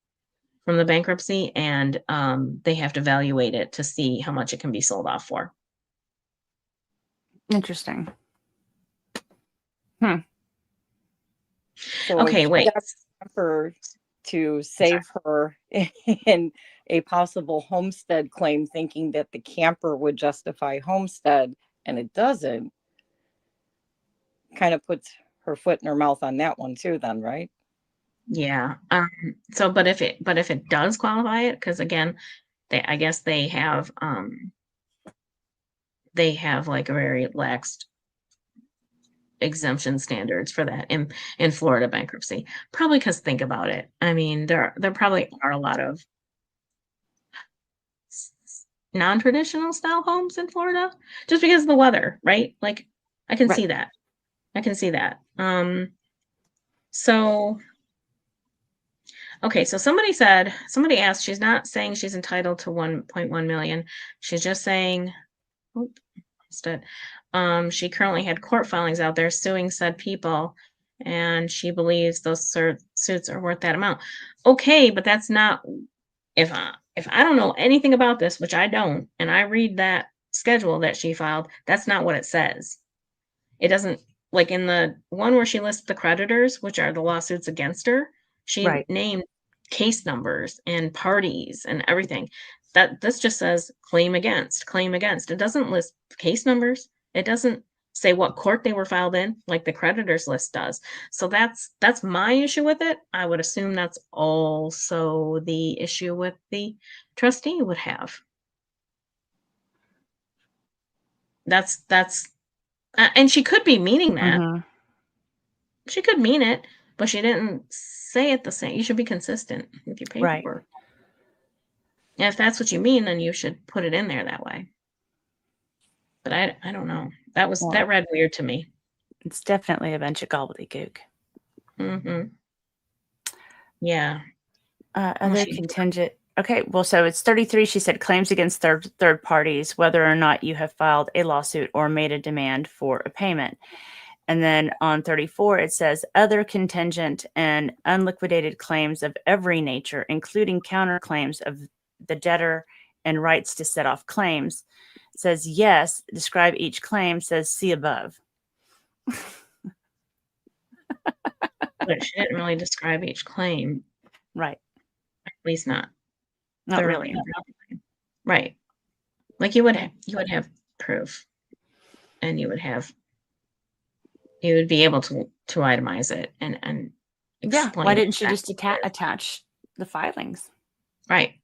from the bankruptcy, and they have to evaluate it to see how much it can be sold off for. Interesting. So Okay, she wait. got her to save her in a possible homestead claim, thinking that the camper would justify homestead, and it doesn't. Kind of puts her foot in her mouth on that one too, then, right? Yeah. So, but if it does qualify it, because again, I guess they have like a very lax exemption standards for that in Florida bankruptcy. Probably because, think about it. I mean, there probably are a lot of non-traditional style homes in Florida just because of the weather, right? Like I can see that. I can see that. So okay, so somebody asked, she's not saying she's entitled to 1.1 million. She's just saying, she currently had court filings out there suing said people, and she believes those suits are worth that amount. Okay, but that's not, if I don't know anything about this, which I don't, and I read that schedule that she filed, that's not what it says. It doesn't, like in the one where she lists the creditors, which are the lawsuits against her, she named case numbers and parties and everything. This just says claim against. It doesn't list case numbers. It doesn't say what court they were filed in, like the creditors list does. So that's my issue with it. I would assume that's also the issue with the trustee would have. That's and she could be meaning that. Mm-hmm. She could mean it, but she didn't say it the same. You should be consistent with your paperwork. Right. And if that's what you mean, then you should put it in there that way. But I don't know. That read weird to me. It's definitely a bunch of gobbledygook. Mm-hmm. Yeah. Other contingent. Okay, well, so it's 33. She said claims against third parties, whether or not you have filed a lawsuit or made a demand for a payment. And then on 34, it says other contingent and unliquidated claims of every nature, including counterclaims of the debtor and rights to set off claims. It says yes, describe each claim, says see above. But she didn't really describe each claim. Right. At least not. Not really. Right. Like you would have proof, and you would be able to itemize it and yeah. Why didn't she just attach the filings? Right.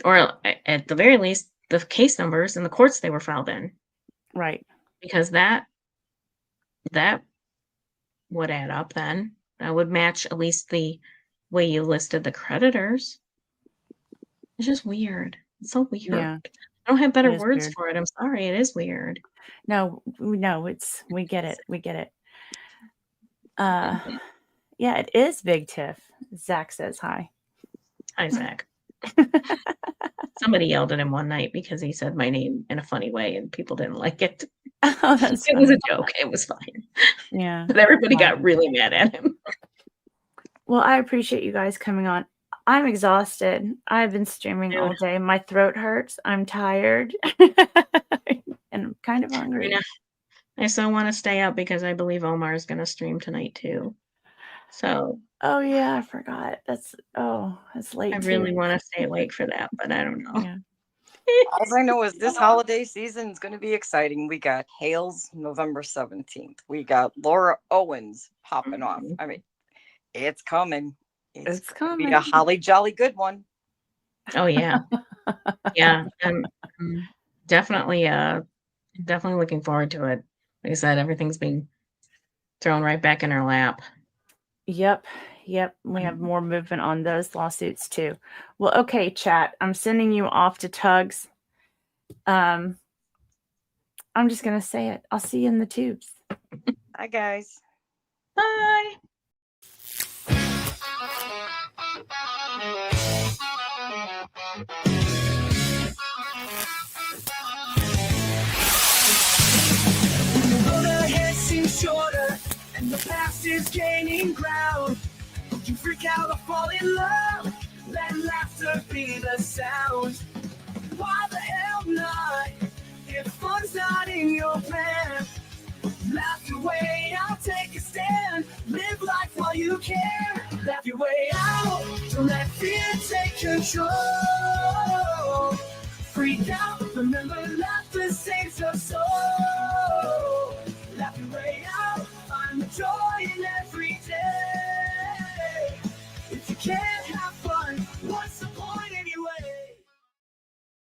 Or at the very least, the case numbers and the courts they were filed in. Right. Because that would add up then. That would match at least the way you listed the creditors. It's just weird. It's so weird. Yeah. I don't have better words for it. I'm sorry. It is weird. No, we get it. We get it. Yeah, it is big Tiff. Zach says hi. Hi, Zach. Somebody yelled at him one night because he said my name in a funny way and people didn't like it. Oh, that's It was a funny. joke. It was fine. Yeah. But everybody got really mad at him. Well, I appreciate you guys coming on. I'm exhausted. I've been streaming all day. My throat hurts. I'm tired. And I'm kind of hungry. I still want to stay up because I believe Omar is going to stream tonight too. So. Oh yeah, I forgot. It's late. I really want to stay awake for that, but I don't know. Yeah. All I know is this holiday season is going to be exciting. We got Hales November 17th. We got Laura Owens popping off. I mean, it's coming. It's gonna coming. be a holly jolly good one. Oh yeah. Yeah. I'm definitely looking forward to it. Like I said, everything's being thrown right back in our lap. Yep. We have more movement on those lawsuits too. Well, okay, chat. I'm sending you off to Tugs. I'm just gonna say it. I'll see you in the tubes. Hi guys. Bye. Shorter and the past is gaining ground. Don't you freak out or fall in love. Let laughter be the sound. Why the hell not? If fun's not in your plan, laugh your way out, take a stand. Live life while you can. Laugh your way out. Don't let fear take control. Freak out, remember laughter.